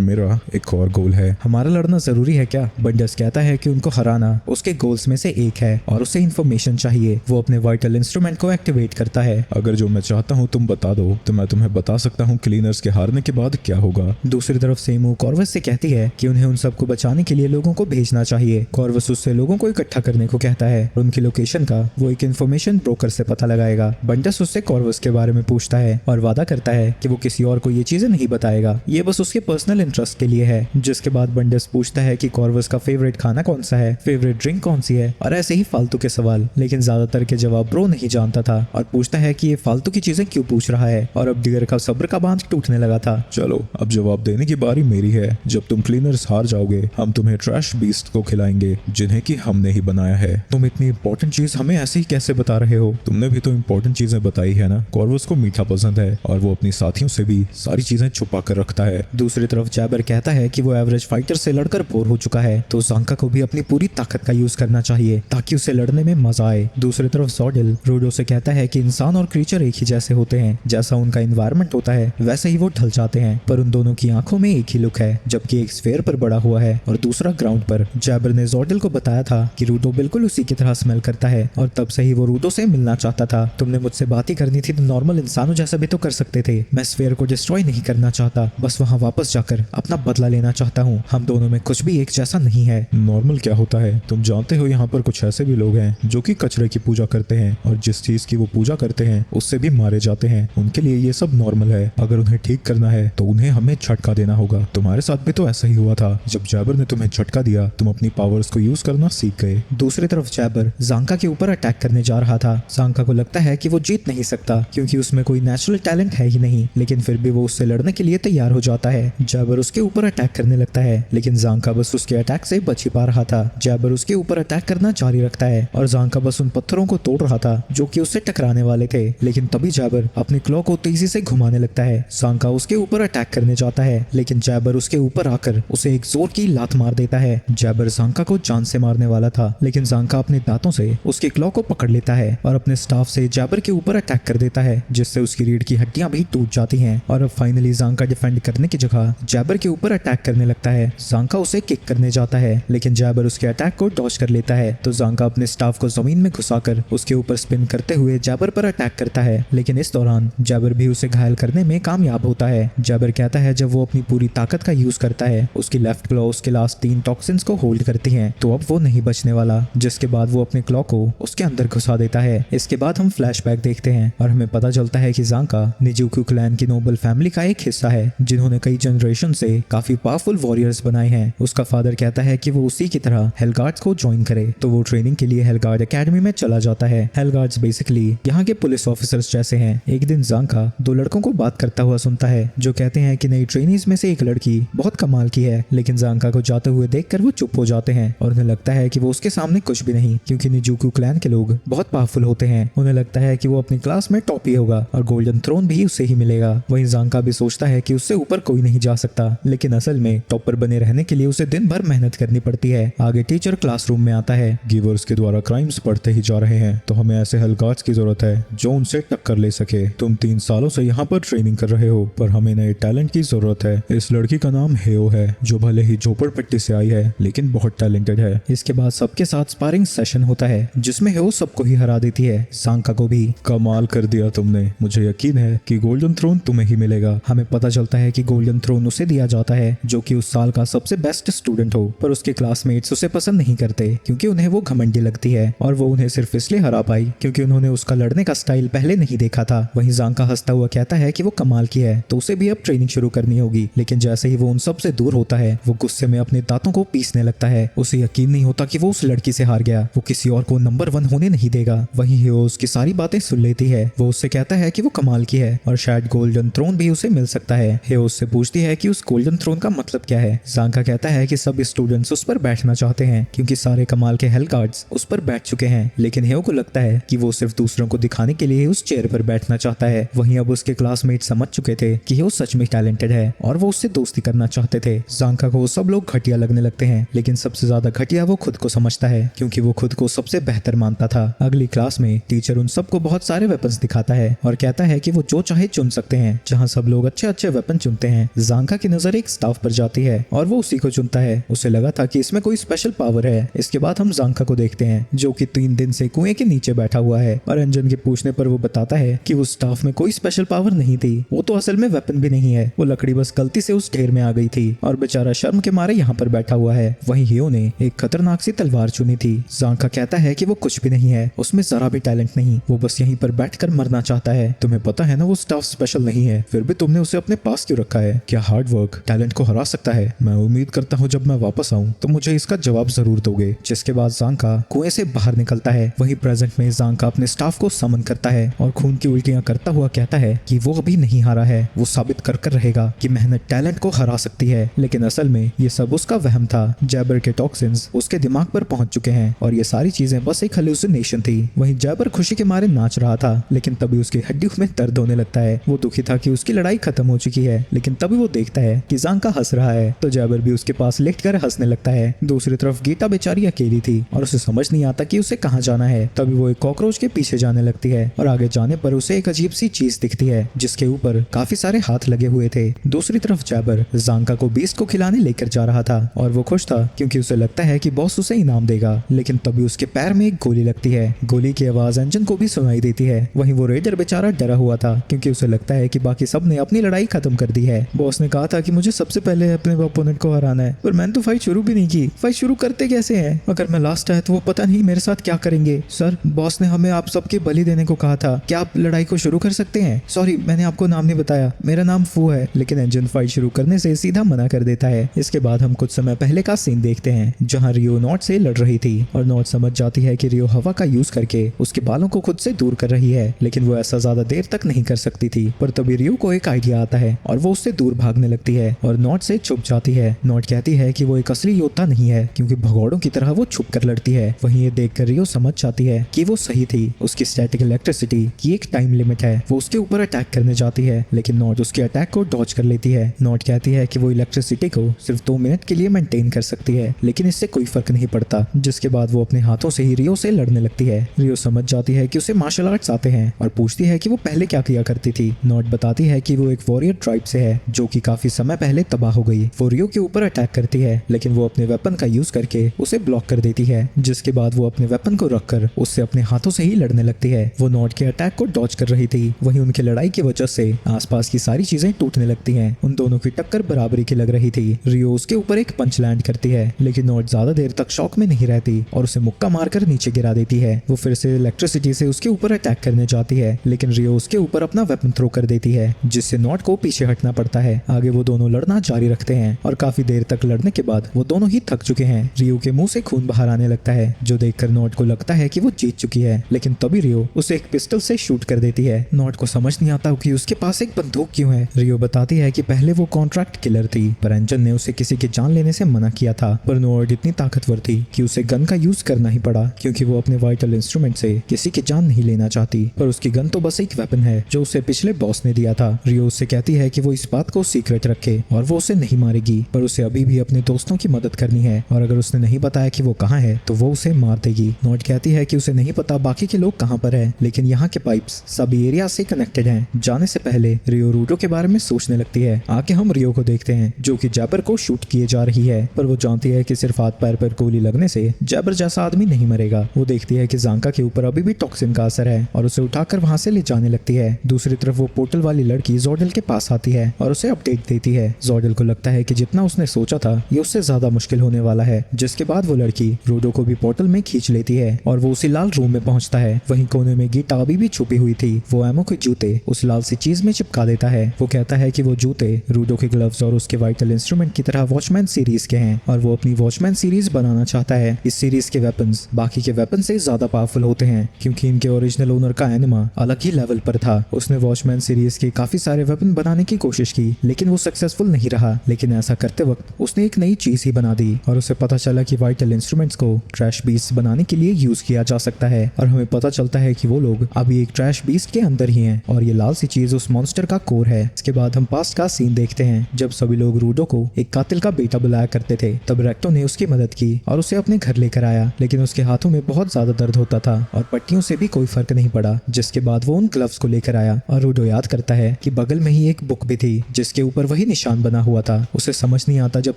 मेरा एक और गोल है। हमारा लड़ना जरूरी है क्या? बंडस कहता है कि उनको हराना उसके गोल्स में से एक है और उसे इंफॉर्मेशन चाहिए। वो अपने वाइटल इंस्ट्रूमेंट को एक्टिवेट करता है। अगर जो मैं चाहता हूँ तुम बता दो तो मैं तुम्हें बता सकता हूँ क्लीनर्स के हारने के बाद क्या होगा। दूसरी तरफ सेमू कॉर्वस से कहती है कि उन्हें उन सबको बचाने के लिए लोगों को भेजना चाहिए। कॉर्वस उससे लोगों को इकट्ठा करने को कहता है और उनकी लोकेशन का वो एक इन्फॉर्मेशन ब्रोकर से पता लगाएगा। बंडस उससे कॉर्वस के बारे में पूछता है और वादा करता है कि वो किसी और को ये चीजें नहीं बताएगा, ये बस उसके पर्सनल इंटरेस्ट के लिए है। जिसके बाद बंडस पूछता है कि कॉर्वस का फेवरेट खाना कौन सा है, फेवरेट ड्रिंक कौन सी है और ऐसे ही फालतू के सवाल। लेकिन ज्यादातर के जवाब ब्रो नहीं जानता था और पूछता है कि ये फालतू की चीजें क्यों पूछ रहा है। और अब डिगर का सब्र का बांध टूटने लगा था। चलो अब जवाब देने की बारी मेरी है। जब तुम क्लीनर्स हार जाओगे हम तुम्हें ट्रैश बीस्ट को खिलाएंगे जिन्हें कि हमने ही बनाया है। तुम इतनी इंपॉर्टेंट चीज हमें ऐसे ही कैसे बता रहे हो? तुमने भी तो इंपॉर्टेंट चीजें बताई है ना। कॉर्वस को मीठा पसंद है और वो अपनी साथियों से भी सारी चीजें छुपा कर रखता है। दूसरी तरफ जैबर कहता है कि वो एवरेज फाइटर से लड़कर बोर हो चुका है तो ज़ांका को भी अपनी पूरी ताकत का यूज करना चाहिए ताकि उसे लड़ने में मजा आए। दूसरी तरफ जॉर्डल रोडो से कहता है कि इंसान और क्रीचर एक ही जैसे होते हैं, जैसा उनका एनवायरनमेंट होता है वैसे ही वो ढल जाते हैं, पर उन दोनों की आंखों में एक ही लुक है, जबकि एक स्फेयर पर बड़ा हुआ है और दूसरा ग्राउंड पर। जैबर ने जॉर्डल को बताया था कि रूडो बिल्कुल उसी की तरह स्मेल करता है और तब से ही वो रूडो से मिलना चाहता था। तुमने मुझसे बात ही करनी थी तो नॉर्मल इंसानों जैसा भी तो कर सकते थे। मैं स्फेयर को डिस्ट्रॉय नहीं करना चाहता, बस वहाँ वापस जाकर अपना बदला लेना चाहता हूँ। हम दोनों में कुछ भी एक जैसा नहीं है। नॉर्मल क्या होता है? तुम जानते हो यहाँ पर कुछ ऐसे भी लोग हैं जो कि कचरे की पूजा करते हैं और जिस चीज की वो पूजा करते हैं उससे भी मारे जाते हैं। उनके लिए ये सब नॉर्मल है। अगर उन्हें ठीक करना है तो उन्हें हमें झटका देना होगा। तुम्हारे साथ भी तो ऐसा ही हुआ था। जब जैबर ने तुम्हें झटका दिया तुम अपनी पावर्स को यूज करना सीख गए। दूसरी तरफ जैबर ज़ांका के ऊपर अटैक करने जा रहा था। ज़ांका को लगता है कि वो जीत नहीं सकता क्योंकि उसमें कोई नेचुरल टैलेंट है ही नहीं, लेकिन फिर भी वो उससे लड़ने के लिए तैयार हो जाता है। जैबर उसके ऊपर अटैक करने लगता है लेकिन ज़ांका बस उसके अटैक से बच ही पा रहा था। जैबर उसके ऊपर अटैक करना जारी रखता है और ज़ांका बस उन पत्थरों को तोड़ रहा था जो कि उससे टकराने वाले थे, लेकिन तभी जैबर अपनी क्लॉ को तेजी से घुमाने लगता है। ज़ांका उसके ऊपर अटैक करने जाता है लेकिन जैबर उसके ऊपर आकर उसे एक जोर की लात मार देता है। जैबर ज़ांका को जान से मारने वाला था लेकिन ज़ांका अपने दांतों से उसकी क्लॉ को पकड़ लेता है और अपने स्टाफ से जैबर के ऊपर अटैक कर देता है, जिससे उसकी रीढ़ की हड्डियां भी टूट जाती हैं। और अब फाइनली ज़ांका डिफेंड करने की जगह जैबर के ऊपर अटैक करने लगता है। ज़ांका उसे किक करने जाता है लेकिन जैबर उसके अटैक को डॉज कर लेता है तो ज़ांका अपने स्टाफ को जमीन में घुसाकर उसके ऊपर स्पिन करते हुए जैबर पर अटैक करता है, लेकिन इस दौरान जैबर भी उसे घायल करने में कामयाब होता है। जैबर कहता है जब वो अपनी पूरी ताकत का यूज करता है उसकी लेफ्ट क्लॉ उसके लास्ट 3 टॉक्सिन्स को होल्ड करती है तो अब वो नहीं बचने वाला, जिसके बाद वो अपने क्लॉ को उसके अंदर घुसा देता है। इसके बाद हम फ्लैशबैक देखते हैं और हमें पता चलता है कि ज़ांका निजुक्यू क्लैन की नोबल फैमिली का एक हिस्सा है जिन्होंने कई जनरेशन से काफी पावरफुल वॉरियर्स बनाए हैं। उसका फादर कहता है कि वो उसी की तरह हेलगार्ड्स को ज्वाइन करे तो वो ट्रेनिंग के लिए हेलगार्ड एकेडमी में चला जाता है। हेलगार्ड्स बेसिकली यहाँ के पुलिस ऑफिसर्स जैसे हैं। एक दिन ज़ांका 2 लड़कों को बात करता हुआ सुनता है जो कहते हैं कि नई ट्रेनीज में से एक लड़की बहुत कमाल की है, लेकिन ज़ांका को जाते हुए देखकर वो चुप हो जाते हैं और उन्हें लगता है कि वो उसके सामने यानी कुछ भी नहीं, क्योंकि निजुकू क्लैन के लोग बहुत पावरफुल होते हैं। उन्हें लगता है कि वो अपनी क्लास में टॉप ही होगा और गोल्डन थ्रोन भी उसे ही मिलेगा। वहीं ज़ांका भी सोचता है कि उससे ऊपर कोई नहीं जा सकता, लेकिन असल में टॉपर बने रहने के लिए उसे दिन भर मेहनत करनी पड़ती है। आगे टीचर क्लासरूम में आता है। गिवर्स के द्वारा क्राइम्स बढ़ते ही जा रहे हैं, तो हमें ऐसे हलगार्ड्स की जरूरत है जो उनसे टक्कर ले सके। तुम 3 सालों से यहाँ पर ट्रेनिंग कर रहे हो, पर हमें नए टैलेंट की जरूरत है। इस लड़की का नाम हेयो है, जो भले ही झोपड़पट्टी से आई है लेकिन बहुत टैलेंटेड है। इसके बाद सबके साथ स्पारिंग सेशन होता है, जिसमें हेयो सबको ही हरा देती है, ज़ांका को भी। कमाल कर दिया तुमने। मुझे यकीन है कि गोल्डन थ्रोन तुम्हें ही मिलेगा। हमें पता चलता है कि गोल्डन थ्रोन उसे दिया जाता है जो कि उस साल का सबसे बेस्ट स्टूडेंट हो, पर उसके क्लासमेट्स उसे पसंद नहीं करते क्योंकि उन्हें वो घमंडी लगती है और वो उन्हें सिर्फ इसलिए हरा पाई क्योंकि उन्होंने उसका लड़ने का स्टाइल पहले नहीं देखा था। वहीं ज़ांका हंसता हुआ कहता है कि वो कमाल की है तो उसे भी अब ट्रेनिंग शुरू करनी होगी, लेकिन जैसे ही वो उन सब से दूर होता है वो गुस्से में अपने दांतों को पीसने लगता है। उसे यकीन नहीं होता कि वो उस लड़की से हार गया, वो किसी और को नंबर 1 होने नहीं देगा। वहीं हेयो उसकी सारी बातें सुन लेती है। वो उससे कहता है कि वो कमाल की है और शायद गोल्डन थ्रोन भी उसे मिल सकता है। हेयो उससे पूछती है कि उस गोल्डन थ्रोन का मतलब क्या है। ज़ांका कहता है कि सब स्टूडेंट्स उस पर बैठना चाहते हैं क्योंकि सारे कमाल के हेलगार्ड्स उस पर बैठ चुके हैं, लेकिन हेयो को लगता है कि वो सिर्फ दूसरों को दिखाने के लिए उस चेयर पर बैठना चाहता है। वहीं अब उसके क्लासमेट समझ चुके थे कि हेयो सच में टैलेंटेड है और वो उससे दोस्ती करना चाहते थे। ज़ांका को सब लोग घटिया लगने लगते हैं, लेकिन सबसे ज्यादा घटिया वो खुद को समझता है क्योंकि वो खुद को सबसे बेहतर मानता था। अगली क्लास में टीचर उन सबको बहुत सारे वेपन्स दिखाता है और कहता है कि वो जो चाहे चुन सकते हैं। जहाँ सब लोग अच्छे अच्छे वेपन चुनते हैं, ज़ांका की नजर एक स्टाफ पर जाती है और वो उसी को चुनता है। उसे लगा था कि इसमें कोई स्पेशल पावर है। इसके बाद हम ज़ांका को देखते हैं जो कि 3 दिन से कुएं के नीचे बैठा हुआ है और अंजन के पूछने पर वो बताता है कि उस स्टाफ में कोई स्पेशल पावर नहीं थी, वो तो असल में वेपन भी नहीं है, वो लकड़ी बस गलती से उस ढेर में आ गई थी और बेचारा शर्म के मारे यहाँ पर बैठा हुआ है। वहीं हेयो ने एक खतरनाक सी तलवार चुनी थी। ज़ांका कहता है कि वो कुछ भी नहीं है, उसमें जरा भी टैलेंट नहीं, वो बस यहीं पर बैठकर मरना चाहता है। तुम्हें पता है ना वो स्टाफ स्पेशल नहीं है, फिर भी तुमने उसे अपने पास क्यों रखा है? क्या हार्ड वर्क टैलेंट को हरा सकता है? मैं उम्मीद करता हूँ जब मैं वापस आऊँ तो मुझे इसका जवाब जरूर दोगे। जिसके बाद ज़ांका कुएं से बाहर निकलता है। वहीं प्रेजेंट में ज़ांका अपने स्टाफ को समन करता है और खून की उल्टियां करता हुआ कहता है कि वो अभी नहीं हारा है, वो साबित कर रहेगा कि मेहनत टैलेंट को हरा सकती है। लेकिन असल में ये सब उसका वहम था। जैबर के टॉक्सिन्स उसके दिमाग पर पहुंच चुके हैं और ये सारी चीजें बस एक हेलुसिनेशन थी। वहीं जैबर खुशी के मारे नाच रहा था, लेकिन तभी उसकी हड्डियों में दर्द होने लगता है। वो दुखी था कि उसकी लड़ाई खत्म हो चुकी है, लेकिन तभी वो देखता है कि ज़ांका हंस रहा है तो जैबर भी उसके पास लेटकर हंसने लगता है। दूसरी तरफ गीता बेचारी अकेली थी और उसे समझ नहीं आता कि उसे कहाँ जाना है। तभी वो एक कॉकरोच के पीछे जाने लगती है और आगे जाने पर उसे एक अजीब सी चीज दिखती है जिसके ऊपर काफी सारे हाथ लगे हुए थे। दूसरी तरफ जैबर ज़ांका को बीस्ट को खिलाने लेकर जा रहा था और वो खुश था क्योंकि उसे लगता है कि बॉस उसे इनाम देगा, लेकिन तभी उसके पैर में एक गोली लगती है। गोली की आवाज एंजन को भी सुनाई देती है। वहीं वो रेडर बेचारा डरा हुआ था क्योंकि उसे लगता है कि बाकी सब ने अपनी लड़ाई खत्म कर दी है। बॉस ने कहा था कि मुझे सबसे पहले अपने ओपोनेंट को हराना है, पर मैंने तो फाइट शुरू भी नहीं की। फाइट शुरू करते कैसे हैं? अगर मैं लास्ट आया तो वो पता नहीं मेरे साथ क्या करेंगे। सर, बॉस ने हमें आप सबके बलि देने को कहा था, क्या आप लड़ाई को शुरू कर सकते हैं? सॉरी, मैंने आपको नाम नहीं बताया, मेरा नाम फू है। लेकिन एंजन फाइट शुरू करने से सीधा मना कर देता है। इसके बाद हम कुछ समय पहले का सीन देखते हैं जहाँ रियो नॉट से लड़ रही थी और नॉट समझ जाती है कि रियो हवा का यूज करके उसके बालों को खुद से दूर कर रही है, लेकिन वो ऐसा ज्यादा देर तक नहीं कर सकती थी। पर तभी रियो को एक आइडिया आता है और वो उससे दूर भागने लगती है और नॉट से छुप जाती है। नॉट कहती है कि वो एक असली योद्धा नहीं है क्योंकि भगौड़ों की तरह वो छुप कर लड़ती है। वहीं ये देखकर रियो समझ जाती है कि वो सही थी। उसकी स्टैटिक इलेक्ट्रिसिटी की एक टाइम लिमिट है। वो उसके ऊपर अटैक करने जाती है, लेकिन नॉट उसके अटैक को डॉज कर लेती है। नॉट कहती है कि वो इलेक्ट्रिसिटी को सिर्फ 2 मिनट के लिए मेंटेन कर सकती है, लेकिन इससे कोई फर्क नहीं पड़ता। जिसके बाद वो अपने हाथों से ही रियो से लड़ने लगती है। रियो समझ जाती है कि उसे मार्शल आर्ट्स आते हैं और पूछती है कि वो पहले क्या किया करती थी। नॉट बताती है कि वो एक वॉरियर ट्राइब से है जो कि काफी समय पहले तबाह हो गई। वो रियो के ऊपर अटैक करती है, लेकिन वो अपने वेपन का यूज करके उसे ब्लॉक कर देती है। जिसके बाद वो अपने वेपन को रखकर उससे अपने हाथों से ही लड़ने लगती है। वो नॉट के अटैक को डॉज कर रही थी। वहीं उनकी लड़ाई की वजह से आसपास की सारी चीजें टूटने लगती हैं। उन दोनों की टक्कर बराबरी की लग रही थी। रियो उसके ऊपर एक पंच लैंड करती है, लेकिन नॉट ज्यादा देर तक शॉक में नहीं रहती और उसे मुक्का मारकर नीचे गिरा देती है। वो फिर से इलेक्ट्रिसिटी से उसके ऊपर अटैक करने जाती है, लेकिन रियो उसके ऊपर अपना वेपन थ्रो कर देती है, जिससे नॉट को पीछे हटना पड़ता है। आगे वो दोनों लड़ना जारी रखते हैं और काफी देर तक लड़ने के बाद वो दोनों ही थक चुके हैं। रियो के मुंह से खून बाहर आने लगता है, जो देखकर नॉट को लगता है कि वो जीत चुकी है, लेकिन तभी रियो उसे एक पिस्टल से शूट कर देती है। नॉट को समझ नहीं आता कि उसके पास एक बंदूक क्यों है। रियो बताती है कि पहले वो कॉन्ट्रैक्ट किलर थी, पर एंजन ने उसे किसी की जान लेने से मना किया था। पर नॉट इतनी ताकतवर थी कि उसे गन का यूज करना ही पड़ा क्योंकि वो अपने वाइटल इंस्ट्रूमेंट से किसी की जान नहीं लेना चाहती। पर उसकी गन तो बस एक वेपन है जो उसे पिछले बॉस ने दिया था। रियो उससे कहती है कि वो इस बात को सीक्रेट रखे और वो उसे नहीं मारेगी, पर उसे अभी भी अपने दोस्तों की मदद करनी है और अगर उसने नहीं बताया कि वो कहाँ है तो वो उसे मार देगी। नोट कहती है कि उसे नहीं पता बाकी के लोग कहाँ पर है, लेकिन यहाँ के पाइप्स सभी एरिया से कनेक्टेड हैं। जाने से पहले रियो रूडो के बारे में सोचने लगती है। आके हम रियो को देखते हैं जो कि जैबर को शूट किए जा रही है, पर वो जानती है कि सिर्फ हाथ पैर पर गोली लगने से जैबर जैसा आदमी नहीं मरेगा। वो देखती है कि जांका के ऊपर अभी भी टॉक्सिन का असर है और उसे उठाकर वहां से ले जाने लगती है। दूसरी तरफ वो पोर्टल वाली लड़की जोडेल के पास आती है और उसे अपडेट देती है। जोडेल को लगता है कि जितना उसने सोचा था ये उससे ज्यादा मुश्किल होने वाला है, जिसके बाद वो लड़की रूडो को भी पोर्टल में खींच लेती है और वो उसी लाल रूम में पहुंचता है। वहीं कोने में गीता अभी भी छुपी हुई थी। वो एमो के जूते उस लाल सी चीज में चिपका देता है। वो कहता है कि वो जूते रूडो के ग्लव्स और उसके वाइटल इंस्ट्रूमेंट की तरह वॉचमैन सीरीज के हैं और वो अपनी वॉचमैन सीरीज बनाना चाहता है। इस सीरीज के वेपन्स बाकी के वेपन से ज्यादा पावरफुल होते हैं क्योंकि इनके ओरिजिनल ओनर का एनिमा अलग ही लेवल पर था। उसने वॉचमैन सीरीज के काफी सारे वेपन बनाने की कोशिश की लेकिन वो सक्सेसफुल नहीं रहा। लेकिन ऐसा करते वक्त उसने एक नई चीज ही बना दी और उसे पता चला कि वाइटल इंस्ट्रूमेंट्स को ट्रैश बीस्ट बनाने के लिए यूज किया जा सकता है और हमें पता चलता है कि वो लोग अभी एक ट्रैश बीस्ट के अंदर ही हैं और ये लाल सी चीज उस मॉन्स्टर का कोर है। इसके बाद हम पास्ट का सीन देखते हैं जब सभी लोग रूडो को एक कातिल का बेटा बुलाया करते थे। तब रेक्टो ने उसकी मदद की और उसे अपने घर लेकर आया, लेकिन उसके हाथों में बहुत ज्यादा दर्द होता था और पट्टियों से भी कोई फर्क नहीं पड़ा। जिसके बाद वो उन ग्लव्स को लेकर आया और रूडो याद करता है कि बगल में ही एक बुक भी थी जिसके ऊपर वही निशान बना हुआ था। उसे समझ नहीं आता जब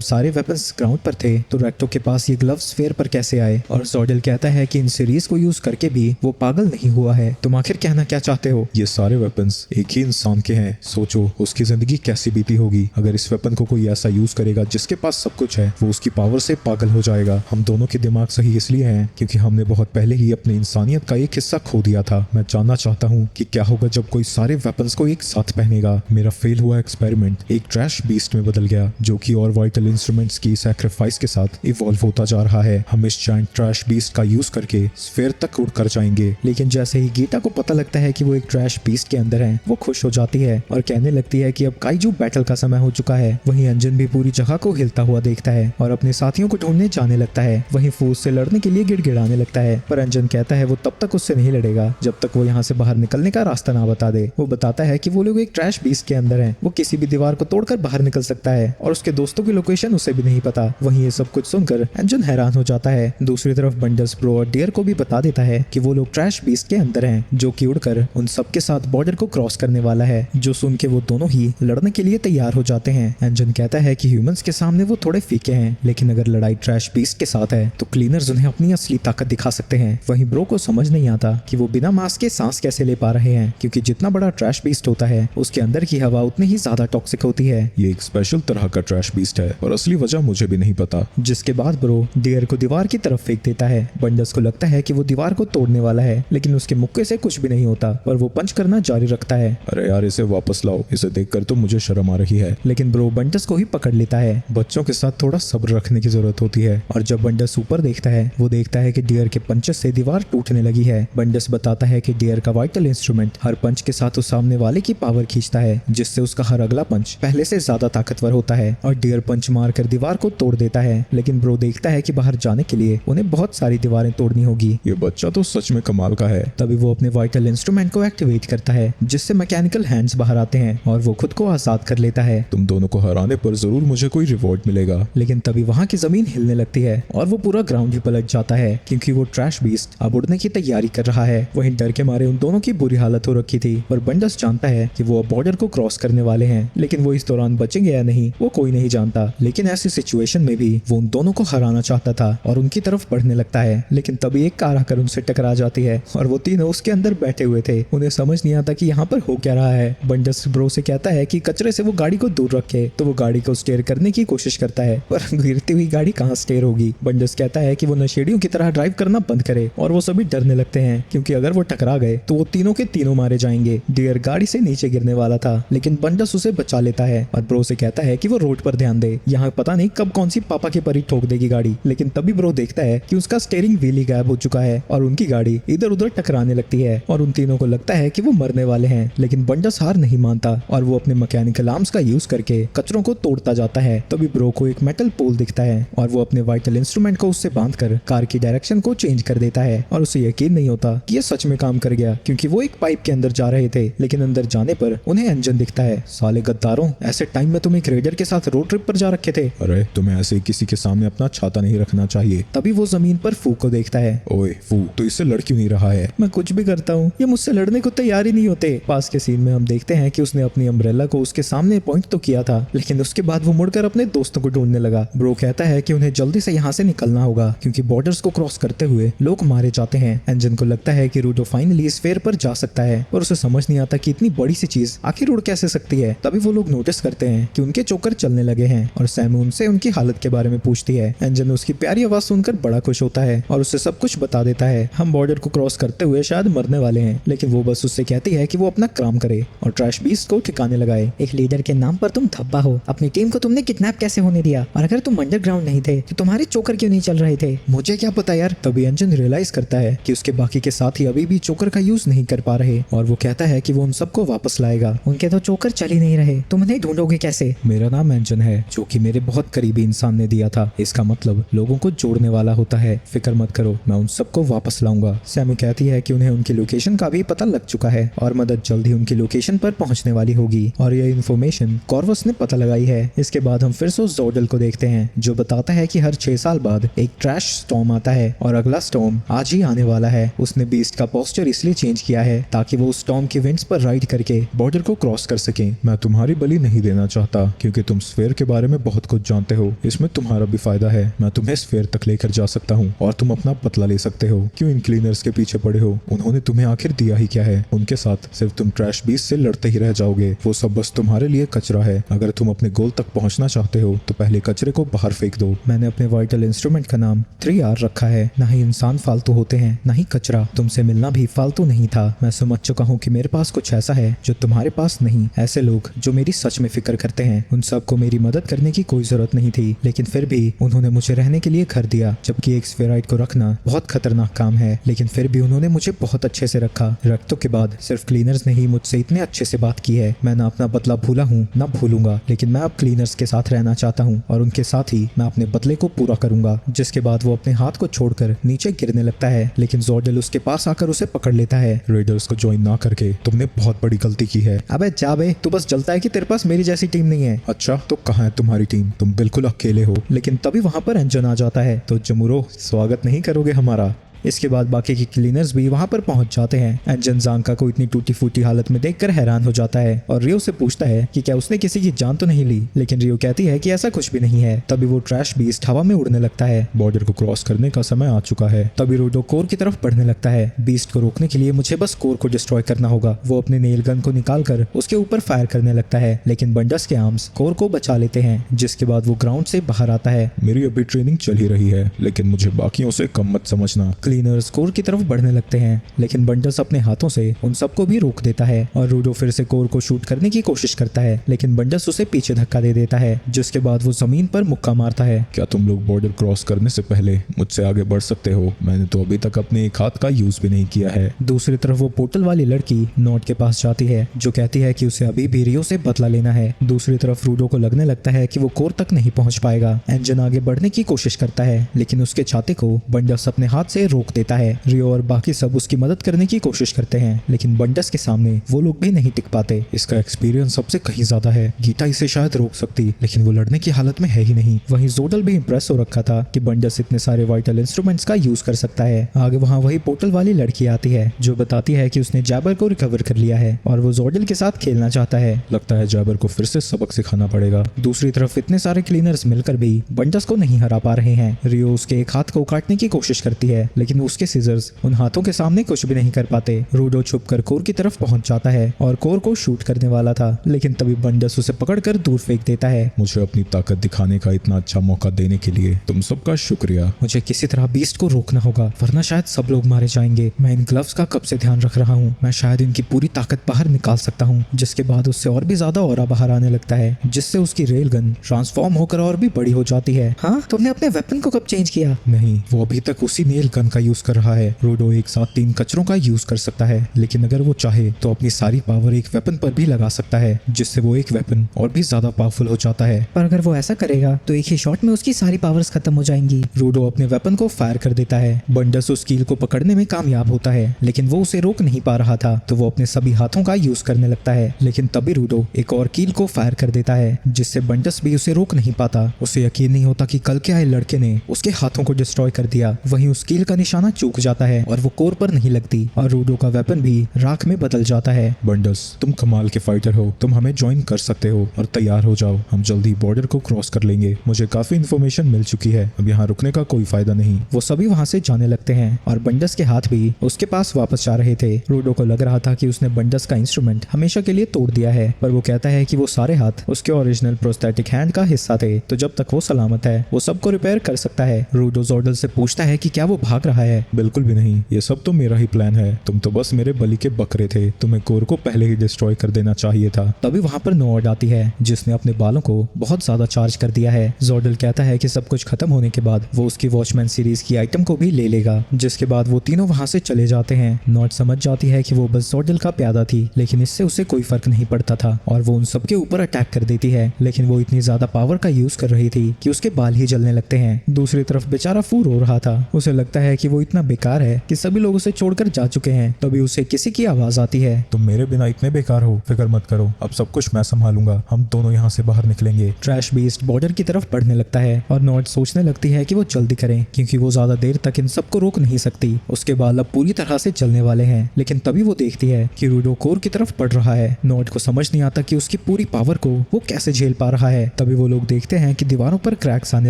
सारे वेपन्स ग्राउंड पर थे तो रेक्टो के पास ये ग्लव्स फेयर पर कैसे आए और जोडेल कहता है कि इन सीरीज को यूज करके भी वो पागल नहीं हुआ है। तुम आखिर कहना क्या चाहते हो? ये सारे वेपन्स एक ही इंसान के हैं। सोचो उसकी जिंदगी कैसी बीती होगी अगर इस वेपन को कोई ऐसा यूज करेगा जिसके पास सब कुछ है। वो उसकी पावर से पागल हो जाएगा। हम दोनों के दिमाग सही इसलिए हैं क्योंकि हमने बहुत पहले ही अपनी इंसानियत का एक हिस्सा खो दिया था। मैं जानना चाहता हूँ कि क्या होगा जब कोई सारे वेपन्स को एक साथ पहनेगा। मेरा फेल हुआ एक्सपेरिमेंट एक ट्रैश बीस्ट में बदल गया जो कि और वाइटल इंस्ट्रूमेंट्स की सैक्रिफाइस के साथ इवॉल्व होता जा रहा है। हम इस जायंट ट्रैश बीस्ट का यूज करके स्फीयर तक उड़ कर जाएंगे। लेकिन जैसे ही गीता को पता लगता है कि वो एक ट्रैश बीस्ट के अंदर है वो खुश हो जाती है और कहने लगती है कि अब काइजू बैटल का समय हो चुका है। वहीं अंजन भी पूरी जगह को हिलता हुआ देखता है और अपने साथियों को ढूंढने जाने लगता है। वहीं फूस से लड़ने के लिए गिड़गिड़ाने लगता है, पर अंजन कहता है वो तब तक उससे नहीं लड़ेगा जब तक वो यहाँ से बाहर निकलने का रास्ता ना बता दे। वो बताता है कि वो लोग एक ट्रैश बीस्ट के अंदर हैं। वो किसी भी दीवार को तोड़कर बाहर निकल सकता है और उसके दोस्तों की लोकेशन उसे भी नहीं पता। वहीं ये सब कुछ सुनकर अंजन हैरान हो जाता है। दूसरी तरफ बंडस, ब्रो और डियर को भी बता देता है कि वो लोग ट्रैश बीस्ट के अंदर हैं जो कि उड़कर उन सबके साथ बॉर्डर को क्रॉस करने वाला है। जो सुन के वो दोनों ही लड़ने के लिए तैयार हो जाते हैं। अंजन कहता है कि ह्यूमंस के सामने वो थोड़े फीके हैं, लेकिन अगर लड़ाई ट्रैश बीस्ट के साथ है तो क्लीनर्स उन्हें अपनी असली ताकत दिखा सकते हैं। वहीं ब्रो को समझ नहीं आता कि वो बिना मास्क के सांस कैसे ले पा रहे हैं क्योंकि जितना बड़ा ट्रैश बीस्ट होता है उसके अंदर की हवा उतनी ही ज्यादा टॉक्सिक होती है। ये एक स्पेशल तरह का ट्रैश बीस्ट है और असली वजह मुझे भी नहीं पता। जिसके बाद ब्रो डियर को दीवार की तरफ फेंक देता है। बंडस को लगता है कि वो दीवार को तोड़ने वाला है, लेकिन उसके मुक्के से कुछ भी नहीं होता पर वो पंच करना जारी रखता है। अरे यार इसे वापस लाओ, इसे देखकर तो मुझे शर्म आ रही है। लेकिन ब्रो बंडस को ही पकड़ लेता है। बच्चों के साथ थोड़ा सब्र रखने की जरूरत होती है और जब बंडस ऊपर देखता है वो देखता है कि डियर के पंचेस से दीवार टूटने लगी है। बंडस बताता है कि डियर का वाइटल इंस्ट्रूमेंट हर पंच के साथ उस सामने वाले की पावर खींचता है जिससे उसका हर अगला पंच पहले से ज्यादा ताकतवर होता है और डियर पंच मारकर दीवार को तोड़ देता है। लेकिन ब्रो देखता है कि बाहर जाने के लिए उन्हें बहुत सारी दीवारें तोड़नी होगी। ये बच्चा तो सच में कमाल का है। तभी वो अपने वाइटल इंस्ट्रूमेंट को एक्टिवेट करता है जिससे मैकेनिकल हैंड्स बाहर आते हैं और वो खुद को आजाद कर लेता है। तुम दोनों को हराने पर जरूर मुझे कोई रिवॉर्ड मिलेगा। लेकिन तभी वहाँ की जमीन हिलने लगती है और वो पूरा ग्राउंड ही पलट जाता है क्योंकि वो ट्रैश बीस्ट अब उड़ने की तैयारी कर रहा है। वहीं डर के मारे उन दोनों की बुरी हालत हो रखी थी पर बंडस जानता है कि वो अब बॉर्डर को क्रॉस करने वाले हैं, लेकिन वो इस दौरान बचेंगे या नहीं वो कोई नहीं जानता। लेकिन ऐसी सिचुएशन में भी वो उन दोनों को हराना चाहता था और उनकी तरफ बढ़ने लगता है। लेकिन तभी एक कार आकर उनसे टकरा जाती है और वो तीनों उसके अंदर बैठे हुए थे। उन्हें समझ नहीं आता कि यहाँ पर हो क्या रहा है। बंडस ब्रो से कहता है कि कचरे से वो गाड़ी को दूर रखे, तो वो गाड़ी को स्टेयर करने की कोशिश करता है पर गिरती हुई गाड़ी कहाँ स्टेयर होगी। बंडस कहता है कि वो नशेड़ियों की तरह ड्राइव करना बंद करे और वो सभी डरने लगते हैं क्योंकि अगर वो टकरा गए तो वो तीनों के तीनों मारे जाएंगे। डियर गाड़ी से नीचे गिरने वाला था लेकिन बंडस उसे बचा लेता है और ब्रो से कहता है कि वो रोड पर ध्यान दे, यहाँ पता नहीं कब कौन सी पापा के परी ठोक देगी गाड़ी। लेकिन तभी ब्रो देखता है कि उसका स्टीयरिंग व्हील ही गायब हो चुका है और उनकी गाड़ी इधर उधर टकराने लगती है और उन तीनों को लगता है कि वो मरने वाले हैं। लेकिन बंडस हार नहीं मानता और वो अपने मैकेनिकल आर्म्स का यूज करके कचरों को तोड़ता जाता है। तभी ब्रो को एक मेटल पोल दिखता है और वो अपने वाइटल इंस्ट्रूमेंट को उससे बांधकर कार की डायरेक्शन को चेंज कर देता है और उसे यकीन नहीं होता कि ये सच में काम कर गया, क्योंकि वो एक पाइप के अंदर जा रहे थे, लेकिन अंदर जाने पर उन्हें एंजन दिखता है। साले गद्दारों, ऐसे टाइम में तुम एक रेडर के साथ रोड ट्रिप पर जा रखे थे। अरे तुम्हें ऐसे ही किसी के सामने अपना छाता नहीं रखना चाहिए। तभी वो जमीन पर फू को देखता है। ओए फू, तो इससे लड़ क्यों नहीं रहा है? मैं कुछ भी करता हूँ, ये मुझसे लड़ने को तैयार ही नहीं होते। पास के सीन में हम देखते हैं कि उसने अपनी अम्ब्रेला को उसके सामने पॉइंट तो किया था, लेकिन उसके बाद वो मुड़कर अपने दोस्तों को ढूंढने लगा। ब्रो कहता है कि उन्हें जल्दी से यहाँ से निकलना होगा, क्योंकि बॉर्डर्स को क्रॉस करते हुए लोग मारे जाते हैं। एंजन को लगता है कि रूडो फाइनली इस फेयर पर जा सकता है, और उसे समझ नहीं आता कि इतनी बड़ी सी चीज आखिर उड़ कैसे सकती है। तभी वो लोग नोटिस करते हैं कि उनके चोकर चलने लगे हैं, और सैमू उनसे उनकी हालत के बारे में पूछती है। एंजन उसकी प्यारी आवाज सुनकर बड़ा खुश होता है और उसे सब कुछ बता देता है। हम बॉर्डर को क्रॉस करते हुए शायद मरने वाले हैं, लेकिन वो बस उससे कहती है कि वो अपना काम करे और ट्रैश बीस्ट को ठिकाने लगाए। एक लीडर के नाम पर तुम धब्बा हो, अपनी टीम को तुमने किडनैप कैसे होने दिया? और अगर तुम अंडरग्राउंड नहीं थे तो तुम्हारे चोकर क्यों नहीं चल रहे थे? मुझे क्या पता यार। तभी एंजन रियलाइज करता है कि उसके बाकी के साथी अभी भी चोकर का यूज नहीं कर पा रहे, और वो कहता है कि वो उन सबको वापस लाएगा। उनके तो चोकर चल ही नहीं रहे, तुम उन्हें ढूंढोगे कैसे? मेरा नाम एंजन है, जो कि मेरे बहुत करीबी इंसान ने दिया था। इसका मतलब लोगों को जोड़ने वाला होता है। फिक्र मत करो, मैं उन सबको वापस लाऊंगा। सैमू कहती है कि उन्हें उनकी लोकेशन का भी पता लग चुका है और मदद जल्द ही उनकी लोकेशन पर पहुंचने वाली होगी, और यह इन्फॉर्मेशन कॉर्वस ने पता लगाई है। इसके बाद हम फिर से उस जोर्डल को देखते हैं, जो बताता है कि हर 6 साल बाद एक ट्रैश स्टॉर्म आता है, और अगला स्टॉर्म आज ही आने वाला है। उसने बीस्ट का पोस्चर इसलिए चेंज किया है ताकि वो उस स्टॉर्म के विंड्स पर राइड करके बॉर्डर को क्रॉस कर सके। मैं तुम्हारी बलि नहीं देना चाहता, क्योंकि तुम स्फेयर के बारे में बहुत कुछ जानते हो। इसमें तुम्हारा भी फायदा है। मैं तुम्हें स्फेयर तक लेकर जा सकता हूँ और तुम अपना बदला ले सकते हो। क्यों इन क्लीनर्स के पीछे पड़े हो? उन्होंने तुम्हें आखिर दिया ही क्या है? उनके साथ सिर्फ तुम ट्रैश बीस्ट से लड़ते ही रह जाओगे। वो सब बस तुम्हारे लिए कचरा है। अगर तुम अपने गोल तक पहुंचना चाहते हो तो पहले कचरे को बाहर फेंक दो। मैंने अपने वाइटल इंस्ट्रूमेंट का नाम 3R रखा है। ना ही इंसान फालतू होते हैं, ना ही कचरा। तुमसे मिलना भी फालतू नहीं था। मैं समझ चुका हूँ कि मेरे पास कुछ ऐसा है जो तुम्हारे पास नहीं। ऐसे लोग जो मेरी सच में फिक्र करते हैं, उन सबको मेरी मदद करने की कोई जरूरत नहीं थी, लेकिन फिर भी उन्होंने मुझे रहने के लिए घर दिया। जबकि एक स्फेराइट को रखना बहुत खतरनाक काम है, लेकिन फिर भी उन्होंने मुझे बहुत अच्छे से रखा। रक्तों के बाद सिर्फ क्लीनर्स ने ही मुझसे इतने अच्छे से बात की है। मैं ना अपना बदला भूला हूँ ना भूलूंगा, लेकिन मैं अब क्लीनर्स के साथ रहना चाहता हूँ, और उनके साथ ही मैं अपने बदले को पूरा करूंगा। जिसके बाद वो अपने हाथ को छोड़कर नीचे गिरने लगता है, लेकिन जोर्डल उसके पास आकर उसे पकड़ लेता है। रेडर्स को ज्वाइन ना करके तुमने बहुत बड़ी गलती की है। अबे जा बे, तू बस जलता है कि तेरे पास मेरी जैसी टीम नहीं है। अच्छा, तो कहाँ है तुम्हारी टीम? तुम बिल्कुल अकेले हो। लेकिन तभी वहां पर एंजन आ जाता है। तो जमुरो, स्वागत नहीं करोगे हमारा? इसके बाद बाकी के क्लीनर्स भी वहां पर पहुंच जाते हैं। एंजन जांका को इतनी टूटी फूटी हालत में देखकर हैरान हो जाता है और रियो से पूछता है कि क्या उसने किसी की जान तो नहीं ली, लेकिन रियो कहती है कि ऐसा कुछ भी नहीं है। तभी वो ट्रैश बीस्ट हवा में उड़ने लगता है। बॉर्डर को क्रॉस करने का समय आ चुका है। तभी रूडो कोर की तरफ बढ़ने लगता है। बीस्ट को रोकने के लिए मुझे बस कोर को डिस्ट्रॉय करना होगा। वो अपने नेल गन को निकाल कर उसके ऊपर फायर करने लगता है, लेकिन बंडस के आर्म्स कोर को बचा लेते हैं। जिसके बाद वो ग्राउंड से बाहर आता है। मेरी अभी ट्रेनिंग चल ही रही है, लेकिन मुझे बाकियों से कम मत समझना। क्लीनर्स कोर की तरफ बढ़ने लगते हैं, लेकिन बंडस अपने हाथों से उन सबको भी रोक देता है और रूडो फिर से कोर को शूट करने की कोशिश करता है, लेकिन बंडस उसे पीछे धक्का दे देता है। जिसके बाद वो जमीन पर मुक्का मारता है। क्या तुम लोग बॉर्डर क्रॉस करने से पहले मुझसे आगे बढ़ सकते हो? मैंने तो अभी तक अपने एक हाथ का यूज भी नहीं किया है। दूसरी तरफ वो पोर्टल वाली लड़की नोट के पास जाती है, जो कहती है कि उसे अभी भी रियो से बदला लेना है। दूसरी तरफ रूडो को लगने लगता है कि वो कोर तक नहीं पहुंच पाएगा। एंजन आगे बढ़ने की कोशिश करता है, लेकिन उसके छाते को बंडस अपने हाथ से रोक देता है। रियो और बाकी सब उसकी मदद करने की कोशिश करते हैं, लेकिन बंडस के सामने वो लोग भी नहीं टिक पाते। इसका एक्सपीरियंस सबसे कहीं ज्यादा है। गीता इसे शायद रोक सकती, लेकिन वो लड़ने की हालत में है ही नहीं। वहीं जोडल भी इंप्रेस हो रखा था कि बंडस इतने सारे वाइटल इंस्ट्रूमेंट्स का यूज कर सकता है। आगे वहाँ वही पोर्टल वाली लड़की आती है, जो बताती है कि उसने जैबर को रिकवर कर लिया है और वो जोडल के साथ खेलना चाहता है। लगता है जैबर को फिर से सबक सिखाना पड़ेगा। दूसरी तरफ इतने सारे क्लीनर्स मिलकर भी बंडस को नहीं हरा पा रहे हैं। रियो उसके एक हाथ को काटने की कोशिश करती है, लेकिन उसके सीजर्स उन हाथों के सामने कुछ भी नहीं कर पाते। रूडो छुपकर कोर की तरफ पहुंच जाता है और कोर को शूट करने वाला था, लेकिन तभी बंडस उसे पकड़कर दूर फेंक देता है। मुझे अपनी ताकत दिखाने का इतना अच्छा मौका देने के लिए तुम सबका शुक्रिया। मुझे किसी तरह बीस्ट को रोकना होगा, वरना शायद सब लोग मारे जाएंगे। मैं इन ग्लव्स का कब से ध्यान रख रहा हूँ। मैं शायद इनकी पूरी ताकत बाहर निकाल सकता हूँ। जिसके बाद उससे और भी ज्यादा ऑरा बाहर आने लगता है, जिससे उसकी रेल गन ट्रांसफॉर्म होकर और भी बड़ी हो जाती है। हाँ, तुमने अपने वेपन को कब चेंज किया? नहीं, वो अभी तक उसी नेल गन का यूज कर रहा है। रोडो एक साथ 3 कचरों का यूज कर सकता है, लेकिन अगर वो चाहे तो अपनी सारी पावर एक वेपन पर भी लगा सकता है, जिससे वो एक वेपन और भी ज्यादा पावरफुल हो जाता है। पर अगर वो ऐसा करेगा तो एक ही शॉट में उसकी सारी पावर्स खत्म हो जाएंगी। रोडो अपने वेपन को फायर कर देता है। बंडस उस कील को पकड़ने में कामयाब होता है, लेकिन वो उसे रोक नहीं पा रहा था, तो वो अपने सभी हाथों का यूज करने लगता है। लेकिन तभी रोडो एक और कील को फायर कर देता है, जिससे बंडस भी उसे रोक नहीं पाता। उसे यकीन नहीं होता कि कल के आए लड़के ने उसके हाथों को डिस्ट्रॉय कर दिया। वहीं उस कील का निशाना चूक जाता है और वो कोर पर नहीं लगती, और रोडो का वेपन भी राख में बदल जाता है। बंडस, तुम कमाल के फाइटर हो, तुम हमें ज्वाइन कर सकते हो और तैयार हो जाओ, हम जल्दी बॉर्डर को क्रॉस कर लेंगे। मुझे काफी इन्फॉर्मेशन मिल चुकी है, अब यहाँ रुकने का कोई फायदा नहीं। वो सभी वहाँ से जाने लगते हैं और बंडस के हाथ भी उसके पास वापस जा रहे थे। रोडो को लग रहा था कि उसने बंडस का इंस्ट्रूमेंट हमेशा के लिए तोड़ दिया है, पर वो कहता है कि वो सारे हाथ उसके ओरिजिनल प्रोस्थेटिक हैंड का हिस्सा थे, तो जब तक वो सलामत है वो सबको रिपेयर कर सकता है। रोडो जॉर्डल से पूछता है कि क्या वो भाग रहा है। बिल्कुल भी नहीं, ये सब तो मेरा ही प्लान है। तुम तो बस मेरे बलि के बकरे थे, तुम्हें कोर को पहले ही डिस्ट्रॉय कर देना चाहिए था। तभी वहाँ पर नोआड आती है, जिसने अपने बालों को बहुत ज्यादा चार्ज कर दिया है। जॉर्डल कहता है कि सब कुछ खत्म होने के बाद वो उसकी वॉचमैन सीरीज की आइटम को भी ले लेगा, जिसके बाद वो तीनों वहाँ से चले जाते हैं। नॉट समझ जाती है कि वो बस जॉर्डल का प्यादा थी, लेकिन इससे उसे कोई फर्क नहीं पड़ता था और वो उन सबके ऊपर अटैक कर देती है। लेकिन वो इतनी ज्यादा पावर का यूज कर रही थी कि उसके बाल ही जलने लगते हैं। दूसरी तरफ बेचारा फू रो रहा था। उसे लगता है कि वो इतना बेकार है कि सभी लोग उसे छोड़कर जा चुके हैं। तभी उसे किसी की आवाज आती है। तुम मेरे बिना इतने बेकार हो, फिक्र मत करो, अब सब कुछ मैं संभालूंगा, हम दोनों यहाँ से बाहर निकलेंगे। ट्रैश बीस्ट बॉर्डर की तरफ बढ़ने लगता है और नॉट सोचने लगती है कि वो जल्दी करें, क्योंकि वो ज्यादा देर तक इन सबको रोक नहीं सकती। उसके बाल अब पूरी तरह से जलने वाले हैं। लेकिन तभी वो देखती है कि रूडो कोर की तरफ बढ़ रहा है। नॉट को समझ नहीं आता कि उसकी पूरी पावर को वो कैसे झेल पा रहा है। तभी वो लोग देखते हैं कि दीवारों पर क्रैक्स आने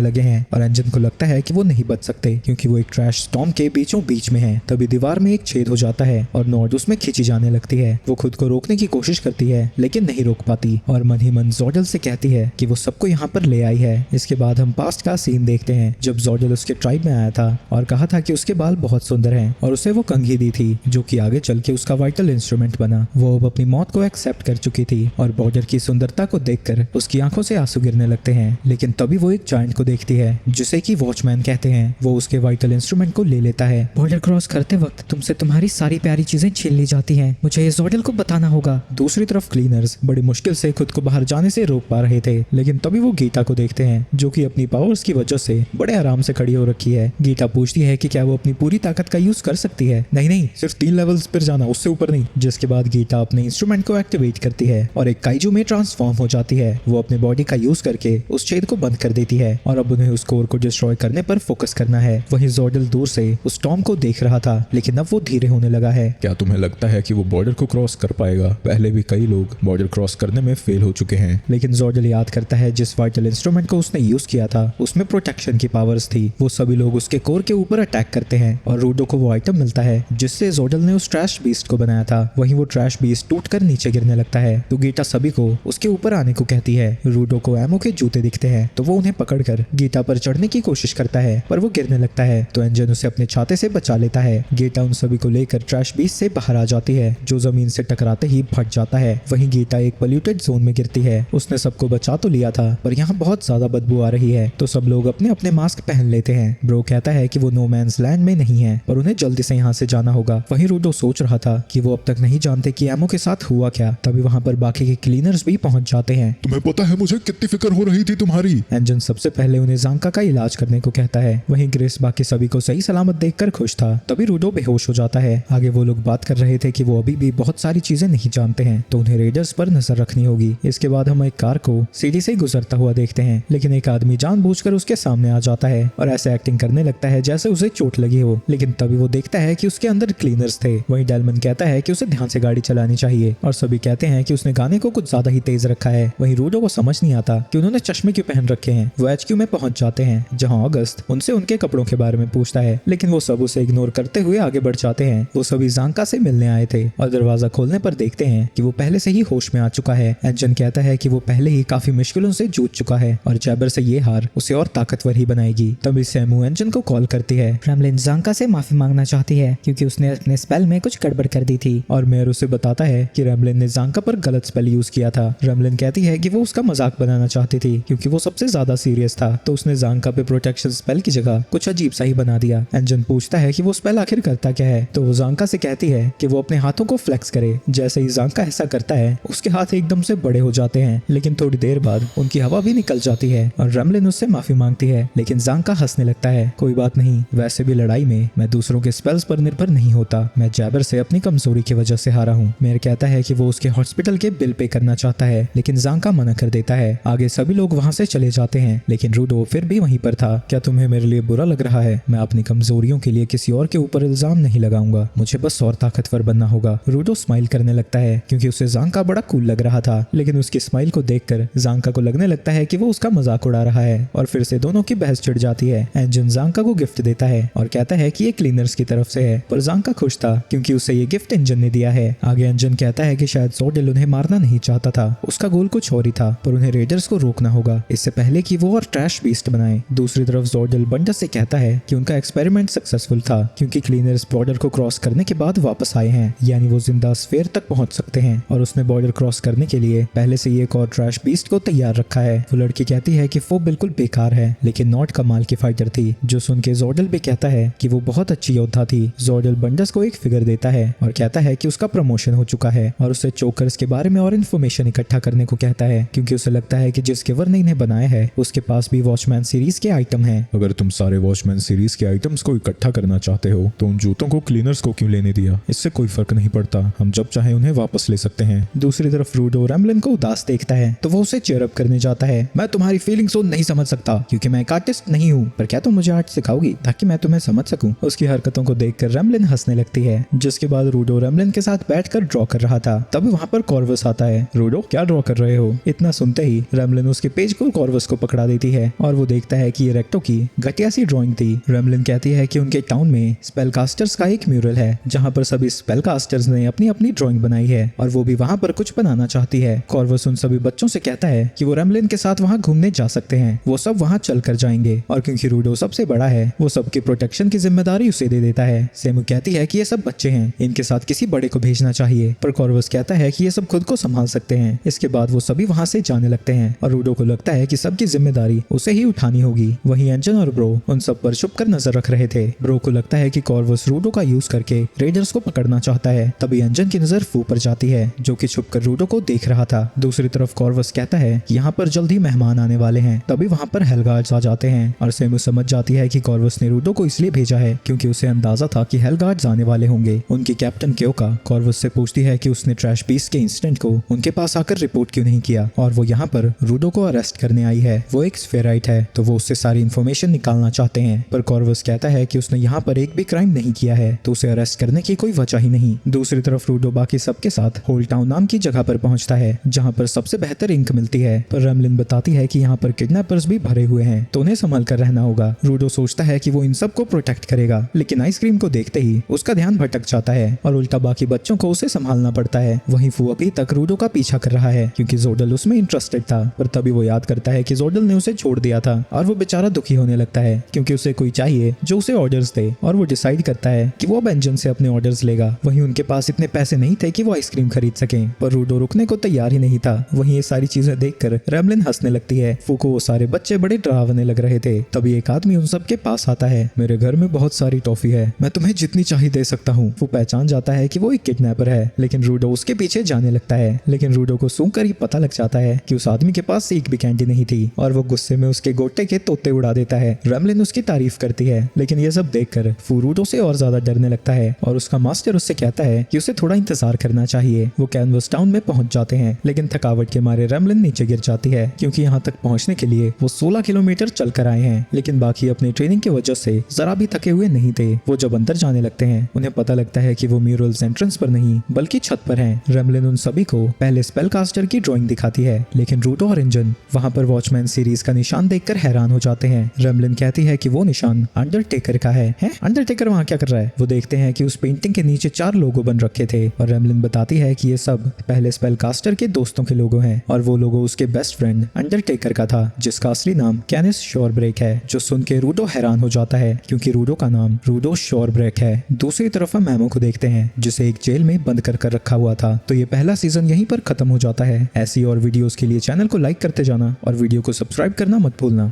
लगे हैं और एंजन को लगता है कि वो नहीं बच सकते, क्योंकि वो एक ट्रैश स्टॉर्म के बीचों बीच में है। तभी दीवार में एक छेद हो जाता है और नॉट उसमें खींची जाने लगती है। वो खुद को रोकने की कोशिश करती है, लेकिन नहीं रोक पाती और मन ही मन जॉर्डल से कहती है कि वो सबको यहाँ पर ले आई है। इसके बाद हम पास्ट का सीन देखते हैं, जब जॉर्डल उसके ट्राइब में आया था और कहा था कि उसके बाल बहुत सुंदर हैं और उसे वो कंघी दी थी, जो कि आगे चल के उसका वाइटल इंस्ट्रूमेंट बना। वो अब अपनी मौत को एक्सेप्ट कर चुकी थी और बॉर्डर की सुंदरता को देखकर उसकी आंखों से आंसू गिरने लगते हैं। लेकिन तभी वो एक जायंट को देखती है, जिसे कि वॉचमैन कहते हैं। वो उसके वाइटल इंस्ट्रूमेंट को ले लेता है। बॉर्डर क्रॉस करते वक्त तुमसे तुम्हारी सारी प्यारी चीजें छीन ली जाती हैं, मुझे इस जॉर्डल को बताना होगा। दूसरी तरफ क्लीनर्स बड़ी मुश्किल से खुद को बाहर जाने से रोक पा रहे थे, लेकिन तभी वो गीता को देखते हैं, जो कि अपनी पावर्स की वजह से बड़े आराम से खड़ी हो रखी है। गीता पूछती है कि क्या वो अपनी पूरी ताकत का यूज कर सकती है। नहीं, सिर्फ 3 लेवल्स पर जाना, उससे ऊपर नहीं। जिसके बाद गीता अपने इंस्ट्रूमेंट को एक्टिवेट करती है और एक काइजू में ट्रांसफॉर्म हो जाती है। वो अपने बॉडी का यूज करके उस छेद को बंद कर देती है और अब उन्हें उस कोर को डिस्ट्रॉय करने पर फोकस करना है। वहीं जॉर्डल दूर से उस टॉम को देख रहा था, लेकिन अब वो धीरे होने लगा है। क्या तुम्हें लगता है कि वो बॉर्डर को क्रॉस कर पाएगा? पहले भी कई लोग बॉर्डर क्रॉस करने में फेल हो चुके हैं। लेकिन जॉर्डल याद करता है जिस वाइटल इंस्ट्रूमेंट को उसने यूज किया था उसमें प्रोटेक्शन की पावर्स थी। वो सभी लोग उसके कोर के ऊपर अटैक करते हैं और रूडो को वो आइटम मिलता है जिससे जॉर्डल ने उस ट्रैश बीस्ट को बनाया था। वहीं वो ट्रैश बीस्ट टूटकर नीचे गिरने लगता है, तो गीता सभी को उसके ऊपर आने को कहती है। रूडो को एमो के जूते दिखते हैं, तो वो उन्हें पकड़कर गीता पर चढ़ने की कोशिश करता है, पर वो गिरने लगता है, तो एंजन उसे अपने छाते से बचा लेता है। गीता उन सभी को लेकर ट्रैश बीस्ट से बाहर आ जाती है, जो जमीन से टकराते ही फट जाता है। वहीं गीता एक पोल्यूटेड जोन में गिरती है। उसने सबको बचा तो लिया था, पर यहाँ बहुत ज्यादा बदबू आ रही है, तो सब लोग अपने अपने मास्क पहन लेते हैं। ब्रो कहता है कि वो नो मैंस लैंड में नहीं है और उन्हें जल्दी से यहाँ से जाना होगा। वहीं रूडो सोच रहा था कि वो अब तक नहीं जानते कि एमो के साथ हुआ क्या। तभी वहाँ पर बाकी के क्लीनर्स भी पहुंच जाते हैं। तुम्हें पता है मुझे कितनी फिक्र हो रही थी तुम्हारी। एंजन सबसे पहले उन्हें जांका का इलाज करने को कहता है। वहीं ग्रेस बाकी सभी को सही सलामत देखकर खुश था। तभी रूडो बेहोश हो जाता है। आगे वो लोग बात कर रहे थे कि वो अभी भी बहुत सारी चीजें नहीं जानते हैं, तो उन्हें रेडर्स पर नजर रखनी होगी। इसके बाद हम एक कार को सीढ़ी से गुजरता हुआ देखते हैं, लेकिन एक आदमी जानबूझकर उसके सामने आ जाता है और ऐसे एक्टिंग करने लगता है जैसे उसे चोट लगी हो। लेकिन तभी वो देखता है कि उसके अंदर क्लीनर्स थे। वहीं डेलमन कहता है कि उसे ध्यान से गाड़ी चलानी चाहिए और सभी कहते हैं कि उसने गाने को कुछ ज्यादा ही तेज रखा है। वहीं रूडो को समझ नहीं आता कि उन्होंने चश्मे क्यों पहन रखे हैं। वो HQ में पहुंच जाते हैं, जहां अगस्त उनसे उनके कपड़ों के बारे में पूछता है, लेकिन वो सब उसे इग्नोर करते हुए आगे बढ़ जाते हैं। वो सभी जांका से मिलने आए थे और दरवाजा खोलने पर देखते हैं कि वो पहले से ही होश में आ चुका है। एंजन कहता है कि वो पहले ही काफी मुश्किलों से जूझ चुका है और जैबर से ये हार उसे और ताकतवर ही बनाएगी। तभी सैमू एंजन को कॉल करती है। रेमलिन जांका से माफी मांगना चाहती है क्योंकि उसने अपने स्पेल में कुछ गड़बड़ कर दी थी। और मेयर उसे बताता है कि रेमलिन ने जांका पर गलत स्पेल यूज किया था। रेमलिन कहती है कि वो उसका मजाक बनाना चाहती थी क्योंकि वो सबसे ज्यादा सीरियस था, तो उसने जांका पे प्रोटेक्शन स्पेल की जगह कुछ अजीब सा ही बना दिया। एंजन पूछता है कि वो स्पेल आखिर करता क्या है, तो वो जांका से कहती है कि वो अपने हाथों को फ्लेक्स करे। जैसे ही जांका ऐसा करता है उसके हाथ एकदम से बड़े हो जाते हैं, लेकिन थोड़ी देर बाद उनकी हवा भी निकल जाती है और रेमलिन उससे माफी मांगती है, लेकिन जांका हंसने लगता है। कोई बात नहीं, वैसे भी लड़ाई में मैं दूसरों के स्पेल्स पर निर्भर नहीं होता, मैं जैबर से अपनी कमजोरी की वजह से हारा हूँ। मेयर कहता है कि वो उसके हॉस्पिटल के बिल पे करना चाहता है, लेकिन जांका मना कर देता है। आगे सभी लोग वहाँ से चले जाते हैं, लेकिन रूडो फिर भी वहीं पर था। क्या तुम्हें मेरे लिए बुरा लग रहा है? मैं अपनी कमजोरियों के लिए किसी और के ऊपर इल्जाम नहीं लगाऊंगा, मुझे बस और ताकतवर बनना होगा। रूडो स्माइल करने लगता है क्योंकि उसे जांका बड़ा कूल लग रहा था, लेकिन उसकी स्माइल को देखकर जांका को लगने लगता है कि वो उसका मजाक उड़ा रहा है और फिर से दोनों की बहस छिड़ जाती है। एंजन जांका को गिफ्ट देता है और कहता है कि ये क्लीनर्स की तरफ से है, पर जांका खुश था क्योंकि उसे ये गिफ्ट एंजन ने दिया है। आगे एंजन कहता है कि शायद जोर्डेल उन्हें मारना नहीं चाहता था, उसका गोल कुछ और ही था, पर उन्हें रेडर्स को रोकना होगा इससे पहले कि वो और ट्रैश बीस्ट बनाए। दूसरी तरफ जोर्डेल बंडस से कहता है कि उनका एक्सपेरिमेंट सक्सेसफुल था क्योंकि क्लीनर्स बॉर्डर को क्रॉस करने के बाद वापस आए हैं, यानी वो जिंदा स्फीयर तक पहुंच सकते हैं और उसने बॉर्डर क्रॉस करने के लिए पहले से ही एक और ट्रैश बीस्ट को तैयार रखा है। वो लड़की कहती है कि वो बिल्कुल बेकार है, लेकिन नॉट कमाल की फाइटर थी, जो सुन के जोर्डेल भी कहता है कि वो बहुत अच्छी योद्धा थी। जोर्डेल बंडस को एक फिगर देता है और कहता है कि उसका प्रमोशन हो चुका है और उसे चोकर्स के बारे में और इन्फॉर्मेशन इकट्ठा करने को कहता है क्योंकि उसे लगता है कि जिस गिवर ने इन्हें बनाया है उसके पास भी वॉचमैन सीरीज के आइटम हैं। अगर तुम सारे वॉचमैन सीरीज के आइटम्स को इकट्ठा करना चाहते हो तो उन जूतों को क्लीनर्स को क्यों लेने दिया? इससे कोई फर्क नहीं पड़ता, हम जब चाहे उन्हें वापस ले सकते हैं। दूसरी तरफ रूडो रेमलिन को उदास देखता है तो वो उसे चीयर अप करने जाता है। मैं तुम्हारी फीलिंग्स को नहीं समझ सकता क्योंकि मैं एक आर्टिस्ट नहीं हूँ, पर क्या तुम मुझे आर्ट सिखाओगी ताकि मैं तुम्हें समझ सकूं? उसकी हरकतों को देखकर रेमलिन हंसने लगती है, जिसके बाद रूडो रेमलिन के साथ बैठकर ड्रॉ कर रहा था। तभी वहाँ पर कॉर्वस आता है। रूडो, क्या ड्रॉ कर रहे हो? इतना सुनते ही रेमलिन उसके पेज को कॉर्वस को पकड़ा देती है और वो देखता है कि ये रेक्टो की घटिया सी ड्राइंग थी। रेमलिन कहती है कि उनके टाउन में स्पेल कास्टर्स का एक म्यूरल है जहाँ पर सभी स्पेल कास्टर्स ने अपनी अपनी ड्राइंग बनाई है और वो भी वहाँ पर कुछ बनाना चाहती है। कॉर्वस उन सभी बच्चों से कहता है कि वो रेमलिन के साथ वहाँ घूमने जा सकते हैं, वो सब वहाँ चल कर जाएंगे और क्योंकि रूडो सबसे बड़ा है वो सबके प्रोटेक्शन की जिम्मेदारी उसे दे देता है। सेमू कहती है कि ये सब बच्चे हैं, इनके साथ किसी बड़े को भेजना चाहिए, पर कॉर्वस कहता है कि ये सब खुद को संभाल सकते हैं। इसके बाद वो सभी वहाँ से जाने लगते हैं और रूडो को लगता है कि सबकी जिम्मेदारी उसे ही उठानी होगी। वहीं एंजन और ब्रो उन सब पर छुप कर नजर रख रहे थे। ब्रो को लगता है कि कॉर्वस रूडो का यूज करके रेडर्स को पकड़ना चाहता है। तभी एंजन की नजर फू पर जाती है जो कि छुपकर रूडो को देख रहा था। दूसरी तरफ कॉर्वस कहता है कि यहाँ पर जल्द ही मेहमान आने वाले हैं। तभी वहाँ पर हेलगार्ड्स आ जाते हैं और सेमू समझ जाती है कि कॉर्वस ने रूडो को इसलिए भेजा है क्योंकि उसे अंदाजा था कि हेलगार्ड्स आने वाले होंगे। उनकी कैप्टन क्योका कॉर्वस से पूछती है कि उसने ट्रैश बीस्ट के इंसिडेंट को उनके पास आकर रिपोर्ट क्यों नहीं किया और वो यहाँ पर रूडो को अरेस्ट करने आई है। वो एक स्फेराइट है तो वो उससे सारी इन्फॉर्मेशन निकालना चाहते हैं, पर कॉर्वस कहता है कि उसने यहाँ पर एक भी क्राइम नहीं किया है तो उसे अरेस्ट करने की कोई वजह ही नहीं। दूसरी तरफ रूडो बाकी सबके साथ होल टाउन नाम की जगह पर पहुंचता है जहाँ पर सबसे बेहतर इंक मिलती है, पर रेमलिन बताती है कि यहाँ पर किडनैपर्स भी भरे हुए हैं तो उन्हें संभल कर रहना होगा। रूडो सोचता है कि वो इन सब को प्रोटेक्ट करेगा, लेकिन आइसक्रीम को देखते ही उसका ध्यान भटक जाता है और उल्टा बाकी बच्चों को उसे संभालना पड़ता है। वहीं फू अभी तक रूडो का पीछा कर रहा है क्योंकि जोर्डल उसमें इंटरेस्टेड था, पर तभी वो याद करता है कि जोर्डल ने उसे छोड़ दिया था और वो बेचारा दुखी होने लगता है क्योंकि उसे कोई चाहिए जो उसे ऑर्डर्स दे और वो डिसाइड करता है कि वो अब एंजन से अपने ऑर्डर्स लेगा। वहीं उनके पास इतने पैसे नहीं थे कि वो आइसक्रीम खरीद सकें, पर रूडो रुकने को तैयार ही नहीं था। वहीं ये सारी चीजें देखकर रेमलिन हंसने लगती है। फू को वो सारे बच्चे बड़े डरावने लग रहे थे। तभी एक आदमी उन सब के पास आता है। मेरे घर में बहुत सारी टॉफी है, मैं तुम्हें जितनी चाहिए दे सकता हूँ। वो पहचान जाता है कि वो एक किडनैपर है, लेकिन रूडो उसके पीछे जाने लगता है। लेकिन रूडो को सूंघ कर ही पता लग जाता है कि उस आदमी के पास एक भी कैंडी नहीं थी और वो गुस्से में उसके गोटे के तोते उड़ा देता है। रेमलिन उसकी तारीफ करती है, लेकिन ये सब देखकर फू रूडो से और ज्यादा डरने लगता है और उसका मास्टर उससे कहता है कि उसे थोड़ा इंतजार करना चाहिए। वो कैनवस टाउन में पहुंच जाते हैं, लेकिन थकावट के मारे रेमलिन नीचे गिर जाती है क्योंकि यहाँ तक पहुंचने के लिए वो 16 किलोमीटर चल कर आए हैं, लेकिन बाकी अपनी ट्रेनिंग की वजह से जरा भी थके हुए नहीं थे। वो जब अंदर जाने लगते हैं उन्हें पता लगता है कि वो म्यूरल्स एंट्रेंस पर नहीं बल्कि छत पर हैं। रेमलिन उन सभी को पहले स्पेल कास्टर की ड्राइंग दिखाती है, लेकिन रूडो और एंजन वहाँ पर वॉचमैन सीरीज का निशान देखकर हैरान हो जाते हैं। रेमलिन कहती है कि वो निशान अंडरटेकर का है। अंडरटेकर वहाँ क्या कर रहा है? वो देखते हैं कि उस पेंटिंग के नीचे 4 लोगो बन रखे थे और रेमलिन बताती है कि ये सब पहले स्पेल कास्टर के दोस्तों के लोगो हैं और वो लोगो उसके बेस्ट फ्रेंड अंडरटेकर का था जिसका असली नाम कैनिस शोरब्रेक है, जो सुन के रूडो हैरान हो जाता है क्योंकि रूडो का नाम रूडो शोरब्रेक है। दूसरी तरफ हम मैमो को देखते हैं जिसे एक जेल में बंद कर रखा हुआ था। तो ये पहला सीजन यहीं पर खत्म हो जाता है। ऐसी और वीडियोस के लिए चैनल को लाइक करते जाना और वीडियो को सब्सक्राइब करना मत भूलना।